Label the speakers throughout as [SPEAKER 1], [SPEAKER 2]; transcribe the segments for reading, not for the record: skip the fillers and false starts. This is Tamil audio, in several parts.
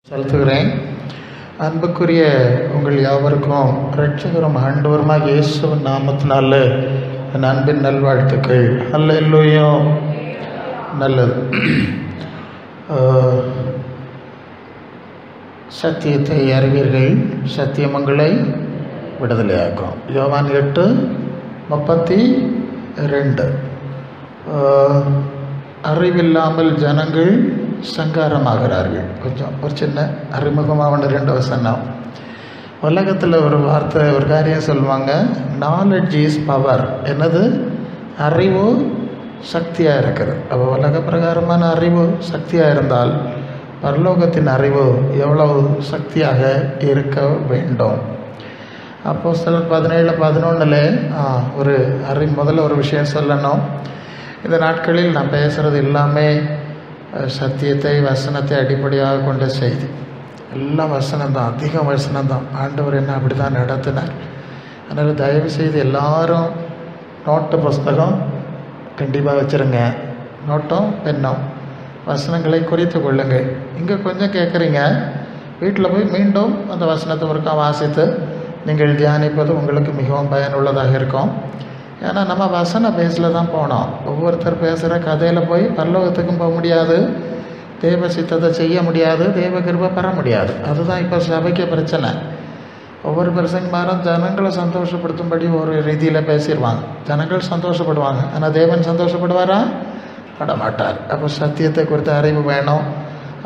[SPEAKER 1] செலுத்துகிறேன். அன்புக்குரிய உங்கள் யாவருக்கும் இரட்சகரும் ஆண்டவருமாகிய இயேசுவின் நாமத்தினால என் அன்பின் நல்வாழ்த்துக்கள். அல்லேலூயா. நல்லது. சத்தியத்தை அறிவீர்கள், சத்தியம் உங்களை விடுதலையாக்கும். யோவான் 8:32. அறிவில்லாமல் ஜனங்கள் சங்காரமாகிறார்கள். கொஞ்சம் ஒரு சின்ன அறிமுகமாக 2 வசனம். உலகத்தில் ஒரு வார்த்தை, ஒரு காரியம் சொல்லுவாங்க, நாலெட்ஜ் இஸ் பவர். என்னது? அறிவு சக்தியாக இருக்கிறது. அப்போ உலக பிரகாரமான அறிவு சக்தியாக இருந்தால் பரலோகத்தின் அறிவு எவ்வளவு சக்தியாக இருக்க வேண்டும். அப்போஸ்தலர் 17:11 முதல்ல ஒரு விஷயம் சொல்லணும். இந்த நாட்களில் நான் பேசுகிறது எல்லாமே சத்தியத்தை, வசனத்தை அடிப்படையாக கொண்ட செய்தி. எல்லாம் வசனம்தான், அதிகம் வசனம்தான். ஆண்டவர் என்ன அப்படி தான் நடத்தினார். அதனால் தயவு செய்து எல்லாரும் நோட்டு புஸ்தகம் கண்டிப்பாக வச்சுருங்க. நோட்டும் பெண்ணும் வசனங்களை குறித்து கொள்ளுங்கள். இங்கே கொஞ்சம் கேட்குறீங்க, வீட்டில் போய் மீண்டும் அந்த வசனத்தை ஒருக்கா வாசித்து நீங்கள் தியானிப்பது உங்களுக்கு மிகவும் பயனுள்ளதாக இருக்கும். ஏன்னா நம்ம வசன பேஸில் தான் போனோம். ஒவ்வொருத்தர் பேசுகிற கதையில் போய் பரலோகத்துக்கும் போக முடியாது, தேவ சித்தத்தை செய்ய முடியாது, தேவ கிருபை பெற முடியாது. அதுதான் இப்போ சபைக்கு பிரச்சனை. ஒவ்வொரு பிரசங்கமாரும் ஜனங்களை சந்தோஷப்படுத்தும்படி ஒரு ரீதியில் பேசிடுவாங்க. ஜனங்கள் சந்தோஷப்படுவாங்க, ஆனால் தேவன் சந்தோஷப்படுவாரா? பட மாட்டார். அப்போ சத்தியத்தை குறித்த அறிவு வேணும்.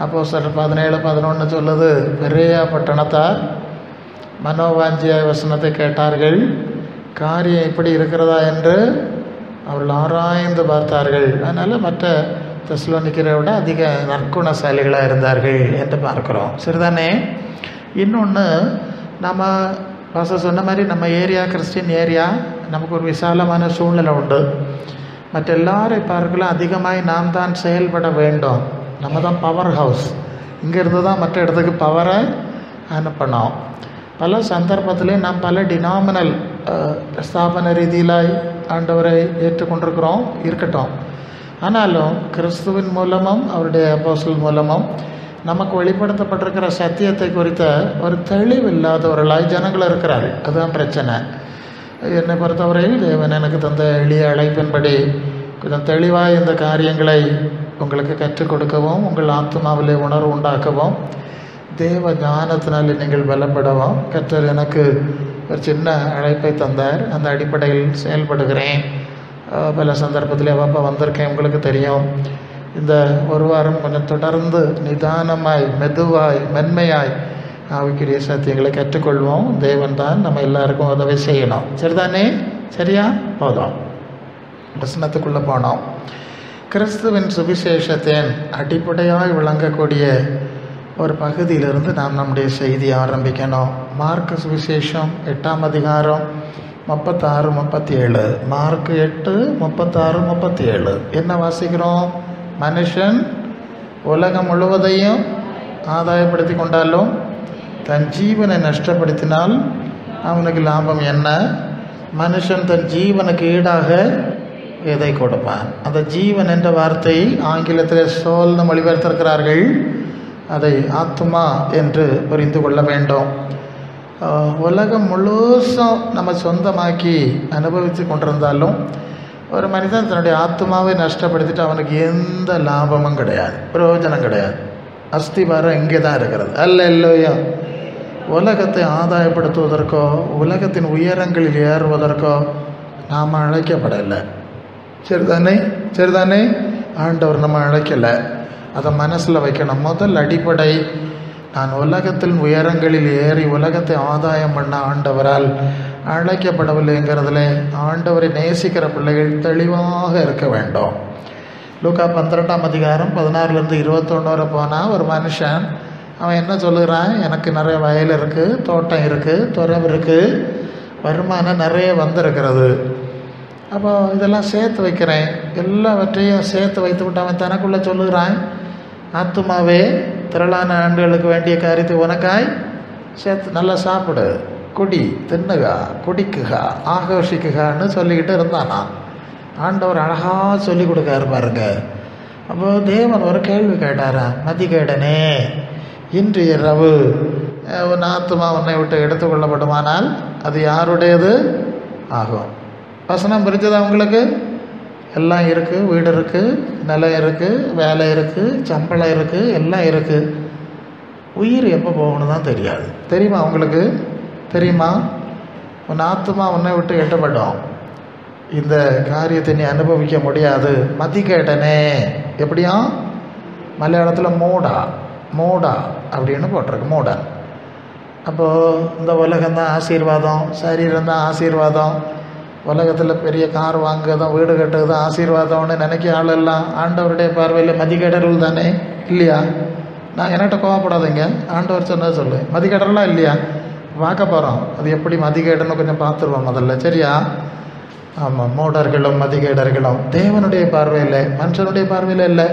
[SPEAKER 1] அப்போஸ்தலர் 17:11 சொல்லுது, பெரேயா பட்டணத்தார் மனோவாஞ்சிய வசனத்தை கேட்டார்கள், காரியம் இப்படி இருக்கிறதா என்று அவர்கள் ஆராய்ந்து பார்த்தார்கள். அதனால் மற்ற தெசலோனிக்கரை விட அதிக நற்குணசாலிகளாக இருந்தார்கள் என்று பார்க்குறோம். சரிதானே? இன்னொன்று, நம்ம சொன்ன மாதிரி நம்ம ஏரியா கிறிஸ்டின் ஏரியா, நமக்கு ஒரு விசாலமான சூழ்நிலை உண்டு. மற்ற எல்லாரை பார்க்கலாம் அதிகமாய் நாம் தான் செயல்பட வேண்டும். நம்ம தான் பவர் ஹவுஸ். இங்கேருந்து தான் மற்ற இடத்துக்கு பவரை அனுப்பணும். பல சந்தர்ப்பத்திலே நாம் பல டினாமினல் ஸ்தாபன ரீதியிலாய் ஆண்டவரை ஏற்றுக்கொண்டிருக்கிறோம், இருக்கட்டும். ஆனாலும் கிறிஸ்துவின் மூலமும் அவருடைய அப்போஸ்தலர் மூலமும் நமக்கு வெளிப்படுத்தப்பட்டிருக்கிற சத்தியத்தை குறித்த ஒரு தெளிவில்லாதவர்களாய் ஜனங்கள் இருக்கிறார்கள். அதுதான் பிரச்சனை. என்னை பொறுத்தவரையில் தேவன் எனக்கு தந்த எளிய அழைப்பின்படி கொஞ்சம் தெளிவாக இந்த காரியங்களை உங்களுக்கு கற்றுக் கொடுக்கவும், உங்கள் ஆத்மாவிலே உணர்வு உண்டாக்கவும், தேவ ஞானத்தினால் நீங்கள் பலப்படவும் கர்த்தர் எனக்கு ஒரு சின்ன அழைப்பை தந்தார். அந்த அடிப்படையில் செயல்படுகிறேன். பல சந்தர்ப்பத்தில் அப்போ வந்திருக்கேன், உங்களுக்கு தெரியும். இந்த ஒரு வாரம் கொஞ்சம் தொடர்ந்து நிதானமாய், மெதுவாய், மென்மையாய் ஆவிக்குரிய சத்தியங்களை கற்றுக்கொள்வோம். தேவன் தான் நம்ம எல்லாருக்கும் உதவி செய்யணும். சரிதானே? சரியா? போதும். வசனத்துக்குள்ளே போனோம். கிறிஸ்துவின் சுவிசேஷத்தின் அடிப்படையாய் விளங்கக்கூடிய ஒரு பகுதியிலிருந்து நாம் நம்முடைய செய்தியை ஆரம்பிக்கணும். மார்க் சுவிசேஷம் 8:36-37. மார்க் 8:36-37 என்ன வாசிக்கிறோம்? மனுஷன் உலகம் முழுவதையும் ஆதாயப்படுத்தி கொண்டாலும் தன் ஜீவனை நஷ்டப்படுத்தினால் அவனுக்கு லாபம் என்ன? மனுஷன் தன் ஜீவனுக்கு ஈடாக எதை கொடுப்பான்? அந்த ஜீவன் என்ற வார்த்தை ஆங்கிலத்தில் சோல்னு மொழிபெயர்த்திருக்கிறார்கள். அதை ஆத்மா என்று புரிந்து கொள்ள வேண்டும். உலகம் முழுசும் நம்ம சொந்தமாக்கி அனுபவித்து கொண்டிருந்தாலும் ஒரு மனிதன் தன்னுடைய ஆத்மாவை நஷ்டப்படுத்திட்டு அவனுக்கு எந்த லாபமும் கிடையாது, பிரயோஜனம் கிடையாது. அஸ்திபாரம் இங்கே தான் இருக்கிறது. அல்லேலூயா. உலகத்தை ஆதாயப்படுத்துவதற்கோ உலகத்தின் உயரங்களில் ஏறுவதற்கோ நாம் அழைக்கப்படலை. சரிதானே? சரிதானே? ஆண்டவர் நம்ம அழைக்கலை. அதை மனசில் வைக்கணும். முதல் அடிப்படை, நான் உலகத்தின் உயரங்களில் ஏறி உலகத்தை ஆதாயம் பண்ண ஆண்டவரால் அழைக்கப்படவில்லைங்கிறதுல ஆண்டவரை நேசிக்கிற பிள்ளைகள் தெளிவாக இருக்க வேண்டும். லூக்கா 12:16-21 போனால் ஒரு மனுஷன் அவன் என்ன சொல்லுகிறான்? எனக்கு நிறைய வயல் இருக்குது, தோட்டம் இருக்குது, துறவு இருக்குது, வருமானம் நிறைய வந்திருக்கிறது. அப்போ இதெல்லாம் சேர்த்து வைக்கிறேன், எல்லாவற்றையும் சேர்த்து வைத்து விட்டு அவன் தனக்குள்ளே சொல்லுகிறான், ஆத்துமாவே திரளான ஆண்டுகளுக்கு வேண்டிய காரியத்தை உனக்காய் சேர்த்து நல்லா சாப்பிடு, குடி, தின்னுகா, குடிக்குகா, ஆகர்ஷிக்குகான்னு சொல்லிக்கிட்டு இருந்தானா. ஆண்டவர் அழகாக சொல்லி கொடுக்காரு பாருங்க. அப்போது தேவன் ஒரு கேள்வி கேட்டாரா, மதிகேடனே இன்று இரவு உன் ஆத்துமா உன்னை விட்டு எடுத்துக்கொள்ளப்படுமானால் அது யாருடையது ஆகும். வசனம் புரிஞ்சதா உங்களுக்கு? எல்லாம் இருக்குது, வீடு இருக்குது, நிலம் இருக்குது, வேலை இருக்குது, சம்பளம் இருக்குது, எல்லாம் இருக்குது. உயிர் எப்போ போகணும் தான் தெரியாது. தெரியுமா உங்களுக்கு? தெரியுமா? உன் ஆத்துமா உன்னை விட்டு எட்டப்படும். இந்த காரியத்தை நீ அனுபவிக்க முடியாது. மதிக்கேட்டனே எப்படியா? மலையாளத்தில் மூடா மூடா அப்படின்னு போட்டிருக்கு, மூடன். அப்போது இந்த உலகம்தான் ஆசீர்வாதம், சரீரம் தான் ஆசீர்வாதம், உலகத்தில் பெரிய கார் வாங்குறதும் வீடு கட்டுறதும் ஆசீர்வாதம்னு நினைக்க ஆளெல்லாம் ஆண்டவருடைய பார்வையில் மதிக்கேடர்கள் தானே, இல்லையா? நான் என்கிட்ட கோவப்படாதீங்க, ஆண்டவர் சொன்னது சொல்லு. மதிக்கேடரெலாம் இல்லையா? பார்க்க போகிறோம் அது எப்படி மதிக்கேடுன்னு கொஞ்சம் பார்த்துருவோம் முதல்ல, சரியா? ஆமாம், மூடர்களும் மதிகேடர்களும் தேவனுடைய பார்வையில், மனுஷனுடைய பார்வையில் இல்லை.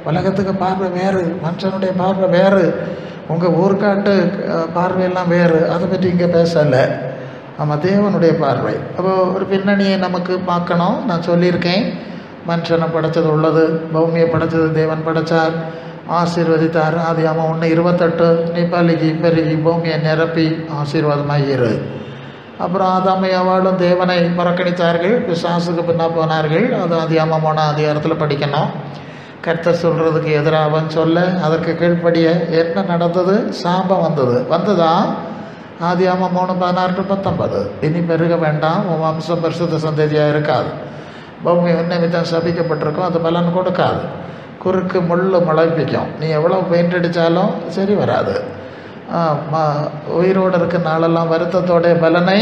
[SPEAKER 1] உலகத்துக்கு பார்வை வேறு, மனுஷனுடைய பார்வை வேறு, உங்கள் ஊர்காட்டு பார்வையெல்லாம் வேறு. அதை பற்றி இங்கே பேசலை. ஆமாம், தேவனுடைய பார்வை. அப்போது ஒரு பின்னணியை நமக்கு பார்க்கணும். நான் சொல்லியிருக்கேன், மனுஷனை படைச்சது உள்ளது, பூமியை படைச்சது தேவன் படைத்தார், ஆசீர்வதித்தார். ஆதியாகமம் 1:28 நீ பலுகி பெருகி பூமியை நிரப்பி ஆசீர்வாதமாகிரு. அப்புறம் ஆதாம் ஏவாளும் தேவனை புறக்கணித்தார்கள், பிசாசுக்கு பின்னா போனார்கள். அது ஆதியாகமம் 3 படிக்கணும். கர்த்தர் சொல்கிறதுக்கு எதிராக அவன் சொல்ல அதற்கு கீழ்ப்படிய என்ன நடந்தது? சாபம் வந்ததா? ஆதியாகமம் 3:16-19 இனி பெருக வேண்டாம், உன் வம்சம் பரிசுத்த சந்ததியாக இருக்காது, பூமி நிமித்தம் சபிக்கப்பட்டிருக்கும், அது பலன் கொடுக்காது, குறுக்கு முள் முளைப்பிக்கும், நீ எவ்வளோ பெயிண்ட் அடித்தாலும் சரி வராது, உயிரோடு இருக்க நாளெல்லாம் வருத்தத்தோடைய பலனை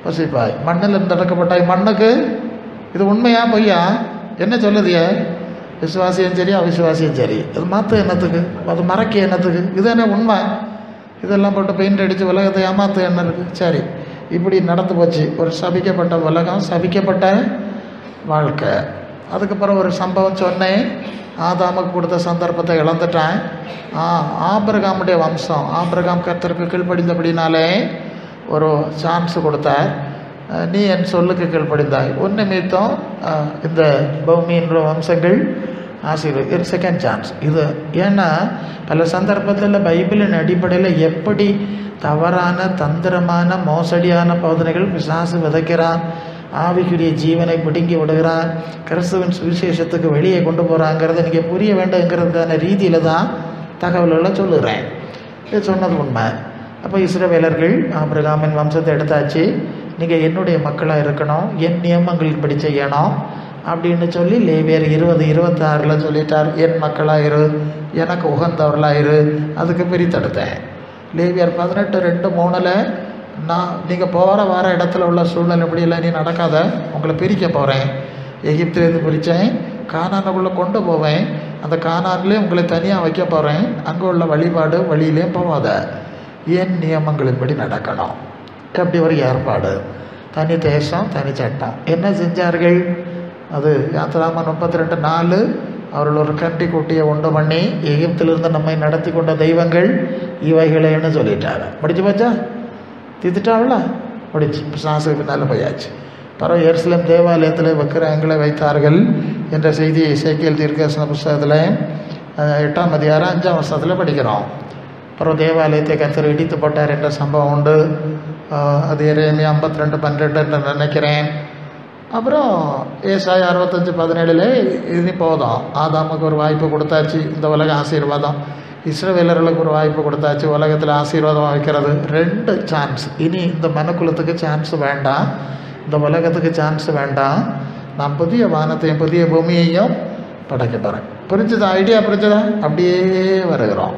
[SPEAKER 1] பசிப்பாய், மண்ணில் நடக்கப்பட்டாய் மண்ணுக்கு. இது உண்மையா பொய்யா? என்ன சொல்லுதிய? விசுவாசியும் சரி அவிசுவாசியும் சரி, அது மாற்ற என்னத்துக்கு, அது மறைக்க என்னத்துக்கு? இது என்ன உண்மை? இதெல்லாம் போட்டு பெயிண்ட் அடித்து உலகத்தை ஏமாற்ற என்ன இருக்குது? சரி, இப்படி நடந்து போச்சு. ஒரு சபிக்கப்பட்ட உலகம், சபிக்கப்பட்ட வாழ்க்கை. அதுக்கப்புறம் ஒரு சம்பவம் சொன்னேன். ஆதாமுக்கு கொடுத்த சந்தர்ப்பத்தை இழந்துட்டான். ஆபிரகாமுடைய வம்சம், ஆபிரகாம் கர்த்தருக்கு கீழ்ப்படிந்தபடினாலே ஒரு சான்ஸ் கொடுத்தார். நீ என் சொல்லுக்கு கீழ்ப்படிந்தாய், உன் நிமித்தம் இந்த பூமின்ற வம்சங்கள் ஆசீர்வாதம், செகண்ட் சான்ஸ் இது. ஏன்னா பல சந்தர்ப்பத்தில் பைபிளின் அடிப்படையில் எப்படி தவறான தந்திரமான மோசடியான போதனைகள் பிசாசு விதைக்கிறான், ஆவிக்குரிய ஜீவனை பிடுங்கி விடுகிறான், கிறிஸ்துவின் சுவிசேஷத்துக்கு வெளியே கொண்டு போகிறாங்கிறத நீங்கள் புரிய வேண்டுங்கிறதுக்கான ரீதியில் தான் தகவல்களை சொல்லுகிறேன். இது சொன்னது உண்மை. அப்போ இஸ்ரவேலர்கள் ஆபிரகாமின் வம்சத்தை எடுத்தாச்சு, நீங்கள் என்னுடைய மக்களாக இருக்கணும், என் நியமங்களின்படி செய்யணும் அப்படின்னு சொல்லி லேவியர் 20:26 சொல்லிட்டார். என் மக்களாக இரு, எனக்கு உகந்தவர்களாக இரு. அதுக்கு பிரித்தெடுத்தேன். லேவியர் 18:2-3 நான் நீங்கள் போகிற வர இடத்துல உள்ள சூழ்நிலை இப்படியெல்லாம் நீ நடக்காத, உங்களை பிரிக்க போகிறேன், எகிப்திலேருந்து பிரித்தேன், கானானுக்குள்ளே கொண்டு போவேன், அந்த கானான்லேயே உங்களை தனியாக வைக்க போகிறேன், அங்கே உள்ள வழிபாடு வழியிலேயும் போகாத, என் நியமங்களின்படி நடக்கணும். அப்படி ஒரு ஏற்பாடு, தனி தேசம் தனி சட்டம். என்ன செஞ்சார்கள்? அது யாத்திராகமம் 32:4 அவர்கள் ஒரு கண்டி குட்டியை உண்டு பண்ணி எகிப்திலிருந்து நம்மை நடத்தி கொண்ட தெய்வங்கள் இவைகளேன்னு சொல்லிட்டாங்க. முடிச்சு போச்சா? தீத்துட்டாவில்ல? முடிச்சு. பிசாசுக்கு பின்னால் போயாச்சு. பரவ எருசலேம் தேவாலயத்தில் விக்கிரகங்களை வைத்தார்கள் என்ற செய்தியை எசேக்கியேல் தீர்க்கதரிசன புஸ்தகத்தில் 8ஆம் அதிகாரம் 5ஆம் வசனத்தில் படிக்கிறோம். அப்புறம் தேவாலயத்தை கர்த்தர் இடித்து போட்டார் என்ற சம்பவம் உண்டு. அது எரேமியா 52:12 என்று நினைக்கிறேன். அப்புறம் ஏசாயா 65:17 இது போதும், ஆதாமுக்கு ஒரு வாய்ப்பு கொடுத்தாச்சு, இந்த உலக ஆசீர்வாதம், இஸ்ரவேலர்களுக்கு ஒரு வாய்ப்பு கொடுத்தாச்சு, உலகத்தில் ஆசீர்வாதம் வைக்கிறது. 2 சான்ஸ். இனி இந்த மனுக்குலத்துக்கு சான்ஸ் வேண்டாம், இந்த உலகத்துக்கு சான்ஸ் வேண்டாம், நான் புதிய வானத்தையும் புதிய பூமியையும் படைக்க போகிறேன். புரிஞ்சுதா? ஐடியா புரிஞ்சுதா? அப்படியே வருகிறோம்.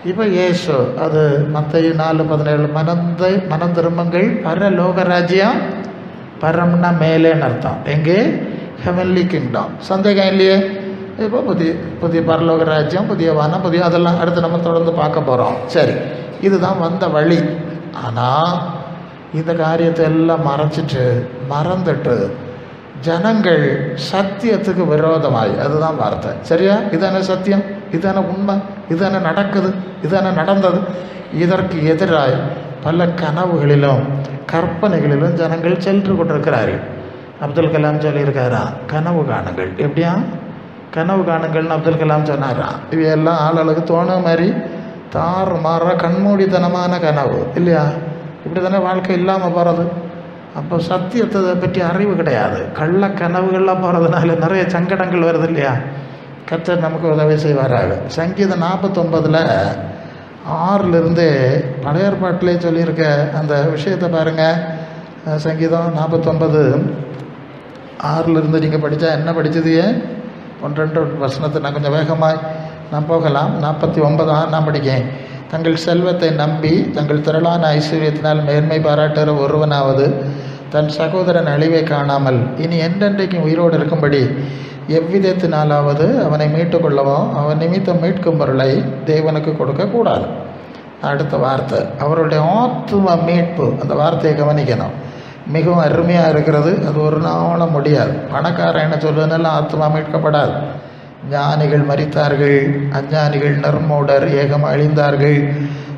[SPEAKER 1] இப்போ இயேசு அது மத்தேயு 4:17 மனம் திரும்புங்கள், பரலோக ராஜ்யம், பரம்னா மேலேன்னு அர்த்தம், எங்கே? Heavenly kingdom. சந்தேகம் இல்லையே? இப்போ புதிய பரலோக ராஜ்யம், புதிய வானம், புதிய அதெல்லாம் அடுத்து நம்ம தொடர்ந்து பார்க்க போகிறோம். சரி, இதுதான் வந்த வழி. ஆனால் இந்த காரியத்தை எல்லாம் மறந்துட்டு ஜனங்கள் சத்தியத்துக்கு விரோதமாய், அதுதான் வார்த்தை, சரியா? இதான சத்தியம், இதான உண்மை, இதான நடக்குது, இதான நடந்தது, இதற்கு எதிராய் பல கனவுகளிலும் கற்பனைகளிலும் ஜனங்கள் சென்று கொண்டிருக்கிறார்கள். அப்துல் கலாம் சொல்லியிருக்காரா, கனவு காணுங்கள். எப்படியா? கனவு காணுங்கள்னு அப்துல் கலாம் சொன்னாரா? இவையெல்லாம் ஆளுக்கு தோண மாதிரி தாறுமாற கண்மூடித்தனமான கனவு இல்லையா? இப்படி தானே வாழ்க்கை இல்லாமல் போகிறது. அப்போ சத்தியத்தை பற்றி அறிவு கிடையாது. கள்ள கனவுகள்லாம் போகிறதுனால நிறைய சங்கடங்கள் வருது இல்லையா? கர்த்தர் நமக்கு உதவி செய்வாராக. சங்கீதம் 49 6 பழைய ஏற்பாட்டிலே சொல்லியிருக்க அந்த விஷயத்தை பாருங்கள். சங்கீதம் 49 6 நீங்கள் படித்தா என்ன படித்தது? 1-2 வசனத்தை நான் கொஞ்சம் வேகமாக நான் போகலாம். 49 நான் படிக்கேன். தங்கள் செல்வத்தை நம்பி தங்கள் திரளான ஐஸ்வர்யத்தினால் மேன்மை பாராட்டுகிற ஒருவனாவது தன் சகோதரன் அழிவை காணாமல் இனி என்றென்றைக்கும் உயிரோடு இருக்கும்படி எவ்விதத்தினாலாவது அவனை மீட்டு கொள்ளவும் அவன் நிமித்தம் மீட்கும் பொருளை தேவனுக்கு கொடுக்கக்கூடாது. அடுத்த வார்த்தை அவருடைய ஆத்தும மீட்பு. அந்த வார்த்தையை கவனிக்கணும். மிகவும் அருமையாக இருக்கிறது. அது ஒரு நாளும் முடியாது. பணக்காரன் என்ன சொல்வதனால ஆத்மா மீட்கப்படாது. ஞானிகள் மரித்தார்கள், அஞ்ஞானிகள் நர்மூடர் ஏகம் அழிந்தார்கள்.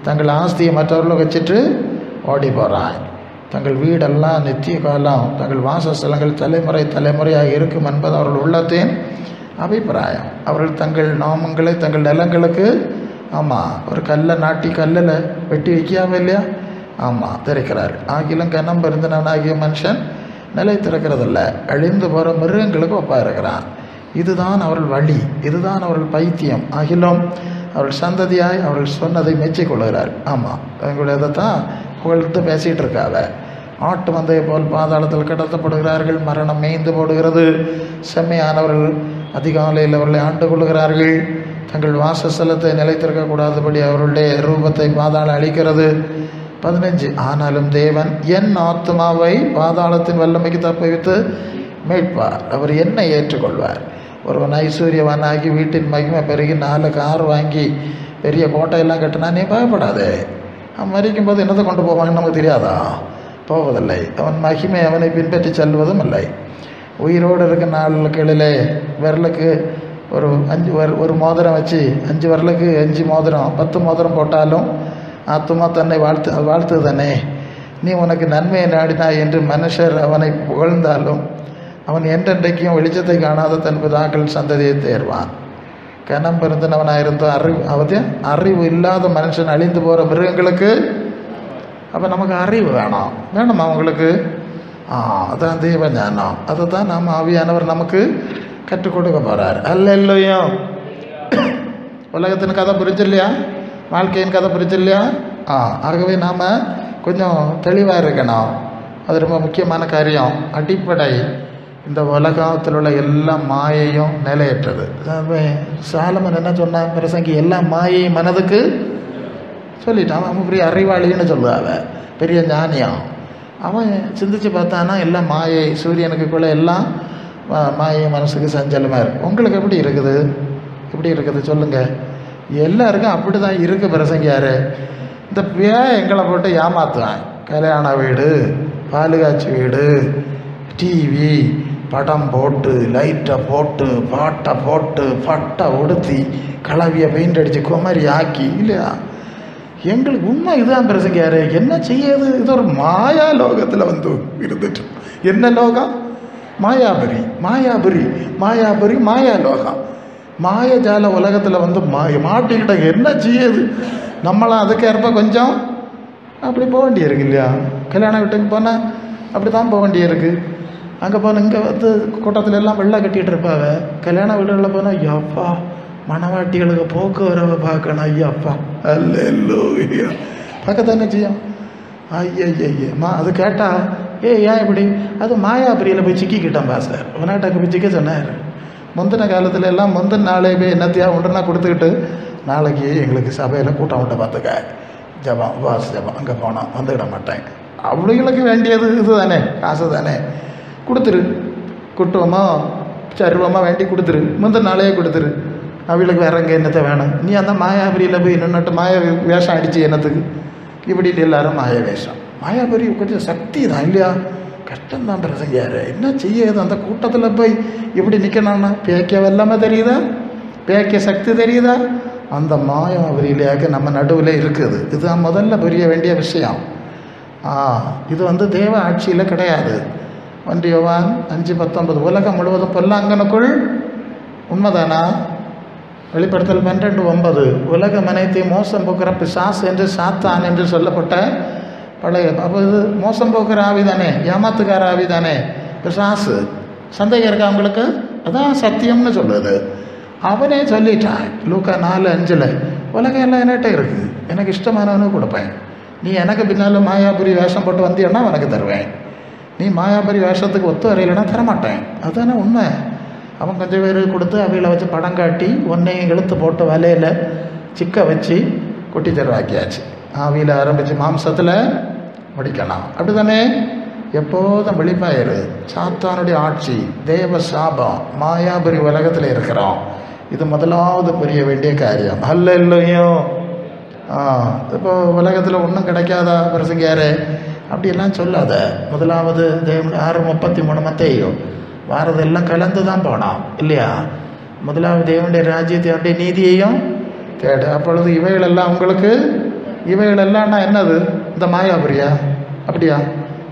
[SPEAKER 1] தங்கள் ஆஸ்தியை மற்றவர்களும் வச்சுட்டு ஓடி போகிறாங்க. தங்கள் வீடெல்லாம் நித்திய காலம், தங்கள் வாசஸ்தலங்கள் தலைமுறை தலைமுறையாக இருக்கும் என்பது அவர்கள் உள்ளத்தின் அபிப்பிராயம். அவர்கள் தங்கள் நாமங்களை தங்கள் நிலங்களுக்கு ஒரு கல்லை நாட்டி கல்லில் வெட்டி வைக்காம இல்லையா? திறக்கிறார். ஆகிலும் கனம் பெருந்தனாகிய மனுஷன் நிலை திறக்கிறதில்ல, அழிந்து போகிற மிருகங்களுக்கு ஒப்பாக இருக்கிறான். இதுதான் அவர்கள் வழி, இதுதான் அவர்கள் பைத்தியம். ஆகிலும் அவர்கள் சந்ததியாய் அவர்கள் சொன்னதை மெச்சிக்கொள்கிறார். அவங்களுடைய இதை தான் புகழ்ந்து பேசிகிட்டு இருக்காத. ஆட்டு மந்தையை போல் பாதாளத்தில் கடத்தப்படுகிறார்கள். மரணம் மேய்ந்து போடுகிறது. செம்மையானவர்கள் அதிகாலையில் அவர்களை ஆண்டு கொள்கிறார்கள். தங்கள் வாசஸ்தலத்தை நிலைத்திருக்கக்கூடாதபடி அவர்களுடைய ரூபத்தை பாதாளம் அளிக்கிறது. 15 ஆனாலும் தேவன் என் ஆத்மாவை பாதாளத்தின் வல்லமைக்கு தப்புவித்து மீட்பார். அவர் என்னை ஏற்றுக்கொள்வார். ஒருவன் ஐஸ்வர்யவானாகி வீட்டின் மகிமை பெருகி 4 கார் வாங்கி பெரிய கோட்டையெல்லாம் கட்டினா நீ பயப்படாதே. அவன் மறிக்கும் போது என்னத்தை கொண்டு போவாங்கன்னு நமக்கு தெரியாதா? போவதில்லை. அவன் மகிமை அவனை பின்பற்றி செல்வதும் இல்லை. உயிரோடு இருக்க 4 கிளிலே விரலுக்கு ஒரு மோதிரம் வச்சு 5 விரலுக்கு 5 மோதிரம் 10 மோதிரம் போட்டாலும் ஆத்துமா தன்னை வாழ்த்து தானே. நீ உனக்கு நன்மையை நாடினாய் என்று மனுஷர் அவனை புகழ்ந்தாலும் அவன் என்றென்றைக்கும் வெளிச்சத்தை காணாத தன் பிதாக்கள் சந்ததியை தேர்வான். கனம் பெருந்தனவனாயிருந்த அறிவு இல்லாத மனுஷன் அழிந்து போகிற மிருகங்களுக்கு அப்போ நமக்கு அறிவு வேணுமா அவங்களுக்கு? அதான் தெய்வ ஞானம். அதை தான் நாம் ஆவியானவர் நமக்கு கற்றுக் கொடுக்க போகிறார். அல்லேலூயா. உலகத்தின் கதை புரிஞ்சு இல்லையா? வாழ்க்கையின் கதை புரிஞ்சு இல்லையா? ஆகவே நாம் கொஞ்சம் தெளிவாக இருக்கணும். அது ரொம்ப முக்கியமான காரியம். அடிப்படை இந்த உலகத்தில் உள்ள எல்லா மாயையும் நிலையற்றது. சாலமன் என்ன சொன்னான்? பிரசங்கி எல்லா மாயையும் மனதுக்கு சொல்லிட்டான். அவன் பெரிய அறிவாளின்னு சொல்லுவாங்க, பெரிய ஞானியம். அவன் சிந்திச்சு பார்த்தானா எல்லாம் மாயை. சூரியனுக்குள்ளே எல்லாம் மாயை மனசுக்கு சஞ்சலமாக இருக்குது. உங்களுக்கு எப்படி இருக்குது சொல்லுங்கள். எல்லாருக்கும் அப்படி தான் இருக்குது. பிரசங்கியார் இந்த எங்களை போட்டு ஏமாத்துவான். கல்யாண வீடு, பாலுகாட்சி வீடு, டிவி, படம் போட்டு, லைட்டை போட்டு, பாட்டை போட்டு, பட்டை உடுத்தி, கலவியை பெயிண்ட் அடித்து குமரி ஆக்கி இல்லையா? எங்களுக்கு உண்மை இதுதான் பிரசங்கியார். என்ன செய்யாது? இது ஒரு மாயா லோகத்தில் இருந்துட்டு. என்ன லோகம்? மாயாபுரி. மாயா லோகம். மாயஜால உலகத்தில் மாட்டிக்கிட்ட என்ன செய்யுது? நம்மளாம் அதுக்கேற்ப கொஞ்சம் அப்படி போக வேண்டியிருக்கு இல்லையா? கல்யாண வீட்டுக்கு போனால் அப்படி தான் போக வேண்டியிருக்கு. அங்கே போனால் இங்கே கூட்டத்தில் எல்லாம் வெள்ளை கட்டிகிட்டு இருப்பாங்க. கல்யாண வீடுகளில் போனால் ஐயாப்பா மணவாட்டிகளுக்கு போக்குவரவை பார்க்கணும். ஐயாப்பா அல்லேலூயா பார்க்கத்தானே செய்யும். ஐயா அது கேட்டால் ஏன் இப்படி? அது மாயாபுரியில் போய் சிக்கிக்கிட்டோம் பாஸ்டர். வினாட்டாக்கு போய் சிக்க சொன்னார். முந்தின காலத்தில் எல்லாம் முந்தின நாளே போய் என்னத்தையா ஒன்றுனா கொடுத்துக்கிட்டு நாளைக்கு எங்களுக்கு சபையில் கூட்டம் விட்ட பார்த்துக்க ஜபம் உபாச ஜபம் அங்கே போனோம் வந்துவிட மாட்டேன். அவளுங்களுக்கு வேண்டியது இது தானே, காசு தானே, கொடுத்துரு. குட்டுவமோ சருவமாக வேண்டி கொடுத்துரு. முந்தின நாளே கொடுத்துரு. அவளுக்கு வேற எங்கே என்னத்தை வேணும்? நீ அந்த மாயாபுரியில் போய் நின்றுட்டு மாய வேஷம் அடித்து என்னத்துக்கு? இப்படின்னு எல்லாரும் மாய வேஷம். மாயாபுரி கொஞ்சம் சக்தி தான் இல்லையா? கஷ்டம்தான் பிரசங்கியார். என்ன செய்யாது? அந்த கூட்டத்தில் போய் இப்படி நிற்கணும்னா பேக்க வெல்லாம தெரியுதா? பேக்க சக்தி தெரியுதா? அந்த மாயாபுரியிலேயாக்க நம்ம நடுவில் இருக்குது. இதுதான் முதல்ல புரிய வேண்டிய விஷயம். இது தேவ ஆட்சியில் கிடையாது. 1 யோவான் 5:19 உலகம் முழுவதும் பொல்லாங்கனுக்குள். உண்மைதானா? வெளிப்படுத்தல் 12:9 உலக மனைத்தை மோசம் போக்குற பிசாசு என்று சாத்தான் என்று சொல்லப்பட்ட பழைய. அப்போ இது மோசம் போக்குற ஆவி தானே, ஏமாத்துக்கார ஆவி தானே பிசாசு. சந்தேகம் இருக்கா அவங்களுக்கு? அதான் சத்தியம்னு சொல்லுது. அவனே சொல்லிட்டான் லூக்கா 4:5 உலகம் எல்லாம் என்கிட்ட இருக்குது, எனக்கு இஷ்டமானவனுக்கு கொடுப்பேன். நீ எனக்கு பின்னால் மாயாபுரி வேஷம் போட்டு வந்தியன்னா உனக்கு தருவேன். நீ மாயாபுரி வேஷத்துக்கு ஒத்து வரையிலன்னா தரமாட்டேன். அதுதானே உண்மை. அவன் கொஞ்சம் பேர் கொடுத்து அவையில் வச்சு படம் காட்டி ஒன்றையும் இழுத்து போட்டு வலையில் சிக்க வச்சு குட்டி தருவாக்கியாச்சு. ஆவியில் ஆரம்பித்து மாம்சத்தில் முடிக்கலாம். அப்படி தானே? எப்போதும் விழிப்பாயிரு. சாத்தானுடைய ஆட்சி, தேவ சாபம், மாயாபுரி உலகத்தில் இருக்கிறோம். இது முதலாவது புரிய வேண்டிய காரியம். அல்லேலூயா. இப்போ உலகத்தில் ஒன்றும் கிடைக்காதா பிரசங்கியாரு அப்படியெல்லாம் சொல்லாத. முதலாவது தேவன் 6:33 மத்தேயு வாரதெல்லாம் கலந்து தான் போனோம் இல்லையா? முதலாவது தேவனுடைய ராஜ்யத்தை அப்படியே நீதியையும் தேடு. அப்பொழுது இவைகளெல்லாம் உங்களுக்கு, இவைகளெல்லாம்னா என்னது? இந்த மாயாபுரியா? அப்படியா?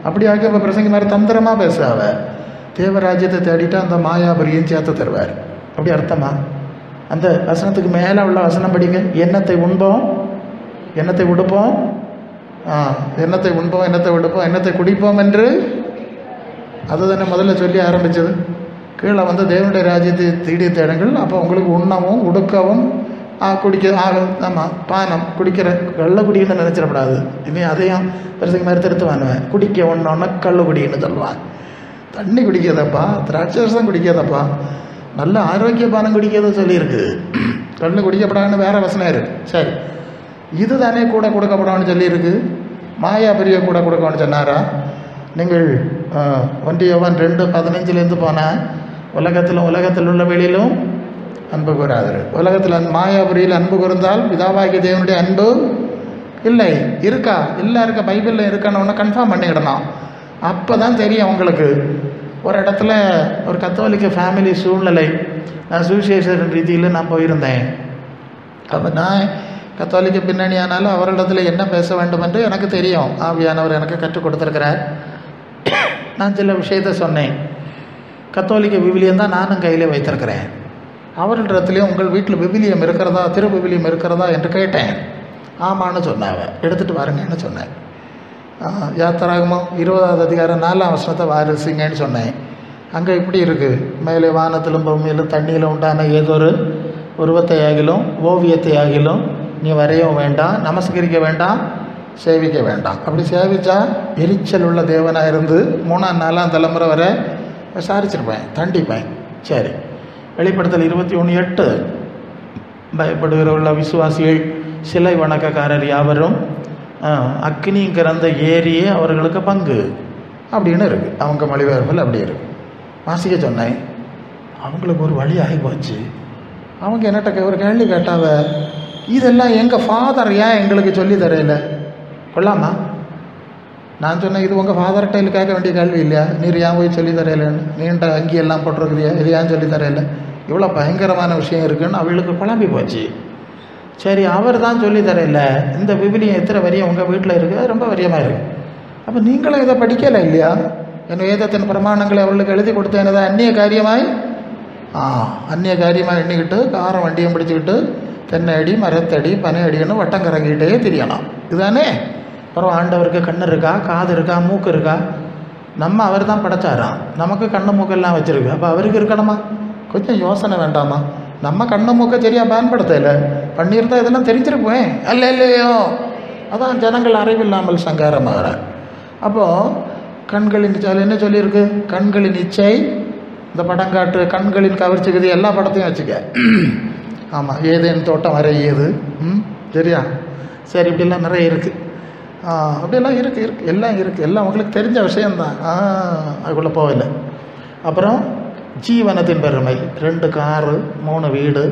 [SPEAKER 1] அப்படியாக இப்போ பிரசங்கி மாதிரி தந்திரமாக பேசுறாவ. தேவராஜ்யத்தை தேடிட்டா அந்த மாயாபுரியும் சேர்த்து தருவார். அப்படி அர்த்தமா? அந்த வசனத்துக்கு மேலே உள்ள வசனம் படிங்க. எண்ணத்தை உண்போம், எண்ணத்தை உடுப்போம், எண்ணத்தை உண்போம், எண்ணத்தை உடுப்போம், எண்ணத்தை குடிப்போம் என்று அதுதானே முதல்ல சொல்லி ஆரம்பித்தது. கீழே வந்து தேவனுடைய ராஜ்யத்தை தேடி தேடுங்கள், அப்போ உங்களுக்கு உண்ணவும் உடுக்கவும் குடிக்க ஆமாம் பானம் குடிக்கிற கள்ள குடின்னு நினச்சிடக்கூடாது. இனி அதையும் பெருசுக்கு மாதிரி திருத்துவானுவேன். குடிக்க ஒன்றோன்னா கள்ள குடின்னு சொல்லுவான். தண்ணி குடிக்காதப்பா, திராட்சை ரசம் குடிக்காதப்பா, நல்ல ஆரோக்கிய பானம் குடிக்கிறத சொல்லியிருக்கு. கல் குடிக்கப்படாதுன்னு வேறு வசனம் இருக்கு. சரி, இது தானே கூட கொடுக்கப்படான்னு சொல்லியிருக்கு. மாயாபுரிய கூட கொடுக்கணும்னு சொன்னாரா? நீங்கள் 1 யோவான் 2:15 போனால் உலகத்தில் உள்ள வெளியிலும் அன்பு கூறாது. உலகத்தில் மாயாபுரியில் அன்பு கூர்ந்தால் பிதாவாகிய தேவனுடைய அன்பு இல்லை. இருக்கா? இல்லை இருக்க. பைபிளில் இருக்கான்னு ஒன்று கன்ஃபார்ம் பண்ணிக்கிடணும். அப்போ தான் தெரியும் உங்களுக்கு. ஒரு இடத்துல ஒரு கத்தோலிக்க ஃபேமிலி சூழ்நிலை, நான் சுவிசேஷன் ரீதியில் நான் போயிருந்தேன். அப்போ நான் கத்தோலிக்க பின்னணி ஆனாலும் அவரிடத்தில் என்ன பேச வேண்டும் என்று எனக்கு தெரியும். ஆவியானவர் எனக்கு கற்றுக் கொடுத்துருக்கிறார். நான் சில விஷயத்தை சொன்னேன். கத்தோலிக்க விவிலியம் தான் நானும் கையில் வைத்திருக்கிறேன். அவர்களிடத்துலேயும் உங்கள் வீட்டில் விவிலியம் இருக்கிறதா, திரு விவிலியம் இருக்கிறதா என்று கேட்டேன். ஆமான்னு சொன்னாங்க. எடுத்துகிட்டு வாருங்கன்னு சொன்னேன். யாத்திராகமம் 20வது அதிகாரம் 4ஆம் வசனத்தை வாரிசிங்கன்னு சொன்னேன். அங்கே இப்படி இருக்குது, மேலே வானத்திலும் பூமியிலும் தண்ணியில் உண்டான ஏதொரு உருவத்தை ஆகிலும் ஓவியத்தை ஆகிலும் நீ வரையவும் வேண்டாம், நமஸ்கரிக்க வேண்டாம், சேவிக்க வேண்டாம். அப்படி சேவிச்சா எரிச்சல் உள்ள தேவனாக இருந்து 3ஆம் 4ஆம் தலைமுறை வரை விசாரிச்சிருப்பேன், தண்டிப்பேன். சரி, வெளிப்படுத்தல் 21:8 பயப்படுகிற உள்ள விசுவாசிகள் சிலை வணக்கக்காரர் யாவரும் அக்னி கிடந்த ஏரியே அவர்களுக்கு பங்கு அப்படின்னு இருக்குது. அவங்க மொழிபெயர்ப்பில் அப்படி இருக்குது. வாசிக்க சொன்னேன். அவங்களுக்கு ஒரு வழி ஆகி போச்சு. அவங்க என்னட்ட ஒரு கேள்வி கேட்டாவ, இதெல்லாம் எங்கள் ஃபாதர் ஏன் எங்களுக்கு சொல்லி தரையில கொள்ளாமா? நான் சொன்னேன், இது உங்கள் ஃபாதர்கிட்ட கேட்க வேண்டிய கேள்வி இல்லையா? நீர் ஏன் போய் சொல்லி தரையிலன்னு, நீண்ட அங்கி எல்லாம் போட்டிருக்குறியா, இது ஏன் சொல்லி தரையில? இவ்வளோ பயங்கரமான விஷயம் இருக்குதுன்னு அவளுக்கு குழம்பி போச்சு. சரி, அவர் தான் சொல்லி தரையில. இந்த விவிலியம் எத்தனை வரியம் உங்கள் வீட்டில் இருக்குது? ரொம்ப வரியமாக இருக்குது. அப்போ நீங்களும் இதை படிக்கலை இல்லையா? என் வேதத்தின் பிரமாணங்களை அவர்களுக்கு எழுதி கொடுத்தேன். தான் அந்நிய காரியமாய் எண்ணிக்கிட்டு காரம் வண்டியும் பிடிச்சிக்கிட்டு தென்னை அடி, மரத்தடி, பனை அடின்னு வட்டம் கறங்கிக்கிட்டே தெரியணும். இதுதானே? அப்புறம் ஆண்டவருக்கு கண்ணு இருக்கா, காது இருக்கா, மூக்கு இருக்கா? நம்ம அவர் தான் படைச்சாராம், நமக்கு கண்ணு மூக்கெல்லாம் வச்சுருக்கு. அப்போ அவருக்கு இருக்கணுமா? கொஞ்சம் யோசனை வேண்டாமா? நம்ம கண்ணு மூக்க சரியாக பயன்படுத்தலை, பண்ணியிருந்தால் இதெல்லாம் தெரிஞ்சிருப்பேன். இல்லையோ, அதான் ஜனங்கள் அறிவில்லாமல் சங்காரமாகிற. அப்போது கண்களின் என்ன சொல்லியிருக்கு? கண்களின் இச்சை, இந்த படம் காட்டு, கண்களின் கவர்ச்சிக்குது, எல்லா படத்தையும் வச்சுக்க. ஆமாம், ஏதேன் தோட்டம் வரையது, சரியா? சரி, இப்படிலாம் நிறைய இருக்குது. அப்படியெல்லாம் இருக்குது, எல்லாம் இருக்குது, எல்லாம் உங்களுக்கு தெரிஞ்ச விஷயந்தான். அதுக்குள்ளே போகலை. அப்புறம் ஜீவனத்தின் பெருமை, 2 காரு 3 வீடு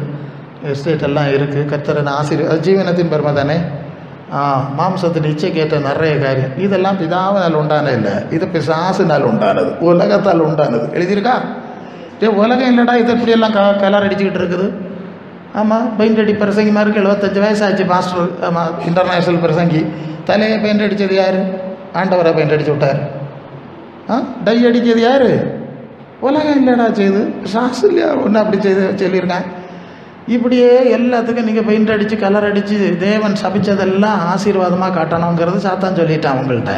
[SPEAKER 1] எஸ்டேட் எல்லாம் இருக்குது. கர்த்தரன் ஆசிரியர், அது ஜீவனத்தின் பெருமை தானே. மாம்சத்தின் இச்சை கேட்ட நிறைய காரியம், இதெல்லாம் பிதாவினால் உண்டான இல்லை, இது பிசாசினால் உண்டானது, உலகத்தால் உண்டானது. எழுதியிருக்கா? உலகம் இல்லைடா, இது இப்படியெல்லாம் கலர் அடிச்சுக்கிட்டு இருக்குது. ஆமாம், பெயிண்ட் அடி பிரசங்கி மாதிரி 75 வயசாச்சு பாஸ்டர். ஆமாம், இன்டர்நேஷ்னல் பிரசங்கி. தலையை பெயிண்ட் அடித்தது யார்? ஆண்டவரை பெயிண்ட் அடித்து விட்டார். டை அடித்தது யார்? உலகம் இல்லைடா செய்து, சாசு இல்லையா ஒன்று அப்படி செய்து சொல்லியிருக்கேன். இப்படியே எல்லாத்துக்கும் நீங்கள் பெயிண்ட் அடித்து கலர் அடித்து தேவன் சபித்ததெல்லாம் ஆசீர்வாதமாக காட்டணுங்கிறது சாத்தான் சொல்லிட்டான் உங்கள்கிட்ட.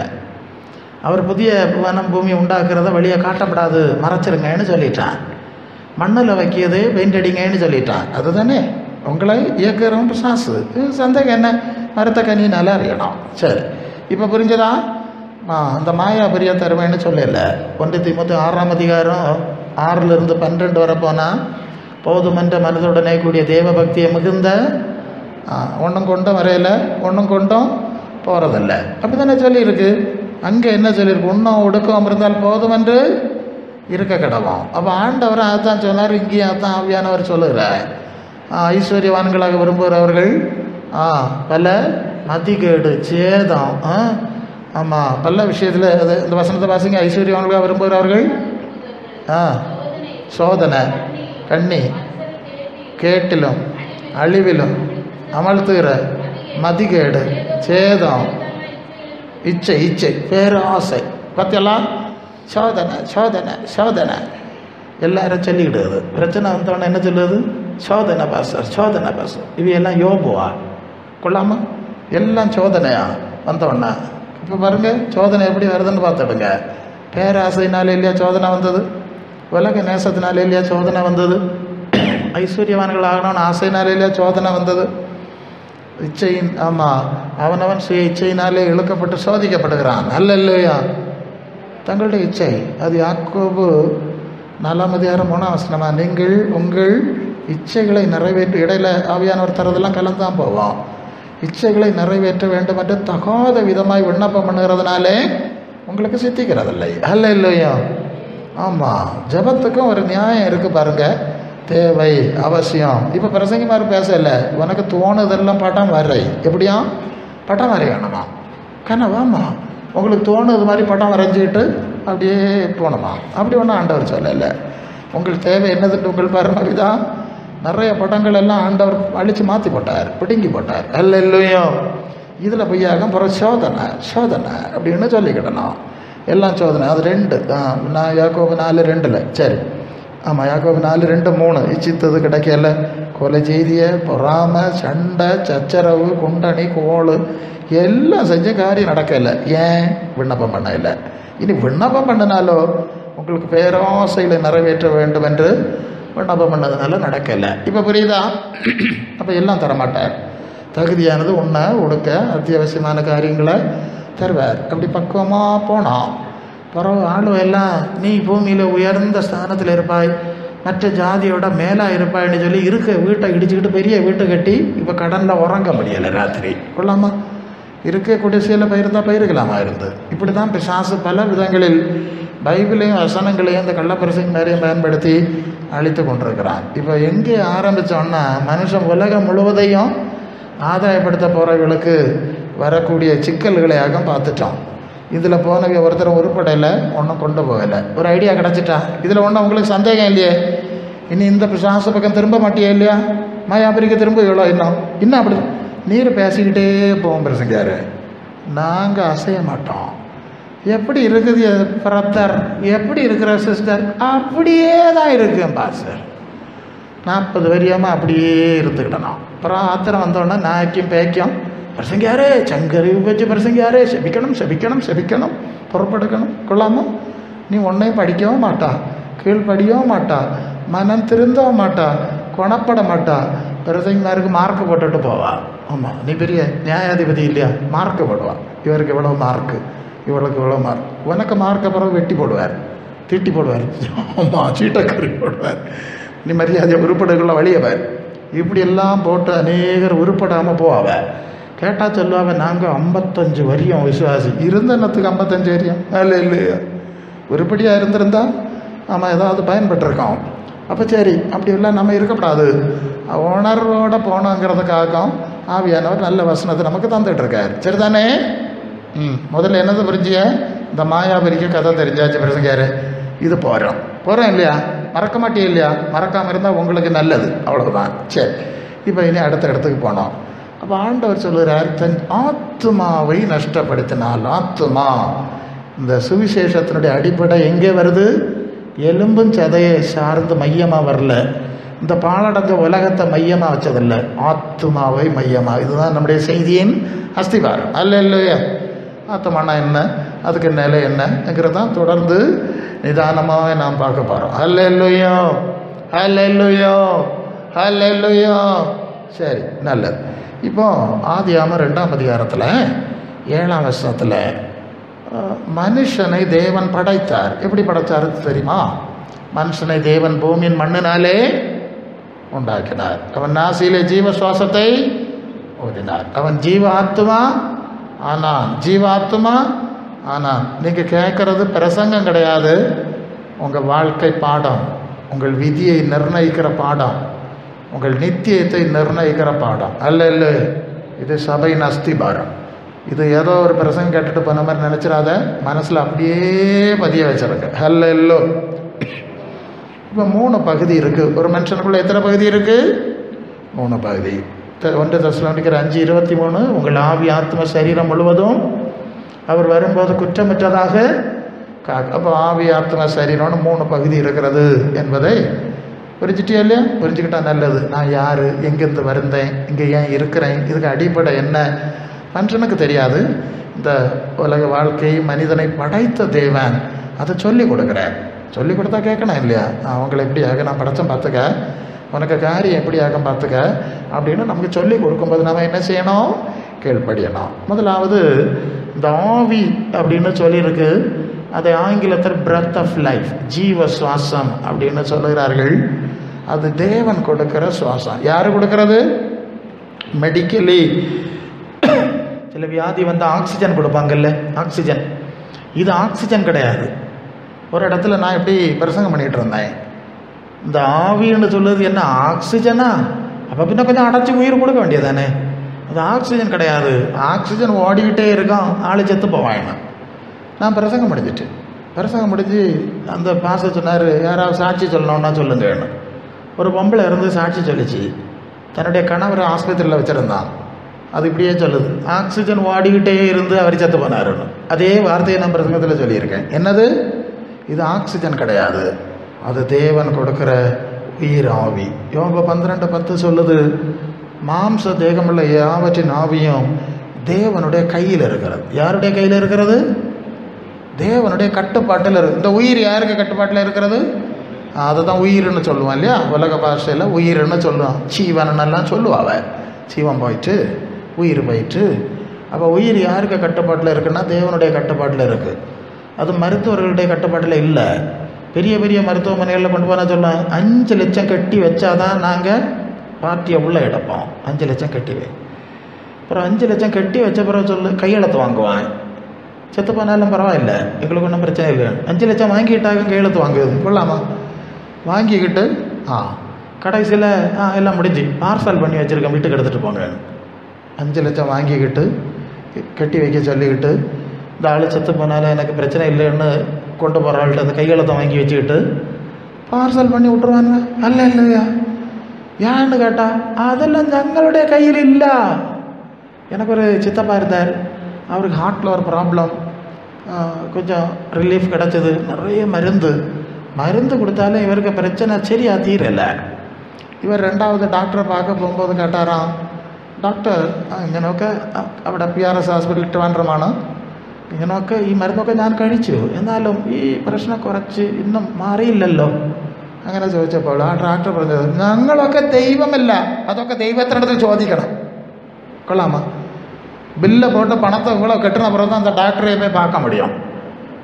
[SPEAKER 1] அவர் புதிய வனம் பூமி உண்டாக்குறத வழியை காட்டப்படாது, மறைச்சிருங்கன்னு சொல்லிட்டான். மண்ணில் வைக்கியது பெயிண்ட் அடிங்கன்னு சொல்லிட்டான். அதுதானே உங்களை இயக்கிறவன் பிசாசு. சந்தேகம் என்ன? மரத்த கனி நல்லா அறியணும். சரி, இப்போ புரிஞ்சதா? அந்த மாயா பிரியா தருவேன்னு சொல்லல. 1 தீமோத்தேயு 6ஆம் அதிகாரம் 6லிருந்து 12 வரை போனால் போதுமன்ற மனதுடனே கூடிய தேவ பக்தியை மிகுந்த ஒன்றும் கொண்டும் வரையில ஒன்றும் கொண்டும் போகிறதில்ல. அப்படி தானே சொல்லியிருக்கு. அங்கே என்ன சொல்லியிருக்கு? ஒன்றும் ஒடுக்கம் இருந்தால் போதும் என்று இருக்க கிடவோம். அப்போ ஆண்டவர் அதான் சொன்னார், இங்கேயும் அதான் ஆவியானவர் சொல்லுகிறார். ஐஸ்வர்யவான்களாக விரும்புகிறவர்கள் பல மதிகேடு சேதம், ஆமாம் பல விஷயத்தில் அது இந்த வசனத்தை வாசிங்க. ஐஸ்வர்யவான்களாக விரும்புகிறவர்கள் சோதனை, கண்ணி, கேட்டிலும் அழிவிலும் அமழ்த்துகிற மதிகேடு, சேதம், இச்சை, இச்சை பேராசை, பற்றியெல்லாம் சோதனை சோதனை சோதனை எல்லாரும் சொல்லிக்கிடுது. பிரச்சனை வந்தோடனே என்ன சொல்லுது? சோதனை பாசர், சோதனை பாசர். இவையெல்லாம் யோபுவா கொள்ளாமல் எல்லாம் சோதனையா வந்தோடனே. இப்போ பாருங்கள் சோதனை எப்படி வருதுன்னு பார்த்துடுங்க. பேராசைனால இல்லையா சோதனை வந்தது? உலக நேசத்தினால இல்லையா சோதனை வந்தது? ஐஸ்வர்யவான்கள் ஆகணும்னு ஆசைனால இல்லையா சோதனை வந்தது? இச்சையின் அவனவன் சுய இச்சையினாலே இழுக்கப்பட்டு சோதிக்கப்படுகிறான். அல்ல இல்லையா? தங்களுடைய இச்சை. அது யாக்கோபு 4ஆம் அதிகாரம் 3ஆம் வசனமா, நீங்கள் உங்கள் இச்சைகளை நிறைவேற்ற இடையில ஆவியானவர் தரதெல்லாம் கலந்தான் போவோம். இச்சைகளை நிறைவேற்ற வேண்டும் என்று தகாத விதமாய் விண்ணப்பம் பண்ணுகிறதுனாலே உங்களுக்கு சித்திக்கிறதில்லை. அல்ல இல்லையா? ஆமாம், ஜபத்துக்கும் ஒரு நியாயம் இருக்குது பாருங்கள். தேவை அவசியம். இப்போ பிரசங்கிமார் பேசலை, உனக்கு தோணுதெல்லாம் படம் வரை. எப்படியா படம் வரையணுமா? கனவாமா உங்களுக்கு தோணுது மாதிரி படம் வரைஞ்சிக்கிட்டு அப்படியே போகணுமா? அப்படி ஒன்றும் ஆண்டவர் சொல்லலை. உங்களுக்கு தேவை என்னதுன்னு உங்கள் பரமவிதா நிறைய படங்கள் எல்லாம் ஆண்டவர் அழித்து மாற்றி போட்டார், பிடுங்கி போட்டார். அல்ல இல்லையோ? இதில் பொய்யாக பிற சோதனை சோதனை அப்படின்னு சொல்லிக்கிடணும். எல்லாம் சோதனை. அது 2 நான் யாக்கோபு 4:2. சரி, ஆமாம் யாக்கோபு 4:2-3. இச்சித்தது கிடைக்கல, கொலை செய்திய, பொறாமை, சண்டை, சச்சரவு, குண்டணி, கோள் எல்லாம் செஞ்ச காரியம் நடக்கலை. ஏன்? விண்ணப்பம் பண்ண இல்லை. இனி விண்ணப்பம் பண்ணினாலோ உங்களுக்கு பேராசைகளை நிறைவேற்ற வேண்டும் என்று விண்ணப்பம் பண்ணதுனால நடக்கலை. இப்போ புரியுதா? அப்போ எல்லாம் தரமாட்டார். தகுதியானது உன்னை உடுக்க அத்தியாவசியமான காரியங்களை தருவார். அப்படி பக்குவமாக போனோம். பிறகு ஆளுவ எல்லாம் நீ பூமியில் உயர்ந்த ஸ்தானத்தில் இருப்பாய், மற்ற ஜாதியோட மேலாக இருப்பாய்ன்னு சொல்லி இருக்க வீட்டை இடிச்சுக்கிட்டு பெரிய வீட்டை கட்டி இப்போ கடனில் உறங்க முடியலை. ராத்திரி கொள்ளாமா இருக்க குடிசையில் பயிருந்தால் பயிருக்கலாமா இருந்து. இப்படி தான் பிசாசு பல விதங்களில் பைபிளையும் வசனங்களையும் இந்த கள்ளப்பிரசங்க நிறைய பயன்படுத்தி அழித்து கொண்டிருக்கிறான். இப்போ எங்கே ஆரம்பித்தோன்னா மனுஷன் உலகம் முழுவதையும் ஆதாயப்படுத்த போகிறவர்களுக்கு வரக்கூடிய சிக்கல்களையாக பார்த்துட்டோம். இதில் போனவங்க ஒருத்தர் உருப்படையில் ஒன்றும் கொண்டு போகலை. ஒரு ஐடியா கிடச்சிட்டா இதில் ஒன்றும் உங்களுக்கு சந்தேகம் இல்லையே? இனி இந்த பிசாசு பக்கம் திரும்ப மாட்டியே இல்லையா? மாயாபுரிக்கு திரும்ப எவ்வளோ இன்னும் அப்படி நீர் பேசிக்கிட்டே போவோம். பிரசங்கார் நாங்கள் அசைய மாட்டோம். எப்படி இருக்குது பிரதர், எப்படி இருக்கிற சிஸ்டர்? அப்படியே தான் இருக்குங்க பாஸ்டர். 40 வரியாமல் அப்படியே இருந்துக்கிடணும். அப்புறம் ஆத்திரம் வந்தோடனே நாய்க்கும் பேய்க்கும் பிரசங்கியாரே சங்கறிவு வச்சு பிரசங்கியாரே செபிக்கணும் செபிக்கணும் செபிக்கணும் பொறுப்பெடுக்கணும். கொள்ளாமோ நீ ஒன்றையும் படிக்கவும் மாட்டா, கீழ்படியவும் மாட்டா, மனம் திருந்தவும் மாட்டா, குணப்பட மாட்டா. பிரசங்கிமாருக்கு மார்க்கு போட்டுட்டு போவா. ஆமாம் நீ பெரிய நியாயாதிபதி இல்லையா? மார்க்கு போடுவான். இவருக்கு இவ்வளோ மார்க்கு, இவளுக்கு இவ்வளோ மார்க். உனக்கு மார்க்கை பிறகு வெட்டி போடுவார், திட்டி போடுவார். ஆமாம் சீட்டக்கறி போடுவார். நீ மரியாதை உருப்படைக்குள்ள வழியவர். இப்படியெல்லாம் போட்டு அநேகர் உருப்படாமல் போவாவ. கேட்டால் சொல்லுவாங்க நாங்கள் 55 வரியம் விசுவாசி. இருந்த என்னத்துக்கு 55 வரியம்? இல்லை இல்லையா? உருப்படியாக இருந்திருந்தா நம்ம ஏதாவது பயன்பட்டுருக்கோம். அப்போ சரி அப்படியெல்லாம் நம்ம இருக்கக்கூடாது. உணர்வோடு போனோங்கிறதுக்காக ஆவியானவர் நல்ல வசனத்தை நமக்கு தந்துட்டுருக்கார். சரிதானே? முதல்ல என்னது புரிஞ்சிய? இந்த மாயாபுரிக்கு கதை தெரிஞ்சாச்சு பிரசங்காரு. இது போகிறோம் இல்லையா? மறக்க மாட்டே இல்லையா? மறக்காமல் இருந்தால் உங்களுக்கு நல்லது, அவ்வளவுதான். சரி, இப்போ இனி அடுத்த இடத்துக்கு போனோம். அப்போ ஆண்டவர் சொல்லுகிறார், தன் ஆத்மாவை நஷ்டப்படுத்தினால். ஆத்மா இந்த சுவிசேஷத்தினுடைய அடிப்படை எங்கே வருது? எலும்பும் சதையை சார்ந்து மையமாக வரல. இந்த பாழடைஞ்ச உலகத்தை மையமாக வச்சதில்லை, ஆத்மாவை மையமாக. இதுதான் நம்முடைய செய்தியின் அஸ்திவாரம். அல்லேலூயா. ஆத்மானா என்ன, அதுக்கு நிலை என்னங்கிறதான் தொடர்ந்து நிதானமாக நாம் பார்க்க போகிறோம். அல்லேலூயா, அல்லேலூயா, அல்லேலூயா. சரி, நல்லது. இப்போ ஆதியாகமம் 2ஆம் அதிகாரத்தில் 7ஆம் வசனத்தில் மனுஷனை தேவன் படைத்தார். எப்படி படைத்தார் தெரியுமா? மனுஷனை தேவன் பூமியின் மண்ணினாலே உண்டாக்கினார். அவன் நாசியிலே ஜீவ சுவாசத்தை ஊதினார். அவன் ஜீவ ஆத்மா ஆனான், ஜீவ ஆத்மா ஆனான். நீங்கள் கேட்குறது பிரசங்கம் கிடையாது, உங்கள் வாழ்க்கை பாடம், உங்கள் விதியை நிர்ணயிக்கிற பாடம், உங்கள் நித்தியத்தை நிர்ணயிக்கிற பாடம். அல்ல, இது சபையின் அஸ்திபாரம். இது ஏதோ ஒரு பிரசங்கம் கேட்டுட்டு போன மாதிரி நினச்சிடாத, மனசில் அப்படியே பதிய வச்சிருங்க. அல்ல. இப்போ 3 பகுதி இருக்குது. ஒரு மனுஷனுக்குள்ள எத்தனை பகுதி இருக்குது? 3 பகுதி. 1 தெசலோனிக்கர் 5:23, உங்கள் ஆவி ஆத்ம சரீரம் முழுவதும் அவர் வரும்போது குற்றமற்றதாக அப்போ ஆவி ஆத்ம சரீரம்னு 3 பகுதி இருக்கிறது என்பதை புரிஞ்சுட்டியா இல்லையா? புரிஞ்சுக்கிட்டா நல்லது. நான் யார், எங்கேருந்து வந்தேன், இங்கே ஏன் இருக்கிறேன், இதுக்கு அடிப்படை என்ன மனுஷனுக்கு தெரியாது. இந்த உலக வாழ்க்கை மனிதனை படைத்த தேவன் அதை சொல்லி கொடுக்குறேன். சொல்லி கொடுத்தா கேட்கணும் இல்லையா? அவங்களை எப்படியாக நான் படைச்சேன் பார்த்துக்க, உனக்கு காரியம் எப்படியாக பார்த்துக்க அப்படின்னு நமக்கு சொல்லி கொடுக்கும்போது நம்ம என்ன செய்யணும்? கீழ்ப்படியணும். முதலாவது இந்த ஆவி அப்படின்னு சொல்லியிருக்கு. அதை ஆங்கிலத்தில் பிரெத் ஆஃப் லைஃப், ஜீவ சுவாசம் அப்படின்னு சொல்லுகிறார்கள். அது தேவன் கொடுக்கிற சுவாசம். யார் கொடுக்கறது? மெடிக்கலி சில வியாதி வந்து ஆக்சிஜன் கொடுப்பாங்கல்ல, ஆக்சிஜன். இது ஆக்சிஜன் கிடையாது. ஒரு இடத்துல நான் எப்படி பிரசங்கம் பண்ணிகிட்டு இருந்தேன், இந்த ஆவின்னு சொல்லுறது என்ன ஆக்சிஜனா? அப்போ பின்ன கொஞ்சம் அடைச்சி உயிர் கொடுக்க வேண்டியதானே. அது ஆக்சிஜன் கிடையாது. ஆக்சிஜன் ஓடிக்கிட்டே இருக்கான், ஆளு செத்து போவாங்க. நான் பிரசங்கம் முடிஞ்சு அந்த பாச சொன்னார், யாராவது சாட்சி சொல்லணும்னா சொல்லுங்கன்னு. ஒரு பொம்பளை இருந்து சாட்சி சொல்லிச்சு. தன்னுடைய கணவரை ஆஸ்பத்திரியில் வச்சுருந்தான். அது இப்படியே சொல்லுது, ஆக்சிஜன் ஓடிக்கிட்டே இருந்து அவர் செத்து போனாருன்னு. அதே வார்த்தையை நான் பிரசங்கத்தில் சொல்லியிருக்கேன். என்னது? இது ஆக்சிஜன் கிடையாது, அது தேவன் கொடுக்குற உயிர் ஆவி. யோபு 12:10 சொல்லுது, மாம்ச தேகமுள்ள யாவற்றின் ஆவியும் தேவனுடைய கையில் இருக்கிறது. யாருடைய கையில் இருக்கிறது? தேவனுடைய கட்டுப்பாட்டில் இருக்குது. இந்த உயிர் யாருக்கு கட்டுப்பாட்டில் இருக்கிறது? அதை தான் உயிர்னு சொல்லுவான் இல்லையா? உலக பாஷையில் உயிர்னு சொல்லுவான். சீவனெல்லாம் சொல்லுவாள். சீவன் போயிட்டு உயிர் போயிட்டு. அப்போ உயிர் யாருக்கு கட்டுப்பாட்டில் இருக்குன்னா தேவனுடைய கட்டுப்பாட்டில் இருக்குது. அது மருத்துவர்களுடைய கட்டுப்பாட்டில் இல்லை. பெரிய பெரிய மருத்துவமனைகளில் கொண்டு போனால் சொல்லுவாங்க, 5 லட்சம் கட்டி வச்சாதான் நாங்கள் பார்ட்டியை உள்ளே எடுப்போம். 5 லட்சம் கட்டி வை. அப்புறம் 5 லட்சம் கட்டி வச்ச பிறகு சொல்லு கையெழுத்து வாங்குவான். செத்து போனாலும் பரவாயில்ல, எங்களுக்கு ஒன்றும் பிரச்சனை இல்லை. 5 லட்சம் வாங்கிட்டாங்க, கையெழுத்து வாங்குது கொள்ளாமா? வாங்கிக்கிட்டு கடைசியில் எல்லாம் முடிஞ்சு பார்சல் பண்ணி வச்சுருக்கேன், வீட்டுக்கு எடுத்துகிட்டு போங்க. 5 லட்சம் வாங்கிக்கிட்டு கட்டி வைக்க சொல்லிக்கிட்டு, இந்த ஆள் செத்து போனாலும் எனக்கு பிரச்சனை இல்லைன்னு கொண்டு போகிற ஆள்கிட்ட அந்த கையெழுத்தை வாங்கி வச்சுக்கிட்டு பார்சல் பண்ணி விட்ருவாங்க. அல்ல இல்லையா? ஏன்னு கேட்டால் அதெல்லாம் எங்களுடைய கையில் இல்லை. எனக்கு ஒரு சித்தப்பா இருந்தார், அவருக்கு ஹார்ட்டில் ஒரு ப்ராப்ளம், கொஞ்சம் ரிலீஃப் கிடச்சிது. நிறைய மருந்து கொடுத்தாலும் இவருக்கு பிரச்சனை சரியாக தீரலை. இவர் 2வது டாக்டரை பார்க்க போகும்போது கேட்டாராம், டாக்டர் ഇങ്ങനെയൊക്കെ അവിടെ PRS ഹോസ്പിറ്റലിൽ വേണ്ടമാണ്, ഇങ്ങനെയൊക്കെ ഈ മരുന്നൊക്കെ ഞാൻ കഴിച്ചു, എന്നാലും ഈ പ്രശ്നം കുറച്ച് ഇന്നും മാറിയില്ലല്ലോ. അങ്ങനെ ചോദിച്ചപ്പോൾ ആ ഡോക്ടർ പറഞ്ഞത്, ഞങ്ങളൊക്കെ ദൈവമല്ല, അതൊക്കെ ദൈവത്തിനടുത്ത് ചോദിക്കണം. கொள்ளாமா? பில்லை போட்டு பணத்தை இவ்வளோ கட்டின பிறகு தான் அந்த டாக்டரை போய் பார்க்க முடியும்.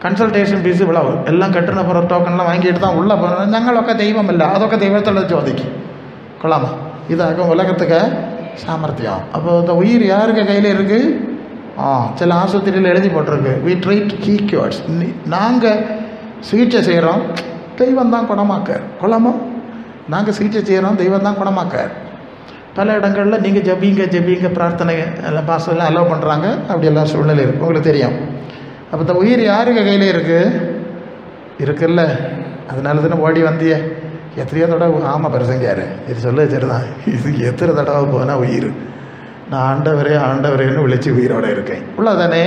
[SPEAKER 1] கன்சல்டேஷன் ஃபீஸ் இவ்வளவு எல்லாம் கட்டின பிறகு டோக்கன்லாம் வாங்கிட்டு தான் உள்ளே போகணும். ഞങ്ങളൊക്കെ ദൈവമല്ല, അതൊക്കെ ദൈവത്തോട് ചോദിക്കും. கொள்ளாமா? இதாகும் உலகத்துக்கு சாமர்த்தியம். அப்போ இந்த உயிர் யாருக்கு கையில் இருக்குது? சில ஆஸ்பத்திரியில் எழுதி போட்டிருக்கு, வி ட்ரீட் ஹீ கியூர்ஸ். நாங்கள் சிகிச்சை செய்கிறோம், தெய்வம் தான் குணமாக்கார். கொள்ளாமா? நாங்கள் சிகிச்சை செய்கிறோம், தெய்வம் தான் குணமாக்கார். பல இடங்களில் நீங்கள் ஜபிங்க பிரார்த்தனை எல்லாம் பாசெல்லாம் அலோவ் பண்ணுறாங்க. அப்படியெல்லாம் சூழ்நிலை இருக்குது, உங்களுக்கு தெரியும். அப்போ இந்த உயிர் யாருக்கு கையில் இருக்குல்ல, அதனால தானே ஓடி வந்திய. எத்தனையோ தடவை ஆமாம் பிரசங்கியார் இது சொல்ல சரிதான், இது எத்தனை தடவை போனால் உயிர், நான் ஆண்டவரேன்னு விழிச்சு உயிரோடு இருக்கேன். உள்ளதானே?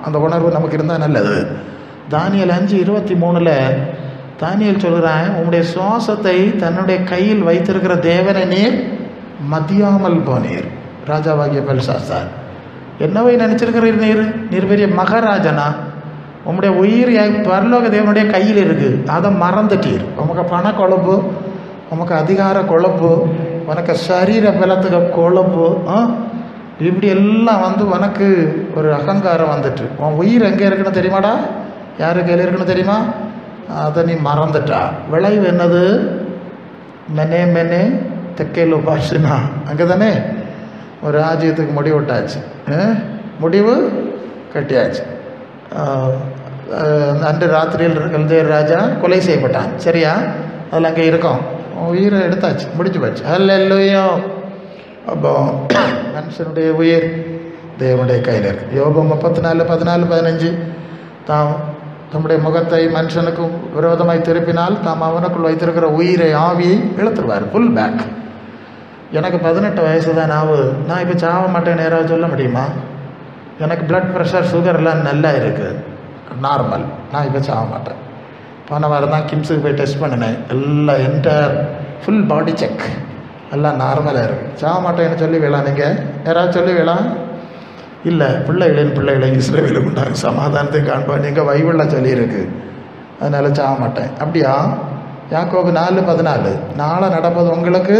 [SPEAKER 1] அந்த உணர்வு நமக்கு இருந்தால் நல்லது. தானியேல் 5:23 தானியேல் சொல்கிறான், உம்முடைய சுவாசத்தை தன்னுடைய கையில் வைத்திருக்கிற தேவனை நீர் மதியாமல் போனீர். ராஜாவாகிய பெல்சாசார், என்னவை நினச்சிருக்கிறீர்? நீர் பெரிய மகாராஜனா? உம்முடைய உயிர் பரலோக தேவனுடைய கையில் இருக்குது, அதை மறந்துட்டீர். உமக்கு பண கொழப்பு, உமக்கு அதிகார கொழப்பு, உனக்கு சரீர பலத்துக்கு கொழப்பு, இப்படி எல்லாம் உனக்கு ஒரு அகங்காரம் வந்துட்டு உன் உயிர் எங்கே இருக்குன்னு தெரியுமாடா? யாரு கையில் இருக்குன்னு தெரியுமா? அதை நீ மறந்துட்டா. விளைவு என்னது? மெனே மெனே தெக்கேல் உபாசினா. அங்கே தானே ஒரு ராஜ்யத்துக்கு முடிவு விட்டாச்சு, முடிவு கட்டியாச்சு. அன்று ராத்திரியில் கல்தேர் ராஜா கொலை செய்யப்பட்டான். சரியா? அதில் அங்கே இருக்கோம், உயிரை எடுத்தாச்சு, முடிஞ்சு போச்சு. அல்லேலூயா. அப்போ மனுஷனுடைய உயிர் தேவனுடைய கையில் இருக்கு. யோபு 34:14-15 தாம் தம்முடைய முகத்தை மனுஷனுக்கும் விரோதமாய் திருப்பினால் தாம் அவனுக்குள் வைத்திருக்கிற உயிரை ஆவியை இழுத்துருவார். Full back. எனக்கு 18 வயசு தான் ஆகுது, நான் இப்போ சாவ மாட்டேன்னு யாராவது சொல்ல முடியுமா? எனக்கு பிளட் ப்ரெஷர் சுகர்லாம் நல்லா இருக்குது, நார்மல். நான் இப்போ சாவ மாட்டேன். போன வாரம் தான் கிம்ஸுக்கு போய் டெஸ்ட் பண்ணினேன், எல்லாம் என்டையர் ஃபுல் பாடி செக், எல்லாம் நார்மலாக இருக்குது. சாவ மாட்டேன்னு சொல்லி வேளாம். நீங்கள் யாராவது சொல்லி வேளாம்? இல்லை, பிள்ளைகளை இஸ்ரவேலுக்கு உண்டாங்க சமாதானத்தை காண்பான் எங்கள் பைபிளில் சொல்லியிருக்கு, அதனால் சாவ மாட்டேன். அப்படியா? யாக்கோபு 4:14 நாளை நடப்பது உங்களுக்கு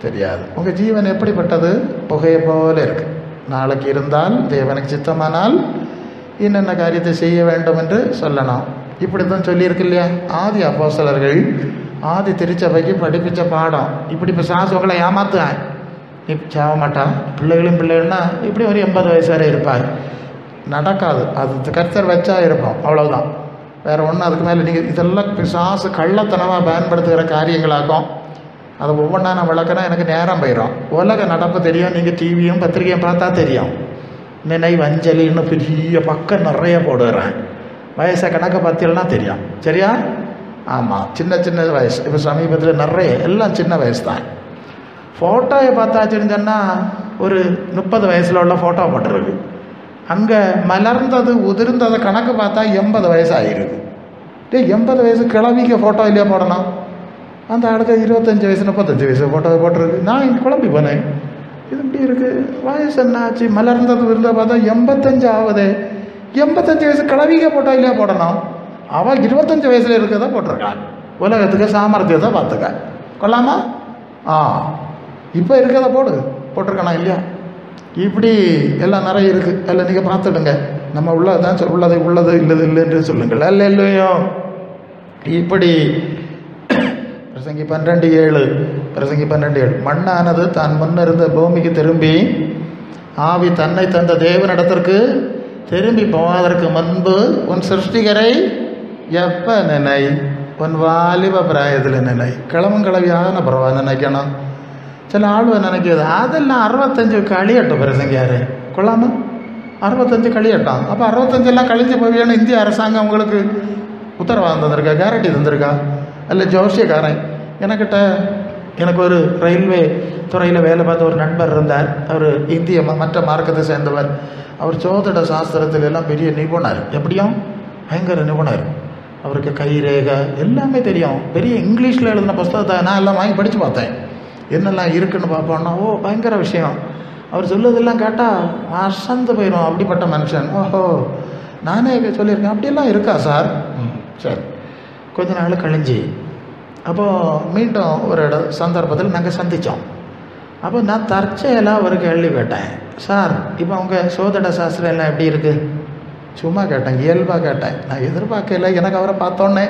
[SPEAKER 1] தெரியாது. உங்கள் ஜீவன் எப்படிப்பட்டது? புகையை போல இருக்குது. நாளைக்கு இருந்தால் தேவனுக்கு சித்தமானால் என்னென்ன காரியத்தை செய்ய வேண்டும் என்று சொல்லணும். இப்படி தான் சொல்லியிருக்கு இல்லையா? ஆதி அப்போஸ்தலர்கள் ஆதி திருச்சபைக்கு படிப்பிச்ச பாடம். இப்படி இப்போ சாசுகளை ஏமாத்துவேன், நீ சாவ மாட்டான். பிள்ளைகள்னா இப்படி ஒரு 80 வயசு வரை இருப்பார். நடக்காது. அது கர்த்தர் வச்சா இருப்போம், அவ்வளோதான். வேறு ஒன்றும் அதுக்கு மேலே நீங்கள் இதெல்லாம் பிசாசு கள்ளத்தனமாக பயன்படுத்துகிற காரியங்களாக்கும். அதை ஒவ்வொன்றா நான் விளக்கினா எனக்கு நேரம் போயிடும். உலக நடப்பு தெரியும், நீங்கள் டிவியும் பத்திரிகையும் பார்த்தா தெரியும். நினைவு அஞ்சலின்னு பெரிய பக்கம் நிறைய போடுறேன். வயசை கணக்கை பார்த்தீங்கன்னா தெரியும். சரியா? ஆமாம், சின்ன வயசு. இப்போ சமீபத்தில் நிறைய எல்லாம் சின்ன வயசு தான். ஃபோட்டோவை பார்த்தாச்சுன்னு சொன்னால் ஒரு 30 வயசில் உள்ள ஃபோட்டோ போட்டுருக்கு. அங்கே மலர்ந்தது உதிர்ந்ததை கணக்கு பார்த்தா 80 வயசு ஆகிருக்கு. 80 வயசு கிளவிக்க ஃபோட்டோ இல்லையா போடணும்? அந்த ஆளுக்கு 25 வயசு 35 வயசு ஃபோட்டோவை போட்டிருக்கு. நான் இங்கே குழம்பி போனேன், இது இப்படி இருக்குது. வயசு என்ன ஆச்சு? மலர்ந்தது விருந்த பார்த்தா 85 ஆகுது. 85 வயசு கிளவிக்க ஃபோட்டோ இல்லையா போடணும்? அவள் 25 வயசில் இருக்கிறத போட்டிருக்கான். உலகத்துக்கு சாமர்த்தியத்தை பார்த்துக்க கொள்ளாமா? இப்போ இருக்கிறத போட்டிருக்கானா இல்லையா? இப்படி எல்லாம் நிறைய இருக்குது. எல்லாம் நீங்கள் பார்த்துடுங்க. நம்ம உள்ளதான் உள்ளது இல்லைன்னு சொல்லுங்கள். அல்ல இல்லையோ? இப்படி பிரசங்கி 12:7 மண்ணானது தான் முன்னிருந்த பூமிக்கு திரும்பி ஆவி தன்னை தந்த தேவனிடத்திற்கு திரும்பி போவதற்கு முன்பு உன் சிருஷ்டிகரை எப்போ நினை? உன் வாலிப பிராயத்தில் நினை. கிளவியான பிறவா நினைக்கணும். சில ஆளுவை நினைக்கிறது அதெல்லாம் 65 கழியட்டும். பிரசங்கியாரு கொள்ளாமல் 65 கழியட்டும். அப்போ 65 கழிஞ்சு போவியான்னு இந்திய அரசாங்கம் உங்களுக்கு உத்தரவாதம் தந்திருக்கா, கேரண்டி தந்திருக்கா? அல்ல ஜோசியக்காரன் எனக்கு ஒரு ரயில்வே துறையில் வேலை பார்த்த ஒரு நண்பர் இருந்தார். அவர் இந்திய மற்ற மார்க்கத்தை சேர்ந்தவர். அவர் சோதிட சாஸ்திரத்தில் எல்லாம் பெரிய நிபுணர். எப்படியும் பயங்கர நிபுணர். அவருக்கு கை ரேகை எல்லாமே தெரியும். பெரிய இங்கிலீஷில் எழுதின புஸ்தகத்தை நான் எல்லாம் வாங்கி படித்து பார்த்தேன். என்னெல்லாம் இருக்குன்னு பார்ப்போன்னா பயங்கர விஷயம். அவர் சொல்லுறதெல்லாம் கேட்டால் அசந்து போயிடும். அப்படிப்பட்ட மனுஷன். நானே சொல்லியிருக்கேன், அப்படியெல்லாம் இருக்கா சார்? சரி. கொஞ்ச நாள் கழிஞ்சு அப்போது மீண்டும் ஒரு சந்தர்ப்பத்தில் நாங்கள் சந்தித்தோம். அப்போ நான் தற்செயலாக ஒரு கேள்வி கேட்டேன், சார் இப்போ அவங்க சோதிட சாஸ்திரம் எல்லாம் எப்படி இருக்குது? சும்மா கேட்டேன், இயல்பாக கேட்டேன். நான் எதிர்பார்க்கல. எனக்கு அவரை பார்த்தோன்னே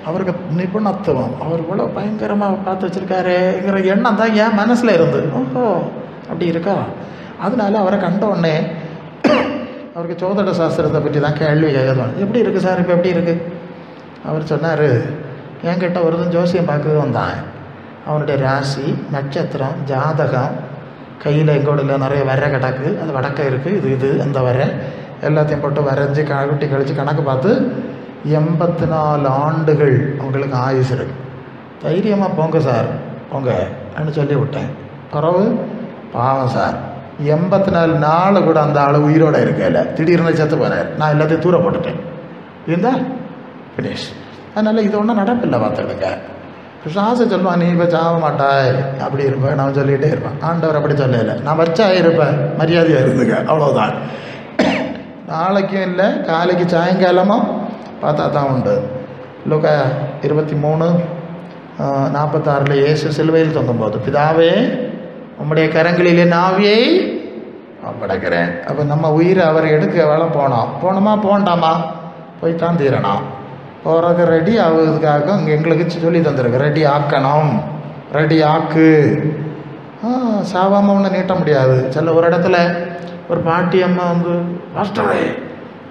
[SPEAKER 1] அவருக்கு நிபுணத்துவம், அவர் இவ்வளோ பயங்கரமாக பார்த்து வச்சுருக்காருங்கிற எண்ணம் தான் என் மனசில் இருந்து. அப்படி இருக்கா? அதனால அவரை கண்டோடனே அவருக்கு சோதிட சாஸ்திரத்தை பற்றி தான் கேள்வி கேட்கணும். எப்படி இருக்குது சார், இப்போ எப்படி இருக்குது? அவர் சொன்னார், என்கிட்ட ஒருத்தன் ஜோசியம் பார்க்கவே வந்தான். அவனுடைய ராசி, நட்சத்திரம், ஜாதகம், கையில் எங்கோட நிறைய வரை கிடக்கு, அது வடக்க இருக்குது, இது அந்த வரை எல்லாத்தையும் போட்டு வரைஞ்சி குட்டி கழித்து கணக்கு பார்த்து 84 ஆண்டுகள் அவங்களுக்கு ஆயுசு இருக்கு. தைரியமாக போங்க சார் போங்கன்னு சொல்லி விட்டேன். பிறகு பாவம் சார் 84 நாள் கூட அந்த ஆள் உயிரோடு இருக்கல, திடீர்னு செத்து போனார். நான் எல்லாத்தையும் தூர போட்டுட்டேன். இருந்தா ஃபினிஷ். அதனால் இது ஒன்றும் நடப்பில்லை பார்த்துடுங்க. பிசாசு சொல்லுவான், நீ இப்போ சாக மாட்டாய், அப்படி இருப்பேன், நான் சொல்லிகிட்டே இருப்பேன். ஆண்டவர் அப்படி சொல்லலை, நான் வச்சா இருப்பேன், மரியாதையாக இருந்துங்க, அவ்வளோதான். நாளைக்கும் இல்லை, காலைக்கு சாயங்காலமும் பார்த்தா தான் உண்டு. லூக்கா 23:46 இயேசு சிலுவையில் தொங்கும்போது, பிதாவே உம்முடைய கரங்களிலே நாவியை ஒப்படைக்கிறேன். அப்போ நம்ம உயிரை அவர் எடுக்க வேலை போனோமா போண்டாமா, போய் தான் தீரணும். போகிறதுக்கு ரெடி ஆகுறதுக்காக இங்கே எங்களுக்கு சொல்லி தந்துருக்கு, ரெடி ஆக்கணும், ரெடி ஆக்கு. சாவாமல் ஒன்று நீட்ட முடியாது. சில ஒரு இடத்துல ஒரு பாட்டி அம்மா வந்து, பாஸ்டரே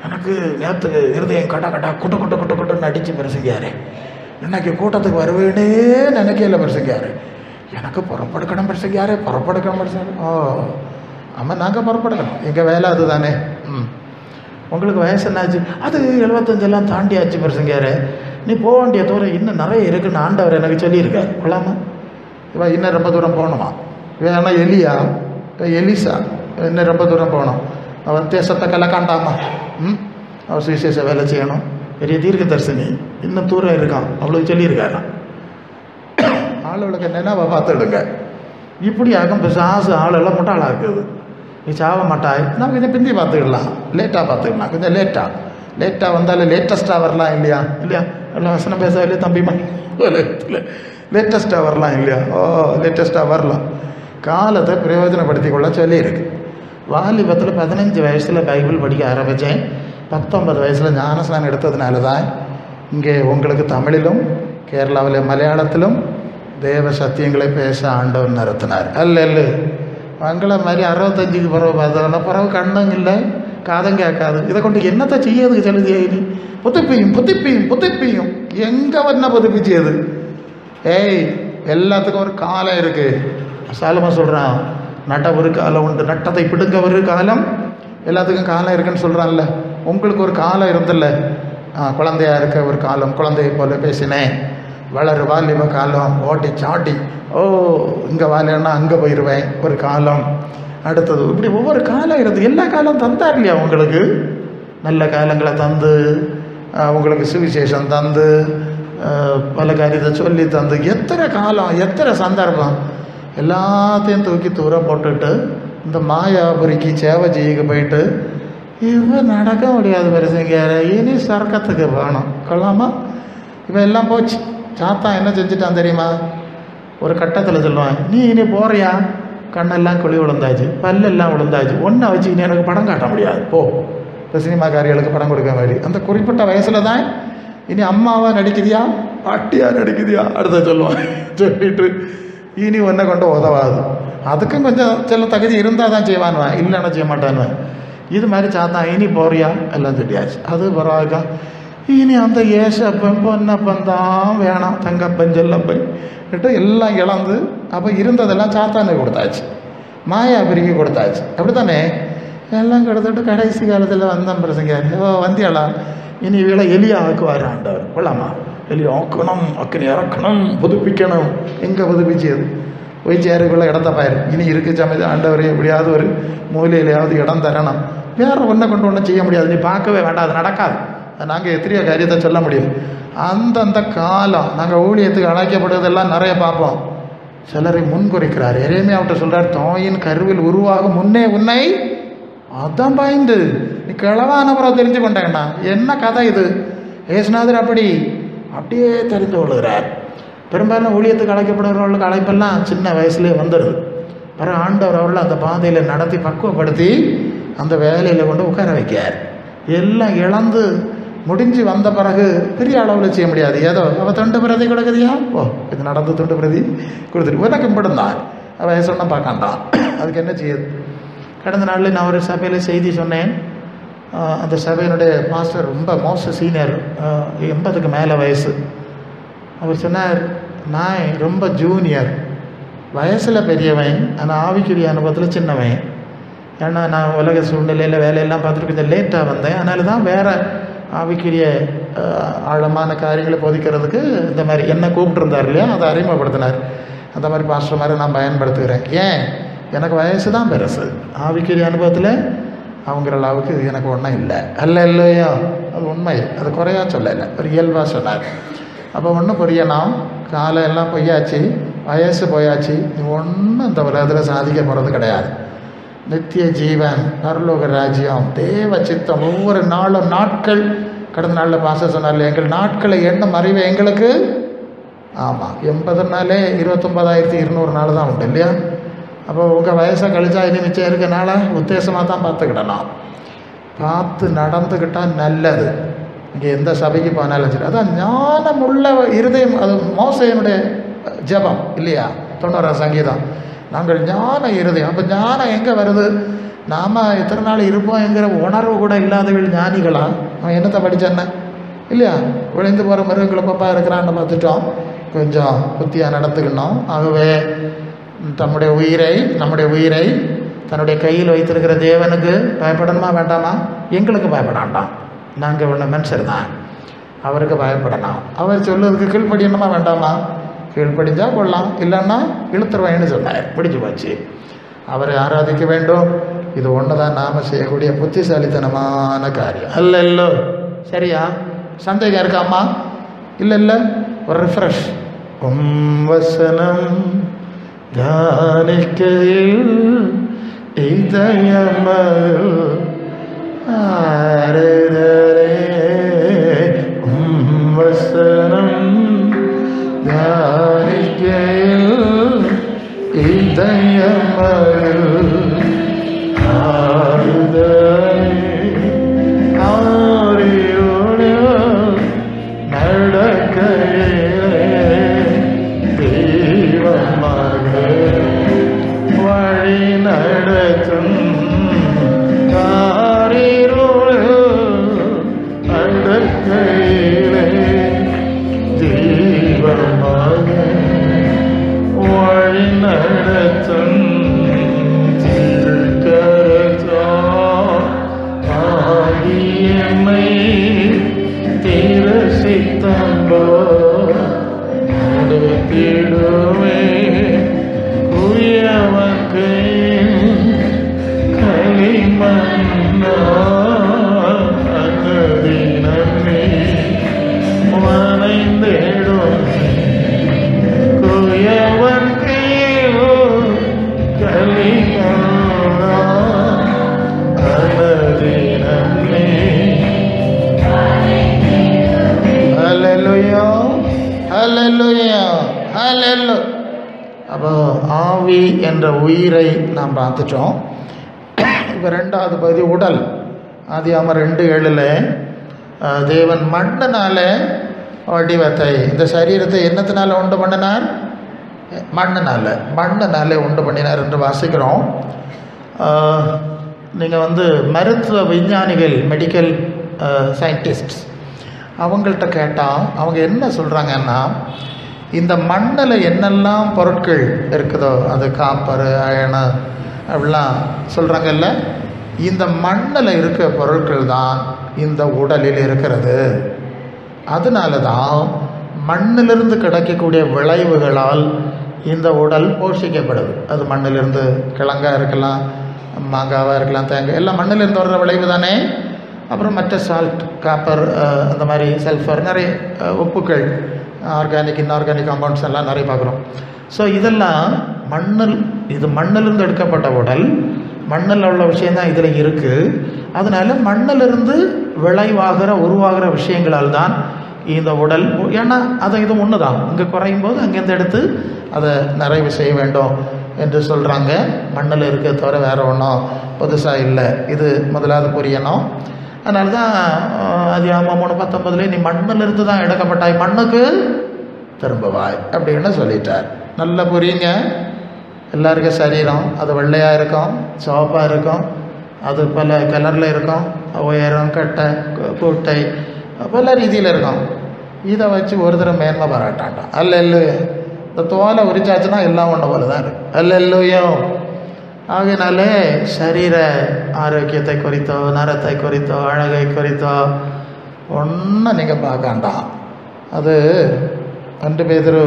[SPEAKER 1] எனக்கு நேற்று இருதயம் கட்டா குட்ட குட்ட குட்ட குட்டன்னு அடித்து பெருசுங்காரு, இன்னைக்கு கூட்டத்துக்கு வருவேனே நினைக்கல பெருசுங்காரு, எனக்கு புறப்படுக்கணும் பெருசுங்காரு, புறப்படுக்கணும் பெருசாரு. ஆமாம், நாங்கள் புறப்படுக்கணும், எங்கள் வேலை அது தானே. உங்களுக்கு வயசு என்னாச்சு? அது 75 தாண்டியாச்சு பெருசுங்காரு, நீ போக வேண்டிய தூரம் இன்னும் நிறைய இருக்குன்னு ஆண்டவர் எனக்கு சொல்லியிருக்காரு. கொள்ளாமா இவன் இன்னும் ரொம்ப தூரம் போகணுமா? இவன் ஆனால் எலிசா இன்னும் ரொம்ப தூரம் போகணும். அவன் தேசத்தை கலக்காண்டாமா, அவன் சுவிசேஷ வேலை செய்யணும், பெரிய தீர்க்க தரிசனி, இன்னும் தூரம் இருக்கான், அவ்வளோ சொல்லியிருக்காரு. ஆளுகளுக்கு என்னென்னா அவள் பார்த்துடுங்க. இப்படி ஆகும் பிசாசு ஆளெல்லாம் முட்டாளாக்குது. நீ சாவ மாட்டாய், நான் கொஞ்சம் பிந்தி பார்த்துக்கலாம், லேட்டாக பார்த்துக்கலாம், கொஞ்சம் லேட்டாக வந்தாலும் லேட்டஸ்ட்டாக வரலாம் இல்லையா? எல்லாம் வசனம் பேச இல்லையா தம்பிமா? லேட்டஸ்ட்டாக வரலாம் இல்லையா? லேட்டஸ்ட்டாக வரலாம். காலத்தை பிரயோஜனப்படுத்தி கொள்ள சொல்லியிருக்கு. வாலிபத்தில் 15 வயசில் பைபிள் படிக்க ஆரம்பித்தேன். 19 வயசில் ஞானஸ்நானம் எடுத்ததுனால தான் இங்கே உங்களுக்கு தமிழிலும் கேரளாவில் மலையாளத்திலும் தேவ சத்தியங்களை பேச ஆண்டவர் நிறுத்தினார். அல்ல மங்கள மாதிரி 65க்கு பிறகு பார்த்தோன்னா பிறகு கண்ணும் இல்லை, காதம் கேட்காது. இதை கொண்டு என்னத்தை செய்யறதுக்கு சொல்லுது? புதுப்பியும் எங்கே வந்த புதுப்பிச்சது? எல்லாத்துக்கும் ஒரு காலம் இருக்குது. சாலமா சொல்கிறான், நட்ட ஒரு காலம் உண்டு, நட்டத்தை பிடுங்க ஒரு காலம், எல்லாத்துக்கும் காலம் இருக்குன்னு சொல்கிறான்ல. உங்களுக்கு ஒரு காலம் இருந்தில்ல, குழந்தையா இருக்க ஒரு காலம், குழந்தையை போல பேசினேன், வளரு வாலிப காலம், ஓட்டி சாட்டி, இங்கே வாலினா அங்கே போயிடுவேன் ஒரு காலம், அடுத்தது இப்படி ஒவ்வொரு காலம் இருந்து எல்லா காலம் தந்தார் இல்லையா உங்களுக்கு? நல்ல காலங்களை தந்து, உங்களுக்கு சுவிசேஷம் தந்து, பல காரியத்தை சொல்லி தந்து, எத்தனை காலம், எத்தனை சந்தர்ப்பம், எல்லாத்தையும் தூக்கி தூர போட்டுட்டு இந்த மாயாபுரிக்கு சேவை செய்ய போயிட்டு இவன் நடக்க முடியாது பெருசுங்க, இனி சர்க்கத்துக்கு வேணும். கொள்ளாமா இவன் எல்லாம் போச்சு. சாத்தான் என்ன செஞ்சுட்டான் தெரியுமா? ஒரு கட்டத்தில் சொல்லுவான், நீ இனி போறியா, கண்ணெல்லாம் குழி விழுந்தாச்சு, பல்லெல்லாம் விழுந்தாச்சு, ஒன்றை வச்சு இனி எனக்கு படம் காட்ட முடியாது, போ. இந்த சினிமாக்காரிகளுக்கு படம் கொடுக்க மாதிரி அந்த குறிப்பிட்ட வயசில் தான் இனி அம்மாவாக நடிக்குதியா, பாட்டியாக நடிக்குதியா, அடுத்த சொல்லுவான். சொல்லிட்டு இனி ஒன்றை கொண்டு உதவாது. அதுக்கும் கொஞ்சம் சில தகுதி இருந்தால் தான் செய்வானுவேன், இல்லைன்னா செய்ய மாட்டானுவேன். இது மாதிரி சாத்தான், இனி போறியா, எல்லாம் சொல்லியாச்சு. அது பரவாயில்ல, இனி அந்த ஏசப்பன் பொன்னப்பன் தான் வேணாம், தங்கப்பன் செல்லப்பன் கிட்ட எல்லாம் இழந்து அப்போ இருந்ததெல்லாம் சாத்தானுக்கு கொடுத்தாச்சு, மாயாபிரிக்கு கொடுத்தாச்சு. அப்படி தானே எல்லாம் கொடுத்துட்டு கடைசி காலத்தில் வந்தான் பிரசங்க, வந்தியாளா இனி இவளை எலியா ஆக்குவார் ஆண்டவர். கொள்ளாமா எலியா ஆக்கணும், அக்கனி இறக்கணும், புதுப்பிக்கணும். எங்கே புதுப்பிச்சது? போய் சேருக்குள்ள இடத்த பாரு. இனி இருக்கு சமயத்து ஆண்டவர் எப்படியாவது ஒரு மூலையிலையாவது இடம் தரணும். வேற ஒன்றை கொண்டு ஒன்றும் செய்ய முடியாது, நீ பார்க்கவே வேண்டாம், அது நடக்காது. நாங்கள் எத்தனையோ காரியத்தை சொல்ல முடியும். அந்தந்த காலம் நாங்கள் ஊழியத்துக்கு அழைக்கப்படுவதெல்லாம் நிறைய பார்ப்போம். சிலரை முன்குறிக்கிறார். எரேமியாவிட்ட சொல்கிறார், தாயின் கருவில் உருவாகும் முன்னே உன்னை அதான் பாய்ந்து நீ கிளவான பிறகு தெரிஞ்சு கொண்டேங்கண்ணா. என்ன கதை இது? ஏசுநாதர் அப்படியே தெரிந்து கொள்கிறார். பெரும்பாலும் ஊழியத்துக்கு அழைக்கப்படுகிறவர்களுக்கு அழைப்பெல்லாம் சின்ன வயசுலேயே வந்துடுது. பிறகு ஆண்டவர் அவர்கள் அந்த பாதையில் நடத்தி பக்குவப்படுத்தி அந்த வேலையில் கொண்டு உட்கார வைக்கார். எல்லாம் இழந்து முடிஞ்சு வந்த பிறகு பெரிய அளவில் செய்ய முடியாது. ஏதோ அவள் துண்டு பிரதி கொடுக்குதியா, இது நடந்து துண்டு பிரதி கொடுத்துட்டு உனக்கு கும்பிடுந்தான், அவள் சொன்ன பார்க்காண்டான். அதுக்கு என்ன செய்யுது? கடந்த நாளில் நான் ஒரு சபையில் செய்தி சொன்னேன். அந்த சபையினுடைய மாஸ்டர் ரொம்ப மோஸ்ட் சீனியர், 80க்கு மேலே வயசு. அவர் சொன்னார், நான் ரொம்ப ஜூனியர், வயசில் பெரியவன், ஆனால் ஆவிக்குரிய அனுபவத்தில் சின்னவன். ஏன்னா நான் உலக சூழ்நிலையில் வேலையெல்லாம் பார்த்துட்டு கொஞ்சம் லேட்டாக வந்தேன். அதனால தான் வேறு ஆவிக்குரிய ஆழமான காரியங்களை போதிக்கிறதுக்கு இந்த மாதிரி என்ன கூப்பிட்டுருந்தார் இல்லையா, அதை அறிமுகப்படுத்தினார். அந்த மாதிரி பாஸ்டர் மாதிரி நான் பயன்படுத்துகிறேன். ஏன்? எனக்கு வயசு தான் பெருசு, ஆவிக்குரிய அனுபவத்தில் அவங்கிற அளவுக்கு எனக்கு ஒன்றும் இல்லை. அல்ல இல்லையோ, அது உண்மை, அது குறையா சொல்லலை, ஒரு இயல்பாக சொன்னார். அப்போ ஒன்றும் புரியணும், காலம் எல்லாம் பொய்யாச்சு, வயசு போயாச்சு, நீ ஒன்றும் இந்த உலகத்தில் சாதிக்க போகிறது கிடையாது. நித்திய ஜீவன், பரலோக ராஜ்யம், தேவ சித்தம். ஒவ்வொரு நாளும் நாட்கள், கடந்த நாளில் பாச சொன்னார்ல, எங்கள் நாட்களை எண்ணும் அறிவை எங்களுக்கு. ஆமாம், 80 நாளே 29,200 நாள் தான் உண்டு இல்லையா? அப்போ உங்கள் வயசை கழிச்சா இனி மிச்சம் இருக்கனால உத்தேசமாக தான் பார்த்துக்கிடணும். பார்த்து நடந்துக்கிட்டால் நல்லது. இங்கே எந்த சபைக்கு போனாலும் சரி, அதான் ஞானமுள்ள இருதயம். அது மோசையினுடைய ஜபம் இல்லையா? 90 சங்கீதம். நாங்கள் ஞான இருதயம். அப்போ ஞானம் எங்கே வருது? நாம் எத்தனை நாள் இருப்போம்ங்கிற உணர்வு கூட இல்லாதவர்கள் ஞானிகளா? அவன் என்னத்தை படித்தானே இல்லையா? விளைந்து போகிற மிருகங்களை பப்பா இருக்கிறான்னு பார்த்துட்டோம். கொஞ்சம் புத்தியாக நடந்துக்கணும். ஆகவே நம்முடைய உயிரை தன்னுடைய கையில் வைத்திருக்கிற தேவனுக்கு பயப்படணுமா வேண்டாமா? எங்களுக்கு பயப்பட வேண்டாம், நாங்கள் ஒன்று மனுஷர் தான். அவருக்கு பயப்படணும். அவர் சொல்லுறதுக்கு கீழ்ப்படியணுமா வேண்டாமா? கீழ்ப்படிஞ்சால் கொள்ளலாம், இல்லைன்னா இழுத்துருவாயின்னு சொன்னார். பிடிச்சு போச்சு. அவரை ஆராதிக்க வேண்டும். இது ஒன்று தான் நாம் செய்யக்கூடிய புத்திசாலித்தனமான காரியம். அல்ல சரியா? சந்தேகம் இருக்காம்மா? இல்லை, ஒரு ரிஃப்ரெஷ். வசனம் தியானிக்கையில் இதயமகள் ஆறுதலே. வசனம் தியானிக்கையில் இதயமகள் ஆறுதலே. ஆரியோடு நடக்கையிலே தெய்வமாக வழி நடத்தும். ஆரியோடு நடக்கையிலே தெய்வமாக வழி நடத்தும். ஆகியமை திரசித்தம்போ நடத்திடுவே. உயவகை களிமண்ணா அகதினமே வனைந்திடும். குயவகை களிமண்ணா அகதினமே. ஹல்லேலூயா, ஹல்லேலூயா, ஹல்லேலூயா. அப்போ ஆவி என்ற உயிரை நாம் பார்த்துட்டோம். இப்போ 2வது பகுதி உடல். ஆதியாகமம் 2:7 தேவன் மண்ணினால வடிவத்தை, இந்த சரீரத்தை என்னத்தினால உண்டு பண்ணினார்? மண்ணினால உண்டு பண்ணினார் என்று வாசிக்கிறோம். நீங்கள் மருத்துவ விஞ்ஞானிகள், மெடிக்கல் சயின்டிஸ்ட்ஸ், அவங்கள்ட்ட கேட்டால் அவங்க என்ன சொல்கிறாங்கன்னா, இந்த மண்ணில் என்னெல்லாம் பொருட்கள் இருக்குதோ, அது காப்பர், அயனு அப்படிலாம் சொல்கிறாங்கல்ல, இந்த மண்ணில் இருக்கிற பொருட்கள் தான் இந்த உடலில் இருக்கிறது. அதனால தான் மண்ணிலிருந்து கிடைக்கக்கூடிய விளைவுகளால் இந்த உடல் போஷிக்கப்படுது. அது மண்ணிலிருந்து கிழங்காக இருக்கலாம், மாங்காவாக இருக்கலாம், தேங்காய், எல்லாம் மண்ணிலிருந்து வர்ற விளைவு தானே. அப்புறம் மற்ற சால்ட், காப்பர், அந்த மாதிரி சல்ஃபர், நிறைய உப்புக்கள், ஆர்கானிக், இன்ஆர்கானிக் காம்பவுண்ட்ஸ் எல்லாம் நிறைய பார்க்குறோம். ஸோ இதெல்லாம் மண்ணிலிருந்து எடுக்கப்பட்ட உடல், மண்ணில் உள்ள விஷயந்தான் இதில் இருக்குது. அதனால் மண்ணிலிருந்து உருவாகிற விஷயங்களால் தான் இந்த உடல். ஏன்னா இது ஒன்று தான், இங்கே குறையும் போது அங்கேருந்து எடுத்து அதை நிறைவு செய்ய வேண்டும் என்று சொல்கிறாங்க. மண்ணில் இருக்க தவிர வேறு ஒன்றும் புதுசாக இல்லை. இது முதலாவது புரியணும். அதனால தான் ஆதியாகமம் 3:19 நீ மண்ணிலிருந்து தான் எடுக்கப்பட்டாய், மண்ணுக்கு திரும்புவாய் அப்படின்னு சொல்லிட்டார். நல்லா புரியுங்க. எல்லாருக்கும் சரீரம் அது வெள்ளையாக இருக்கும், சிவப்பாக இருக்கும், அது பல கலரில் இருக்கும், உயரம், கட்டை, கூட்டை, பல ரீதியில் இருக்கும். இதை வச்சு ஒரு தடவை மேன்மை பாராட்டாண்டான். இந்த தோலை உரிச்சாச்சுன்னா எல்லாம் ஒன்று போல தான் இருக்கு. அல்லையோ. ஆகையினாலே சரீர ஆரோக்கியத்தை குறித்தோ, நரத்தை குறித்தோ, அழகை குறித்தோ ஒன்றும் நீங்கள் பார்க்காண்டாம். அது 2 பேதுரு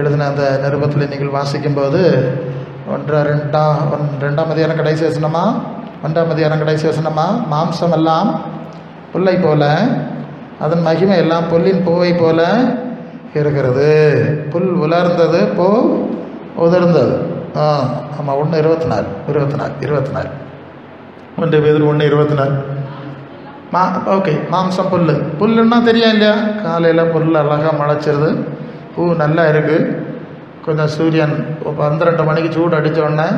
[SPEAKER 1] எழுதின அந்த நிருபத்தில் நீங்கள் வாசிக்கும்போது 2ஆம் அதிகாரம் கடைசி வசனமா, 1ஆம் அதிகாரம் கடைசி வசனமா, மாம்சமெல்லாம் புல்லை போல அதன் மகிமை எல்லாம் புல்லின் பூவை போல இருக்கிறது. புல் உலர்ந்தது, பூ உதிர்ந்தது. ஆமாம், 1:24 1 பேதுரு 1:24. ஓகே, மாம்சம் புல்லுன்னா தெரியும் இல்லையா? காலையில் புல் அழகாக முளைச்சிருது, பூ நல்லா இருக்குது. கொஞ்சம் சூரியன் 12 மணிக்கு சூடு அடித்தோடனே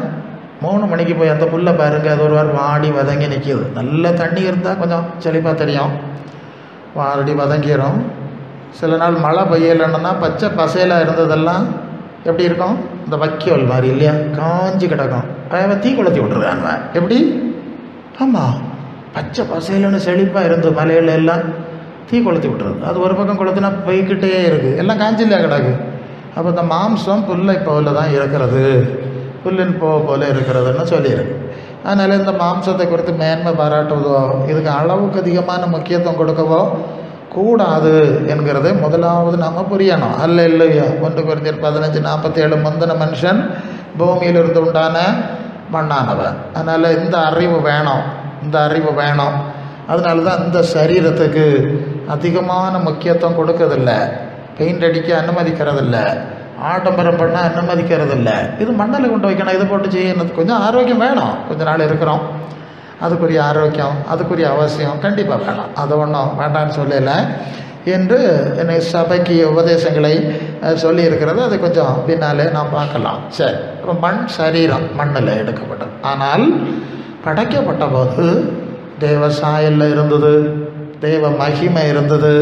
[SPEAKER 1] 3 மணிக்கு போய் அந்த புல்லை பாருங்கள், அது ஒரு வாரம் வாடி வதங்கி நிற்கிது. நல்ல தண்ணி இருந்தால் கொஞ்சம் செழிப்பாக தெரியும், வாடி வதங்கிடும். சில நாள் மழை பெய்யலைன்னா பச்சை பசையலாக இருந்ததெல்லாம் எப்படி இருக்கும்? இந்த வைக்கோல் மாதிரி இல்லையா, காஞ்சி கிடக்கும். தீ கொளுத்தி விட்டுருக்காங்க. எப்படி? ஆமாம், பச்சை பசையிலன்னு செழிப்பாக இருந்து மலையில எல்லாம் தீ கொளுத்தி விட்டுருது. அது ஒரு பக்கம் கொளுத்தினா போய்கிட்டே இருக்குது, எல்லாம் காஞ்சில்லையா கிடக்கு. அப்போ இந்த மாம்சம் புல்லை போல தான் இருக்கிறது, புல்லின் போல இருக்கிறதுன்னு சொல்லியிருக்கு. அதனால் இந்த மாம்சத்தை குறித்து மேன்மை பாராட்டுவதோ, இதுக்கு அளவுக்கு அதிகமான முக்கியத்துவம் கொடுக்கவோ கூடாது என்கிறது முதலாவது நாம் புரியணும். இல்லையா? 1 கொரிந்தியர் 15:47 முந்தின மனுஷன் பூமியிலிருந்து உண்டான மண்ணானவன். அதனால் இந்த அறிவு வேணும். அதனால தான் இந்த சரீரத்துக்கு அதிகமான முக்கியத்துவம் கொடுக்கறதில்லை, பெயிண்ட் அடிக்க அனுமதிக்கிறதில்லை, ஆடம்பரம் பண்ண அனுமதிக்கிறதில்லை. இது மண்ணில் கொண்டு வைக்கணும், இதை போட்டு செய்யணும். கொஞ்சம் ஆரோக்கியம் வேணும், கொஞ்ச நாள் இருக்கிறோம், அதுக்குரிய ஆரோக்கியம், அதுக்குரிய அவசியம் கண்டிப்பாக வேணும். அதை ஒன்றும் வேண்டான்னு சொல்லலை என்று என்னை சபைக்கு உபதேசங்களை சொல்லியிருக்கிறது. அது கொஞ்சம் பின்னாலே நாம் பார்க்கலாம். சரி, இப்போ சரீரம் மண்ணில் எடுக்கப்பட்டது. ஆனால் படைக்கப்பட்ட போது தேவ சாயலில் இருந்தது, தேவ மகிமை இருந்தது.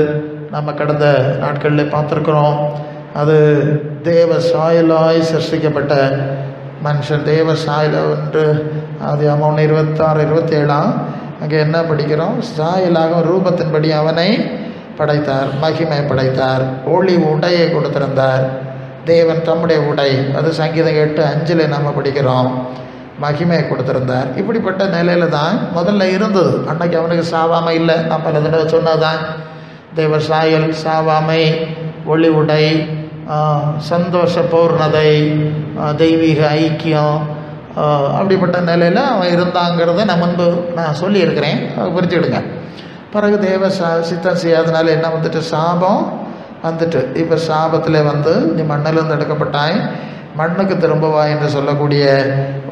[SPEAKER 1] நம்ம கடந்த நாட்களில் பார்த்துருக்குறோம். அது தேவ சாயலாய் சிருஷ்டிக்கப்பட்ட மனுஷன், தேவ சாயல் என்று அது 1:26-27 அங்கே என்ன படிக்கிறோம்? சாயலாக ரூபத்தின்படி அவனை படைத்தார், மகிமை படைத்தார், ஒளி உடையை கொடுத்திருந்தார். தேவன் தம்முடைய உடை, அது சங்கீதம் 8:5 நம்ம படிக்கிறோம், மகிமை கொடுத்திருந்தார். இப்படிப்பட்ட நிலையில தான் முதல்ல இருந்தது. அன்னைக்கு அவனுக்கு சாவாமை இல்லை. நான் பல தடவை சொன்னதான், தேவ சாயல், சாவாமை, ஒளி உடை, சந்தோஷ பூர்ணதை, தெய்வீக ஐக்கியம், அப்படிப்பட்ட நிலையில் அவன் இருந்தாங்கிறத நான் முன்பு சொல்லியிருக்கிறேன், புரிஞ்சுக்கிடுங்க. பிறகு தேவ சித்தம் செய்யாதனால என்ன வந்துட்டு? சாபம் வந்துட்டு. இப்போ சாபத்தில் நீ மண்ணிலிருந்து எடுக்கப்பட்டாய், மண்ணுக்கு திரும்பவா என்று சொல்லக்கூடிய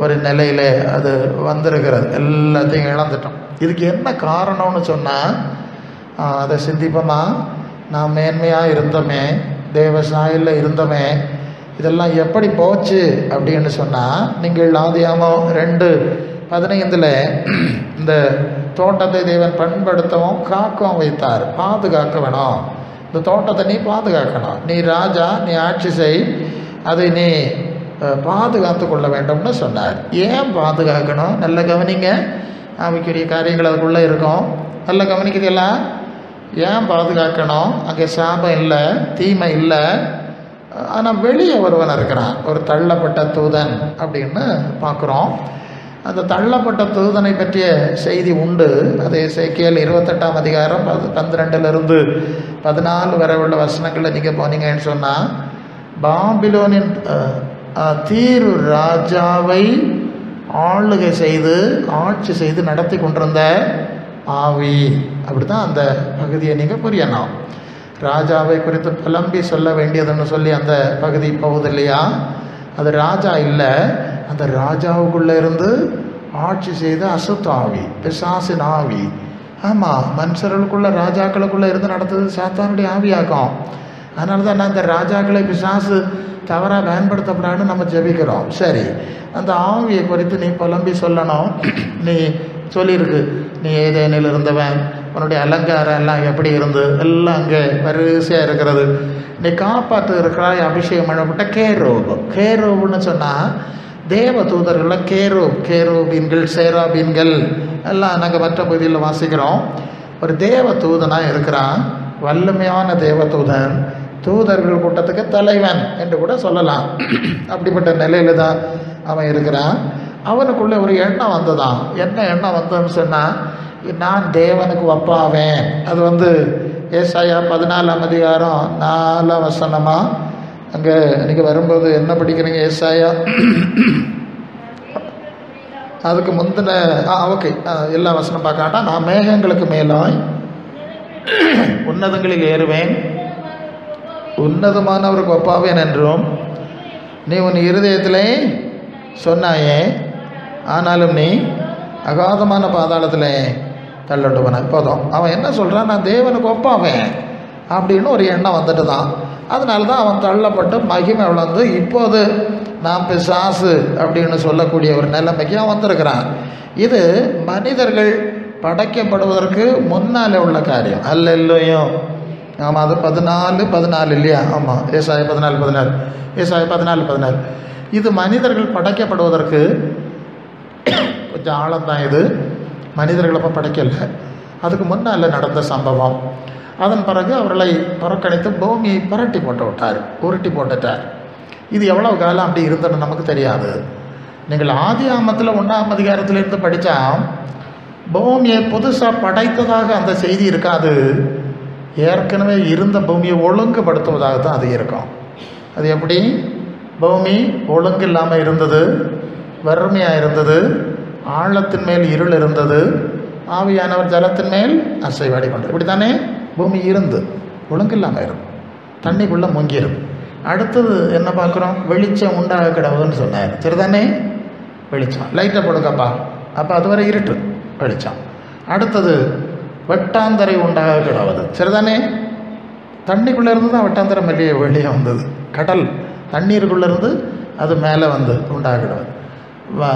[SPEAKER 1] ஒரு நிலையில் அது வந்திருக்கிறது. எல்லாத்தையும் இழந்துட்டோம். இதுக்கு என்ன காரணம்னு சொன்னால், அதை சிந்திப்போமா? நான் மேன்மையாக இருந்தோமே, தேவ சாயலில் இருந்தோமே, இதெல்லாம் எப்படி போச்சு அப்படின்னு சொன்னால், நீங்கள் ஆதியாகமம் 2:15 இந்த தோட்டத்தை தேவன் பண்படுத்தவும் காக்கவும் வைத்தார். பாதுகாக்க வேணும், இந்த தோட்டத்தை நீ பாதுகாக்கணும், நீ ராஜா, நீ ஆட்சி செய், அதை நீ பாதுகாத்து கொள்ள வேண்டும்னு சொன்னார். ஏன் பாதுகாக்கணும்? நல்ல கவனிங்க, ஆவிக்குரிய காரியங்கள் அதுக்குள்ளே இருக்கும், நல்ல கவனிக்கிறீங்களா? ஏன் பாதுகாக்கணும்? அங்கே சாபம் இல்லை, தீமை இல்லை, ஆனால் வெளியே ஒருவன் இருக்கிறான், ஒரு தள்ளப்பட்ட தூதன் அப்படின்னு பார்க்குறோம். அந்த தள்ளப்பட்ட தூதனை பற்றிய செய்தி உண்டு. அது எசேக்கியேல் 28ஆம் அதிகாரம் 12 14 வரை உள்ள வசனங்களில் நீங்கள் போனீங்கன்னு சொன்னால், பாபிலோனின் தீரு ராஜாவை ஆளுகை செய்து ஆட்சி செய்து நடத்தி கொண்டிருந்த ஆவி, அப்படி தான் அந்த பகுதியை நீங்கள் புரியணும். ராஜாவை குறித்து புலம்பி சொல்ல வேண்டியதுன்னு சொல்லி அந்த பகுதி போகுது இல்லையா? அது ராஜா இல்லை, அந்த ராஜாவுக்குள்ளே இருந்து ஆட்சி செய்த அசுத்த ஆவி, பிசாசின் ஆவி. ஆமாம், மனுஷர்களுக்குள்ள ராஜாக்களுக்குள்ளே இருந்து நடத்துறது சாத்தானுடைய ஆவியாகும். அதனால தான் நான் இந்த ராஜாக்களை பிசாசு தவறாக பயன்படுத்தப்படாதுன்னு நம்ம ஜெபிக்கிறோம். சரி, அந்த ஆவியை குறித்து நீ புலம்பி சொல்லணும். நீ சொல்லியிருக்கு, நீ ஏதேனில் இருந்தவன், உன்னுடைய அலங்காரம் எல்லாம் எப்படி இருந்து எல்லாம் அங்கே வரிசையாக இருக்கிறது. நீ காப்பாற்று இருக்கிறாய், அபிஷேகம் பண்ணப்பட்ட கேரோவுன்னு சொன்னால் தேவ தூதர்களில் கேரோபீன்கள், சேராபீன்கள் எல்லாம் நாங்கள் மற்ற பகுதியில் வாசிக்கிறோம். ஒரு தேவ தூதனாக இருக்கிறான், வல்லமையான தேவ தூதன், தூதர்கள் கூட்டத்துக்கு தலைவன் என்று கூட சொல்லலாம். அப்படிப்பட்ட நிலையில் தான் அவன் இருக்கிறான். அவனுக்குள்ளே ஒரு எண்ணம் வந்ததான். என்ன எண்ணம் வந்ததுன்னு சொன்னால், நான் தேவனுக்கு ஒப்பாவேன். அது ஏசாயா 14ஆம் அதிகாரம் 4ஆம் வசனமாக அங்கே நீங்கள் வரும்போது என்ன படிக்கிறீங்க? ஏசாயா அதுக்கு முந்தின ஓகே, எல்லா வசனம் பார்க்காட்டா, நான் மேகங்களுக்கு மேலாய் உன்னதங்களில் ஏறுவேன், உன்னதமானவருக்கு ஒப்பாவேன் என்றும் நீ உன் இருதயத்திலே சொன்னாயே, ஆனாலும் நீ அகாதமான பாதாளத்தில் தள்ளட்டுவன. போதும். அவன் என்ன சொல்கிறான், நான் தேவனுக்கு ஒப்பாவேன் அப்படின்னு ஒரு எண்ணம் வந்துட்டு தான். அதனால தான் அவன் தள்ளப்பட்டு மகிமை வளர்ந்து இப்போது நான் பிசாசு அப்படின்னு சொல்லக்கூடிய ஒரு நிலைமைக்கு அவன் வந்திருக்கிறான். இது மனிதர்கள் படைக்கப்படுவதற்கு முன்னால் உள்ள காரியம் அல்ல. இல்லையும் ஆமாம், அது 14 இல்லையா? ஆமாம், ஏசாயா 14 ஏசாயா 14 இது மனிதர்கள் படைக்கப்படுவதற்கு கொஞ்சம் ஆழம்தான். இது மனிதர்கள் அப்போ படைக்கலை, அதுக்கு முன்னால் நடந்த சம்பவம். அதன் பிறகு அவர்களை புறக்கணித்து பூமியை புரட்டி போட்டு விட்டார், உருட்டி போட்டுட்டார். இது எவ்வளவு காலம் அப்படி இருந்தது நமக்கு தெரியாது. நீங்கள் ஆதி ஆமத்தில் 1ஆம் அதிகாரத்திலிருந்து படித்தா பூமியை புதுசாக படைத்ததாக அந்த செய்தி இருக்காது. ஏற்கனவே இருந்த பூமியை ஒழுங்குபடுத்துவதாக தான் அது இருக்கும். அது எப்படி? பூமி ஒழுங்கு இல்லாமல் இருந்தது, வறுமையாக இருந்தது, ஆழத்தின் மேல் இருள் இருந்தது, ஆவியானவர் ஜலத்தின் மேல் அசைவாடி கொண்டு, இப்படி தானே பூமி இருந்து ஒழுங்கு இல்லாமல் இருக்கும், தண்ணிக்குள்ளே முங்கிடும். அடுத்தது என்ன பார்க்குறோம்? வெளிச்சம் உண்டாக கிடவுதுன்னு சொன்னார். சரிதானே? வெளிச்சம் லைட்டை போடுங்கப்பா, அப்போ அதுவரை இருட்டு, வெளிச்சம். அடுத்தது வெட்டாந்தரை உண்டாக கிடவுது. சரிதானே? தண்ணிக்குள்ளே இருந்து தான் வெட்டாந்தரம் வெளியே வந்தது. கடல் தண்ணீருக்குள்ளேருந்து அது மேலே வந்து உண்டாகிடுவது.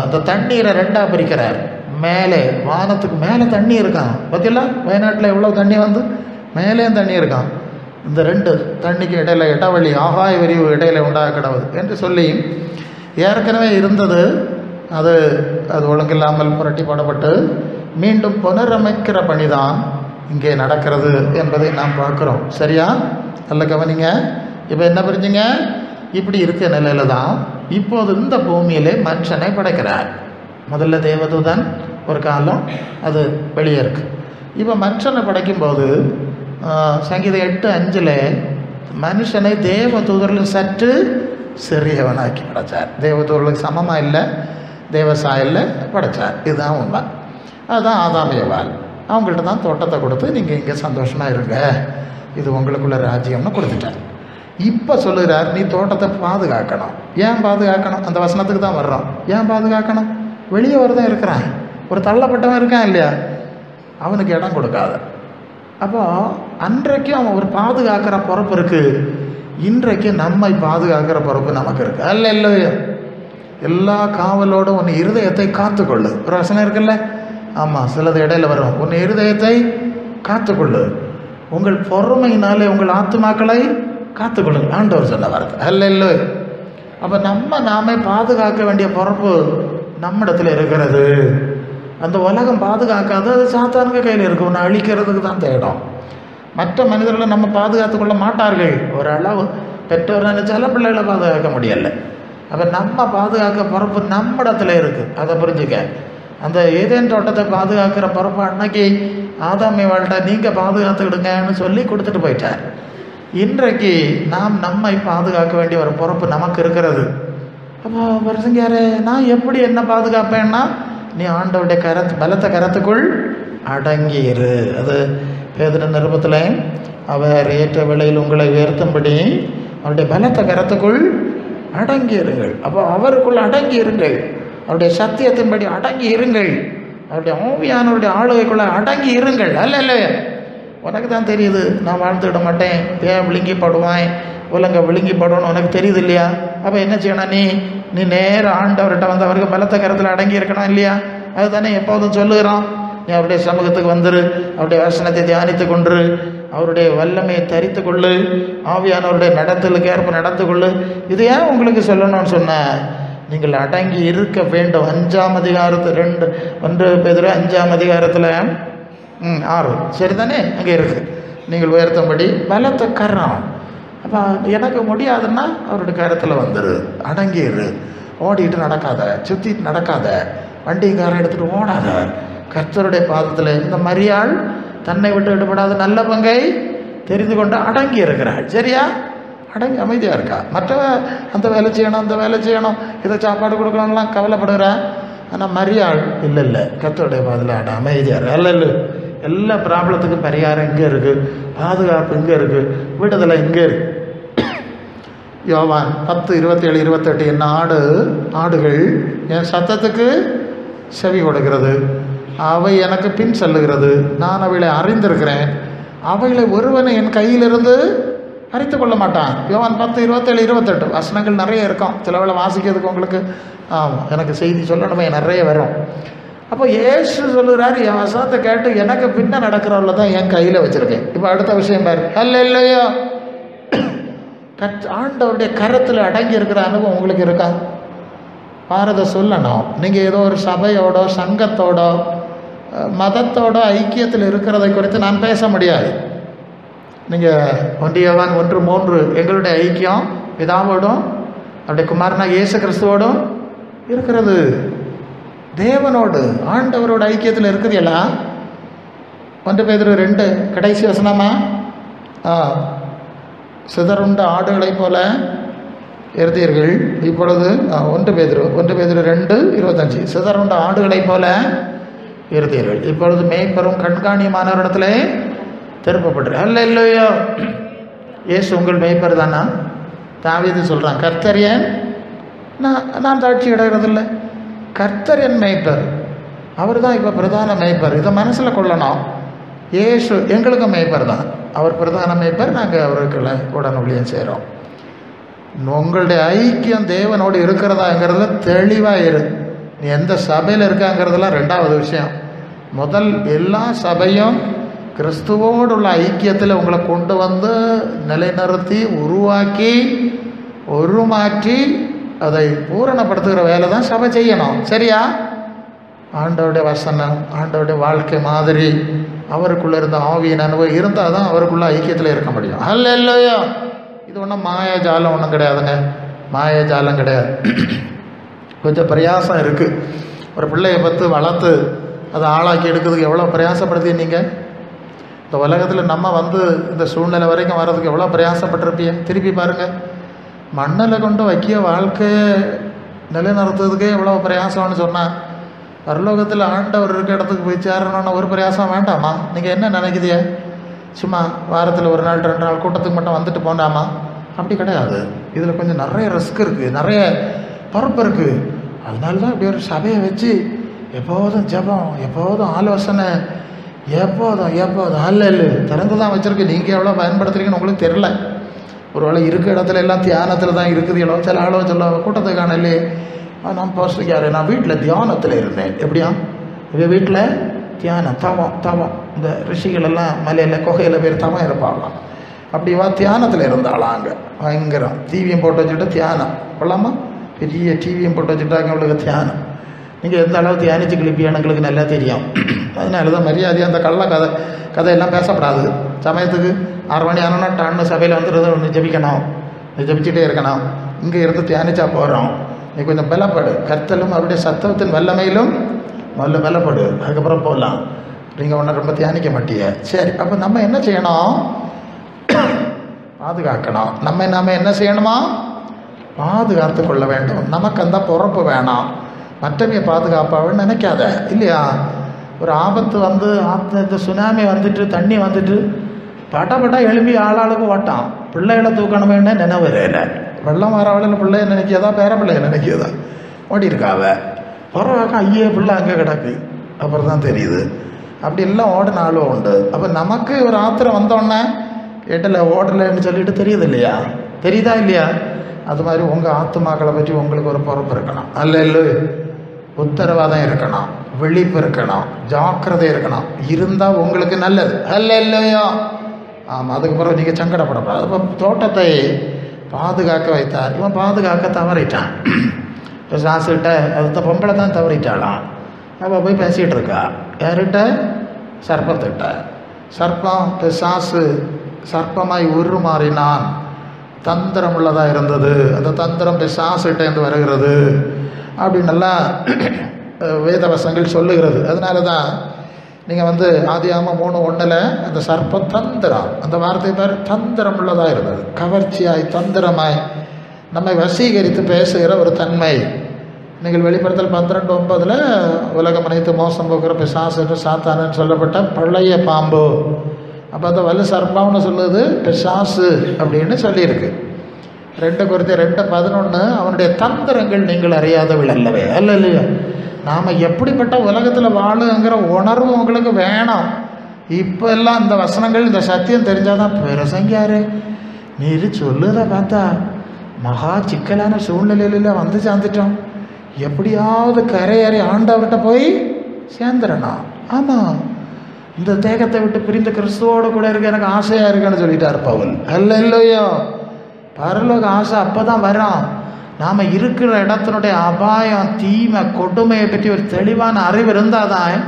[SPEAKER 1] அந்த தண்ணீரை ரெண்டாக பிரிக்கிறார். மேலே வானத்துக்கு மேலே தண்ணி இருக்கான். பார்த்தீங்களா? வயநாட்டில் எவ்வளோ தண்ணி வந்து மேலேயும் தண்ணி இருக்கான். இந்த ரெண்டு தண்ணிக்கு இடையில இடவழி, ஆகாய விரிவு இடையில உண்டாக கிடவுது என்று சொல்லி ஏற்கனவே இருந்தது. அது ஒழுங்கில்லாமல் புரட்டி போடப்பட்டு மீண்டும் புனரமைக்கிற பணிதான் இங்கே நடக்கிறது என்பதை நாம் பார்க்குறோம். சரியா? நல்ல கவனிங்க. இப்போ என்ன புரிஞ்சுங்க? இப்படி இருக்க நிலையில தான் இப்போது இந்த பூமியிலே மனுஷனை படைக்கிறார். முதல்ல தேவதூதன் ஒரு காலம், அது வெளியே இருக்கு. இப்போ மனுஷனை படைக்கும்போது சங்கீதம் 8:5 மனுஷனை தேவதூதர்கள் சற்று சிறியவனாக்கி படைத்தார். தேவதூதர்களுக்கு சமமாக இல்லை, தேவசாயில் படைத்தார். இதுதான் உண்மை. அதுதான் ஆதாம் ஏவாள். அவங்கள்ட்ட தான் தோட்டத்தை கொடுத்து நீங்கள் இங்கே சந்தோஷமாக இருங்க, இது உங்களுக்குள்ள ராஜ்யம்னு கொடுத்துட்டார். இப்போ சொல்லுகிறார், நீ தோட்டத்தை பாதுகாக்கணும். ஏன் பாதுகாக்கணும்? அந்த வசனத்துக்கு தான் வர்றோம். ஏன் பாதுகாக்கணும்? வெளியே வரதான் இருக்கிறான், ஒரு தள்ளப்பட்டவன் இருக்கான் இல்லையா, அவனுக்கு இடம் கொடுக்காத. அப்போ அன்றைக்கும் அவன் ஒரு பாதுகாக்கிற பொறுப்பு இருக்குது. இன்றைக்கு நம்மை பாதுகாக்கிற பொறுப்பு நமக்கு இருக்கு. அல்ல இல்லையோ? எல்லா காவலோடும் உன் இருதயத்தை காத்துக்கொள்ளு. ஒரு வசனம் இருக்குல்ல? ஆமாம், சிலது இடையில வரும். உன் இருதயத்தை காத்துக்கொள்ளு, உங்கள் பொறுமையினாலே உங்கள் ஆத்துமாக்களை காத்துக்கொள்ளுங்க, ஆண்டவர் சொன்ன வார்த்தை. அல்ல இல்லை? அப்போ நாமே பாதுகாக்க வேண்டிய பொறுப்பு நம்மிடத்தில் இருக்கிறது. அந்த உலகம் பாதுகாக்காது, அது சாத்தானுங்க கையில் இருக்கும். ஒன்று அழிக்கிறதுக்கு தான் தேடும். மற்ற மனிதர்களை நம்ம பாதுகாத்து கொள்ள மாட்டார்கள். ஓரளவு பெற்றோர் நினைச்சாலும் பிள்ளைகளை பாதுகாக்க முடியலை. அப்போ நம்ம பாதுகாக்க பொறுப்பு நம்மிடத்தில் இருக்குது. அதை புரிஞ்சுக்க. அந்த ஏதேன் தோட்டத்தை பாதுகாக்கிற பொறுப்பு அன்னைக்கு ஆதாம் ஏவாள்கிட்ட நீங்கள் பாதுகாத்துக்கிடுங்கன்னு சொல்லி கொடுத்துட்டு போயிட்டார். இன்றைக்கு நாம் நம்மை பாதுகாக்க வேண்டிய ஒரு பொறுப்பு நமக்கு இருக்கிறது. அப்போ வருஷங்காரு, நான் எப்படி என்ன பாதுகாப்பேன்னா, நீ ஆண்டவருடைய பலத்த கரத்துக்குள் அடங்கியிரு. அது பேதுரு நிருபத்தில் அவர் ஏற்ற வேளையில் உங்களை உயர்த்தும்படி அவருடைய பலத்த கரத்துக்குள் அடங்கியிருங்கள். அப்போ அவருக்குள் அடங்கி இருங்கள், அவருடைய சத்தியத்தின்படி அடங்கி இருங்கள், அவருடைய ஆவியானவருடைய ஆளுகைக்குள்ள அடங்கி இருங்கள். அல்ல இல்லையா? உனக்கு தான் தெரியுது, நான் வாழ்ந்துவிட மாட்டேன், விழுங்கி படுவான், உலங்க விழுங்கி படுவோன்னு உனக்கு தெரியுது இல்லையா? அப்போ என்ன செய்யணும்? நீ நேரம் ஆண்டவர்கிட்ட வந்து அவருக்கு பலத்த கரத்தில் அடங்கி இருக்கணும் இல்லையா? அதுதானே எப்போதும் சொல்லுகிறோம். நீ அவருடைய சமூகத்துக்கு வந்துரு, அவருடைய வசனத்தை தியானித்து கொண்டு அவருடைய வல்லமையை தரித்து கொள்ளு, ஆவியானவருடைய நடத்தலுக்கு ஏற்ப நடந்து கொள்ளு. இது ஏன் உங்களுக்கு சொல்லணும்னு சொன்ன, நீங்கள் அடங்கி இருக்க வேண்டும். 5ஆம் அதிகாரத்தில் 1 பேதுரு 5ஆம் அதிகாரத்தில் 6 சரிதானே? அங்கே இருக்குது, நீங்கள் உயர்த்தும்படி பலத்த கரம். அப்போ எனக்கு முடியாதுன்னா அவருடைய கரத்தில் வந்துரு, அடங்கிடு. ஓடிட்டு நடக்காத, சுற்றிட்டு நடக்காத, வண்டிக்காரன் எடுத்துகிட்டு ஓடாத. கர்த்தருடைய பாதத்தில் இந்த மரியாள் தன்னை விட்டு விடுபடாத நல்ல பங்கை தெரிந்து கொண்டு அடங்கி இருக்கிறாள். சரியா? அடங்கி அமைதியாக இருக்கா. மற்றவ அந்த வேலை செய்யணும், அந்த வேலை செய்யணும், இதை சாப்பாடு கொடுக்கணும்லாம் கவலைப்படுகிறேன். ஆனால் மரியாள் இல்லை, கர்த்தருடைய பாதத்தில் அமைதியாக இருக்கா. அல்ல இல்லை, எல்லா ப்ராப்ளத்துக்கும் பரிகாரம் இங்கே இருக்குது, பாதுகாப்பு இங்கே இருக்குது, விடுதலை இங்கே இருக்குது. யோவான் 10:27-28 என் ஆடுகள் என் சத்தத்துக்கு செவி கொடுக்கிறது, அவை எனக்கு பின் செல்லுகிறது, நான் அவைகளை அறிந்திருக்கிறேன், அவைகளை ஒருவனை என் கையிலிருந்து பறித்து கொள்ள மாட்டான். யோவான் 10:27-28 வசனங்கள் நிறைய இருக்கும். சில வேளை வாசிக்கிறதுக்கு உங்களுக்கு எனக்கு செய்தி சொல்லணுமே நிறைய வரும். அப்போ இயேசு சொல்லுறாரு, என் வசனத்தை கேட்டு எனக்கு பின்ன நடக்கிறவங்கள தான் என் கையில் வச்சுருக்கேன். இப்போ அடுத்த விஷயம் பாரு, அல்லேலூயா. ஆண்டவருடைய கரத்தில் அடங்கி இருக்கிற அனுபவம் உங்களுக்கு இருக்கா? பாரத சொல்லணும். நீங்கள் ஏதோ ஒரு சபையோட சங்கத்தோட மதத்தோட ஐக்கியத்தில் இருக்கிறதை குறித்து நான் பேச முடியாது. நீங்கள் 1 யோவான் 1:3 எங்களுடைய ஐக்கியம் பிதாவோடும் அவருடைய குமாரனா இயேசு கிறிஸ்துவோடும் இருக்கிறது. தேவனோடு ஆண்டவரோட ஐக்கியத்தில் இருக்குது எல்லாம். 1 பேதுரு 2 கடைசி வசனமா, சிதறுண்ட ஆடுகளைப் போல இருந்தீர்கள், இப்பொழுது 1 பேதுரு 2:25 சிதறுண்ட ஆடுகளைப் போல இருந்தீர்கள், இப்பொழுது மேய்ப்பெரும் கண்காணியமானவரிடத்திலே திருப்பப்பட்டு. அல்லேலூயா. இயேசு உங்கள் மேய்ப்பர் தானா? தாவீது சொல்கிறான், கர்த்தர் ஏன் நான் தாட்சி இடுறதில்லை, கர்த்தர் என் மேய்ப்பர், அவர் தான் இப்போ பிரதான மேய்ப்பர். இதை மனசில் கொள்ளணும். இயேசு எங்களுக்கு மேய்ப்பர் தான், அவர் பிரதான மேய்ப்பர், நாங்கள் அவருக்குள்ள உடன் ஊழியம் செய்கிறோம். உங்களுடைய ஐக்கியம் தேவனோடு இருக்கிறதாங்கிறதுல தெளிவாக இரு. நீ எந்த சபையில் இருக்காங்கிறதுலாம் 2வது விஷயம். முதல் எல்லா சபையும் கிறிஸ்துவோடு உள்ள ஐக்கியத்தில் உங்களை கொண்டு வந்து நிலைநிறுத்தி உருவாக்கி உருமாற்றி அதை பூரணப்படுத்துகிற வேலை தான் சபை செய்யணும். சரியா? ஆண்டவருடைய வசனம், ஆண்டவருடைய வாழ்க்கை மாதிரி, அவருக்குள்ளே இருந்த ஆவியின் அனுபவம் இருந்தால் தான் அவருக்குள்ள ஐக்கியத்தில் இருக்க முடியும். அல்லேலூயா. இது ஒன்றும் மாயாஜாலம் ஒன்றும் கிடையாதுங்க, மாயாஜாலம் கிடையாது. கொஞ்சம் பிரயாசம் இருக்குது. ஒரு பிள்ளையை பற்றி வளர்த்து அதை ஆளாக்கி எடுக்கிறதுக்கு எவ்வளோ பிரயாசப்படுத்தி நீங்கள் இந்த உலகத்தில் நம்ம வந்து இந்த சூழ்நிலை வரைக்கும் வர்றதுக்கு எவ்வளோ பிரயாசப்பட்டிருப்பீங்க. திருப்பி பாருங்கள், மண்ணில் கொண்டு வைக்கிய வாழ்க்கையை நிலைநிறுத்துறதுக்கே எவ்வளோ பிரயாசம்னு சொன்னால், பரலோகத்தில் ஆண்டவர் இருக்க இடத்துக்கு போய் சேரணும்னு ஒரு பிரயாசம் வேண்டாமா? நீங்கள் என்ன நினைக்குதிய? சும்மா வாரத்தில் 1 நாள் 2 நாள் கூட்டத்துக்கு மட்டும் வந்துட்டு போண்டாமா? அப்படி கிடையாது. இதில் கொஞ்சம் நிறைய ரிஸ்க் இருக்குது, நிறைய பொறுப்பு இருக்குது. அதனால தான் இப்படி ஒரு சபையை வச்சு எப்போதும் ஜெபம், எப்போதும் ஆலோசனை, எப்போதும் அல்ல திறந்து தான் வச்சுருக்கு. நீங்கள் எவ்வளோ பயன்படுத்துறீங்கன்னு உங்களுக்கு தெரில. ஒரு வேளை இருக்கிற இடத்துல எல்லாம் தியானத்தில் தான் இருக்குது. எவ்வளோ சில ஆளோ சொல்ல கூட்டத்துக்கு காணலே, நான் போஸ்ட்டுக்காரு நான் வீட்டில் தியானத்தில் இருந்தேன். எப்படியா? இவன் வீட்டில் தியானம், தவம். இந்த ரிஷிகளெல்லாம் மலையில் குகையில் பேர் தவம் இருப்பாங்களாம். அப்படிவா தியானத்தில் இருந்தாலாம். அங்கே பயங்கரம் டிவியும் போட்டு வச்சுட்டு தியானம் கொள்ளாமா, பெரிய டிவியும் போட்டு வச்சுட்டாங்க. அவங்களுக்கு தியானம். நீங்கள் எந்த அளவு தியானிச்சு கிளிப்பியானு எங்களுக்கு நல்லா தெரியும். அதனால தான் மரியாதையாக அந்த கதையெல்லாம் பேசப்படாது. சமயத்துக்கு 6 மணி ஆனால் டான்னு சபையில் வந்துடுறது, ஒன்று ஜெபிக்கணும், ஜெபிச்சுட்டே இருக்கணும். இங்கே இருந்து தியானிச்சா போகிறோம். நீ கொஞ்சம் பலப்படு, கர்த்தலும் அவருடைய சத்தத்தின் வல்லமையிலும் முதல்ல பலப்படு, அதுக்கப்புறம் போகலாம். நீங்கள் ஒன்றை ரொம்ப தியானிக்க மாட்டீங்க. சரி, அப்போ நம்ம என்ன செய்யணும்? பாதுகாக்கணும். நம்ம என்ன செய்யணுமா? பாதுகாத்து கொள்ள வேண்டும். நமக்கு அந்த பொறுப்பு வேணாம். மற்றவையை பாதுகாப்பாகன்னு நினைக்காத, இல்லையா? ஒரு ஆபத்து வந்து இந்த சுனாமி வந்துட்டு, தண்ணி வந்துட்டு பட்டா எழுப்பி ஆளாளுக்கு ஓட்டான். பிள்ளைகளை தூக்கணுமேன்னு நினைவுறேன். வெள்ளம் வரவழையில் பிள்ளைய நினைக்கியதா, பேர பிள்ளைய நினைக்கியதா? ஓடி இருக்காவ. பரவாயில்ல, ஐயே பிள்ளை அங்கே கிடக்கு, அப்புறம் தான் தெரியுது. அப்படி எல்லாம் ஓடின ஆளும் உண்டு. அப்போ நமக்கு ஒரு ஆத்திரம் வந்தோடனே எட்டில் ஓடலைன்னு சொல்லிட்டு தெரியுது இல்லையா? தெரியுதா இல்லையா? அது மாதிரி உங்கள் ஆத்துமாக்களை பற்றி உங்களுக்கு ஒரு பொறுப்பு இருக்கணும். அல்ல உத்தரவாதம் இருக்கணும், விழிப்பு இருக்கணும், ஜாக்கிரதை இருக்கணும். இருந்தால் உங்களுக்கு நல்லது. இல்லையோ? ஆமாம். அதுக்கப்புறம் நீங்கள் சங்கடப்படக்கூடாது. அப்போ தோட்டத்தை பாதுகாக்க வைத்தார். இவன் பாதுகாக்க தவறிட்டான். இப்போ சாசுகிட்ட அது பொம்பளை தான் தவறிட்டாளாம். அப்போ போய் பேசிகிட்டு இருக்கா. யார்கிட்ட? சர்ப்பத்திட்ட. சர்ப்பம் சாசு சர்ப்பமாய் உருமாறினான். தந்திரம் உள்ளதாக இருந்தது. அந்த தந்திரம் பிசாசுகிட்டேருந்து வருகிறது அப்படின்னெல்லாம் வேதவசங்கள் சொல்லுகிறது. அதனால தான் நீங்கள் வந்து ஆதியாகமம் 3:1 அந்த சர்ப்ப தந்திரம், அந்த வார்த்தை பேர் தந்திரம் உள்ளதாக இருந்தது. கவர்ச்சியாய் தந்திரமாய் நம்மை வசீகரித்து பேசுகிற ஒரு தன்மை நீங்கள் வெளிப்படுத்தல் 12:9 உலகம் அனைத்து மோசம் போக்குற பிசாசு என்று சாத்தானுன்னு சொல்லப்பட்ட பழைய பாம்பு. அப்போ அந்த வலு சர்ப்பம்னு சொல்லுது பிசாசு அப்படின்னு சொல்லியிருக்கு. 2 Corinthians 2:11 அவனுடைய தந்திரங்கள் நீங்கள் அறியாதவள் அல்லவே. அல்ல இல்லையா? நாம் எப்படிப்பட்ட உலகத்தில் வாழுங்கிற உணர்வு உங்களுக்கு வேணும். இப்போ எல்லாம் இந்த வசனங்கள் இந்த சத்தியம் தெரிஞ்சாதான் பிரசங்கியாரு நீர் சொல்லுறத பார்த்தா மகா சிக்கலான சூழ்நிலையில வந்து சேர்ந்துட்டோம், எப்படியாவது கரையேறி ஆண்டவர்கிட்ட போய் சேர்ந்துடணும். ஆமாம், இந்த தேகத்தை விட்டு பிரிந்த கிறிஸ்துவோடு கூட இருக்க எனக்கு ஆசையாக இருக்குன்னு சொல்லிட்டார் பவுல். அல்ல இல்லையோ? பரலோக ஆசை அப்போ தான் வரும். நாம் இருக்கிற இடத்தினுடைய அபாயம் தீமை கொடுமையை பற்றி ஒரு தெளிவான அறிவு இருந்தால் தான்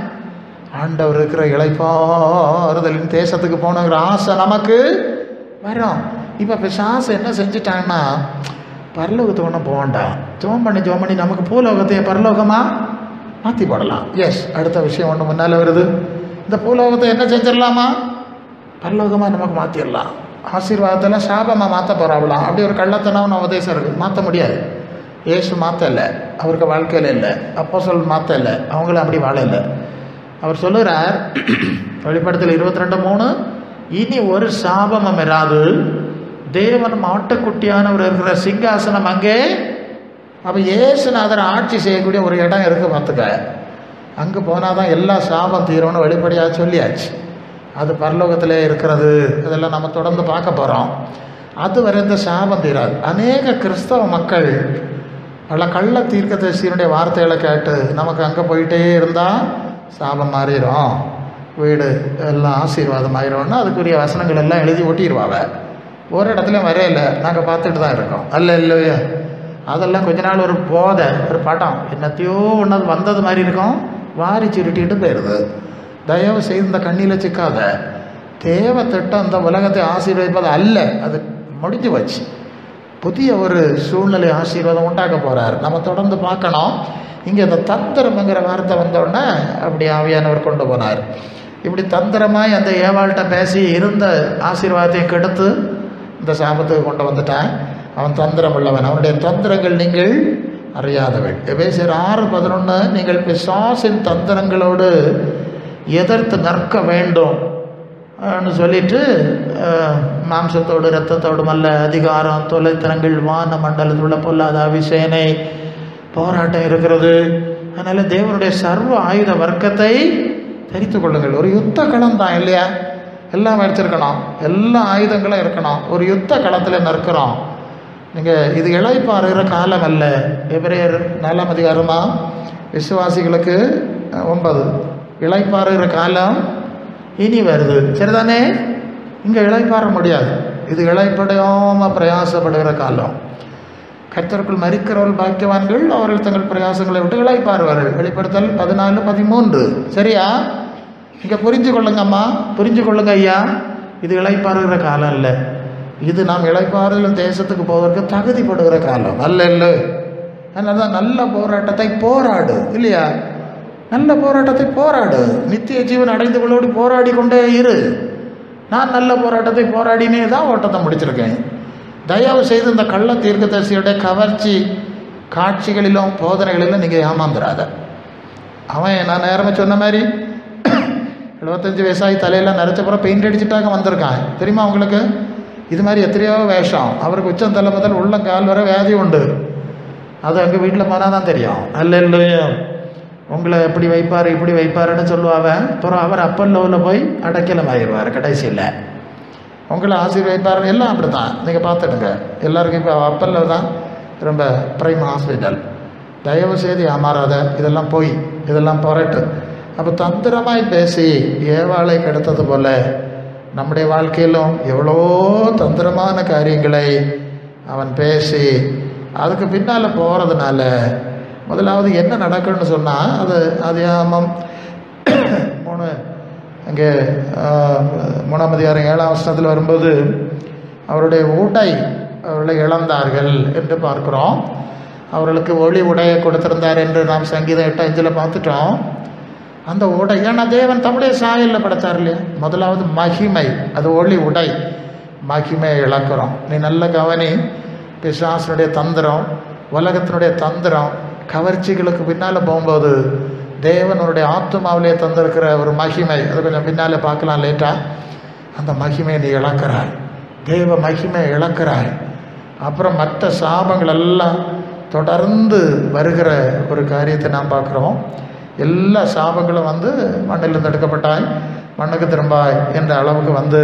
[SPEAKER 1] ஆண்டவர் இருக்கிற இளைப்பாறுதலின் தேசத்துக்கு போகணுங்கிற ஆசை நமக்கு வரும். இப்போ பிசாசு என்ன செஞ்சிட்டாங்கன்னா, பரலோகத்துக்கு ஒன்றும் போக வேண்டாம், ஜோம் பண்ணி நமக்கு பூலோகத்தையே பரலோகமாக மாற்றி போடலாம். எஸ், அடுத்த விஷயம் ஒன்று முன்னால் வருது. இந்த பூலோகத்தை என்ன செஞ்சிடலாமா? பரலோகமாக நமக்கு மாற்றிடலாம். ஆசீர்வாதத்தில் சாபமாக மாற்ற போகிறாங்களாம். அப்படி ஒரு கள்ளத்தனம் உபதேசம் இருக்குது. மாற்ற முடியாது. இயேசு மாற்றலை, அவருக்கு வாழ்க்கையில் இல்லை. அப்போஸ்தலர் மாற்றலை, அவங்களும் அப்படி வாழலை. அவர் சொல்லுகிறார் வெளிப்படுத்தல் 22:3, இனி ஒரு சாபமும் இராது, தேவன் மாட்டுக்குட்டியானவர் இருக்கிற சிங்காசனம் அங்கே. அப்போ இயேசுநாதர் ஆட்சி செய்யக்கூடிய ஒரு இடம் இருக்குது பார்த்துக்க. அங்கே போனால் தான் எல்லா சாபம் தீரும்னு வெளிப்படையாக சொல்லியாச்சு. அது பரலோகத்திலே இருக்கிறது. இதெல்லாம் நம்ம தொடர்ந்து பார்க்க போகிறோம். அது வரை இந்த சாபம் தீராது. அநேக கிறிஸ்தவ மக்கள் பல கள்ள தீர்க்கதரிசியினுடைய வார்த்தைகளை கேட்டு நமக்கு அங்கே போயிட்டே இருந்தால் சாபம் மாறிடும், வீடு எல்லாம் ஆசீர்வாதம் ஆயிடும்னா அதுக்குரிய வசனங்கள் எல்லாம் எழுதி ஒட்டிடுவாங்க. ஒரு இடத்துலையும் வரையில நாங்கள் பார்த்துட்டு தான் இருக்கோம். அல்ல இல்லையா? அதெல்லாம் கொஞ்ச நாள் ஒரு போதை, ஒரு படம், என்னத்தையோ ஒன்று வந்தது மாதிரி இருக்கும், வாரி சுருட்டிட்டு போயிடுது. தயவு செய்து இந்த கண்ணியில் சிக்காத. தேவ திட்டம் இந்த உலகத்தை ஆசீர்வதிப்பது அல்ல, அது முடிஞ்சு வச்சு புதிய ஒரு சூழ்நிலை ஆசீர்வாதம் உண்டாக்க போகிறார். நம்ம தொடர்ந்து பார்க்கணும். இங்கே இந்த தந்திரம்ங்கிற வார்த்தை வந்தோடனே அப்படி ஆவியானவர் கொண்டு போனார். இப்படி தந்திரமாய் அந்த ஏவாள்கிட்ட பேசி இருந்த ஆசீர்வாதத்தை கெடுத்து இந்த சாபத்துக்கு கொண்டு வந்துட்டான். அவன் தந்திரம் உள்ளவன், அவனுடைய தந்திரங்கள் நீங்கள் அறியாதவள். எபேசியர் 6:11 நீங்கள் பிசாசின் தந்திரங்களோடு எதிர்த்து நிற்க வேண்டும் சொல்லிட்டு, மாம்சத்தோடு இரத்தத்தோடும் அல்ல, அதிகாரம் தொலைத்தனங்கள் வான மண்டலத்தில் உள்ள பொல்லாத அபிஷேனை போராட்டம் இருக்கிறது. அதனால் தேவனுடைய சர்வ ஆயுத வர்க்கத்தை தரித்து கொள்ளுங்கள். ஒரு யுத்த களம் தான் இல்லையா? எல்லாம் வச்சிருக்கணும், எல்லா ஆயுதங்களும் இருக்கணும். ஒரு யுத்த களத்தில் நிற்கிறோம். நீங்கள் இது இளைப்பாறுகிற காலம் அல்ல. எபிரேயர் 4ஆம் அதிகாரமா விசுவாசிகளுக்கு 9 இளைப்பாறுகிற காலம் இனி வருது. சரிதானே? இங்கே இளைப்பாற முடியாது. இது இளைப்படையாமல் பிரயாசப்படுகிற காலம். கர்த்தருக்குள் மரிக்கிறவர்கள் பாக்கியவான்கள், அவர்கள் தங்கள் பிரயாசங்களை விட்டு இளைப்பாறுவார்கள். வெளிப்படுத்தல் 14:13. சரியா? இங்கே புரிஞ்சு கொள்ளுங்கம்மா, புரிஞ்சு கொள்ளுங்க ஐயா. இது இளைப்பாறுகிற காலம் இல்லை. இது நாம் இளைப்பாறுதல் தேசத்துக்கு போவதற்கு தகுதிப்படுகிற காலம் அல்ல. இல்லை, அதனால தான் நல்ல போராட்டத்தை போராடு இல்லையா? நல்ல போராட்டத்தை போராடு. நித்திய ஜீவன் அடைந்து கொள்ளோடு போராடி கொண்டே இரு. நான் நல்ல போராட்டத்தை போராடினே தான் ஓட்டத்தை முடிச்சிருக்கேன். தயவு செய்து இந்த கள்ள தீர்க்கதரிசியோட கவர்ச்சி காட்சிகளிலும் போதனைகளிலும் நீங்கள் ஏமாந்துடாத. அவன் நான் நேரமே சொன்ன மாதிரி 75 வயசாகி தலையெல்லாம் நிறைச்சப்புறம் பெயிண்ட் அடிச்சுட்டாங்க வந்திருக்கான். தெரியுமா உங்களுக்கு? இது மாதிரி எத்தனையோ வேஷம். அவருக்கு உச்சம் தலை முதல் உள்ள கால் வர வியாதி உண்டு. அது அங்கே வீட்டில் போனால் தான் தெரியும். அல்ல இல்லையோ? உங்களை எப்படி வைப்பார் இப்படி வைப்பாருன்னு சொல்லுவாங்க. அப்புறம் அவர் அப்பல்லோவில் போய் அடைக்கலம் ஆகிடுவார். கடைசியில் உங்களை ஆசீர்வதிப்பார். எல்லாம் அப்படி தான். நீங்கள் பார்த்துடுங்க. எல்லாருக்கும் இப்போ அப்பல்லோ தான் ரொம்ப பிரைம் ஹாஸ்பிட்டல். தயவு செய்து ஏமாறாத. இதெல்லாம் போய் இதெல்லாம் புரட்டு. அப்போ தந்திரமாய் பேசி ஏவாளை கெடுத்தது போல நம்முடைய வாழ்க்கையிலும் எவ்வளோ தந்திரமான காரியங்களை அவன் பேசி அதுக்கு பின்னால் போகிறதுனால முதலாவது என்ன நடக்குன்னு சொன்னால், அது ஆதியாகமம் 3 அங்கே 3ஆம் அதிகாரம் 7ஆம் வசனத்தில் வரும்போது அவருடைய உடை அவர்களை இழந்தார்கள் என்று பார்க்குறோம். அவர்களுக்கு ஒளி உடையை கொடுத்திருந்தார் என்று நாம் சங்கீதம் 8:5 பார்த்துட்டோம். அந்த உடை, ஏன்னா தேவன் தம்முடைய சாயலில் படைத்தார் இல்லையா? முதலாவது மகிமை, அது ஒளி உடை. மகிமையை இழக்கிறோம். நீ நல்ல கவனி. பிசாசனுடைய தந்திரம், உலகத்தினுடைய தந்திரம், கவர்ச்சிகளுக்கு பின்னால் போகும்போது தேவனுடைய ஆத்மாவிலே தந்திருக்கிற ஒரு மகிமை, அது கொஞ்சம் பின்னால் பார்க்கலாம் லேட்டாக. அந்த மகிமையை நீ இழக்கிறாய், தேவ மகிமையை இழக்கிறாய். அப்புறம் மற்ற சாபங்கள் எல்லாம் தொடர்ந்து வருகிற ஒரு காரியத்தை நாம் பார்க்குறோம். எல்லா சாபங்களும் மண்ணிலிருந்து எடுக்கப்பட்டாய், மண்ணுக்கு திரும்பாய் என்ற அளவுக்கு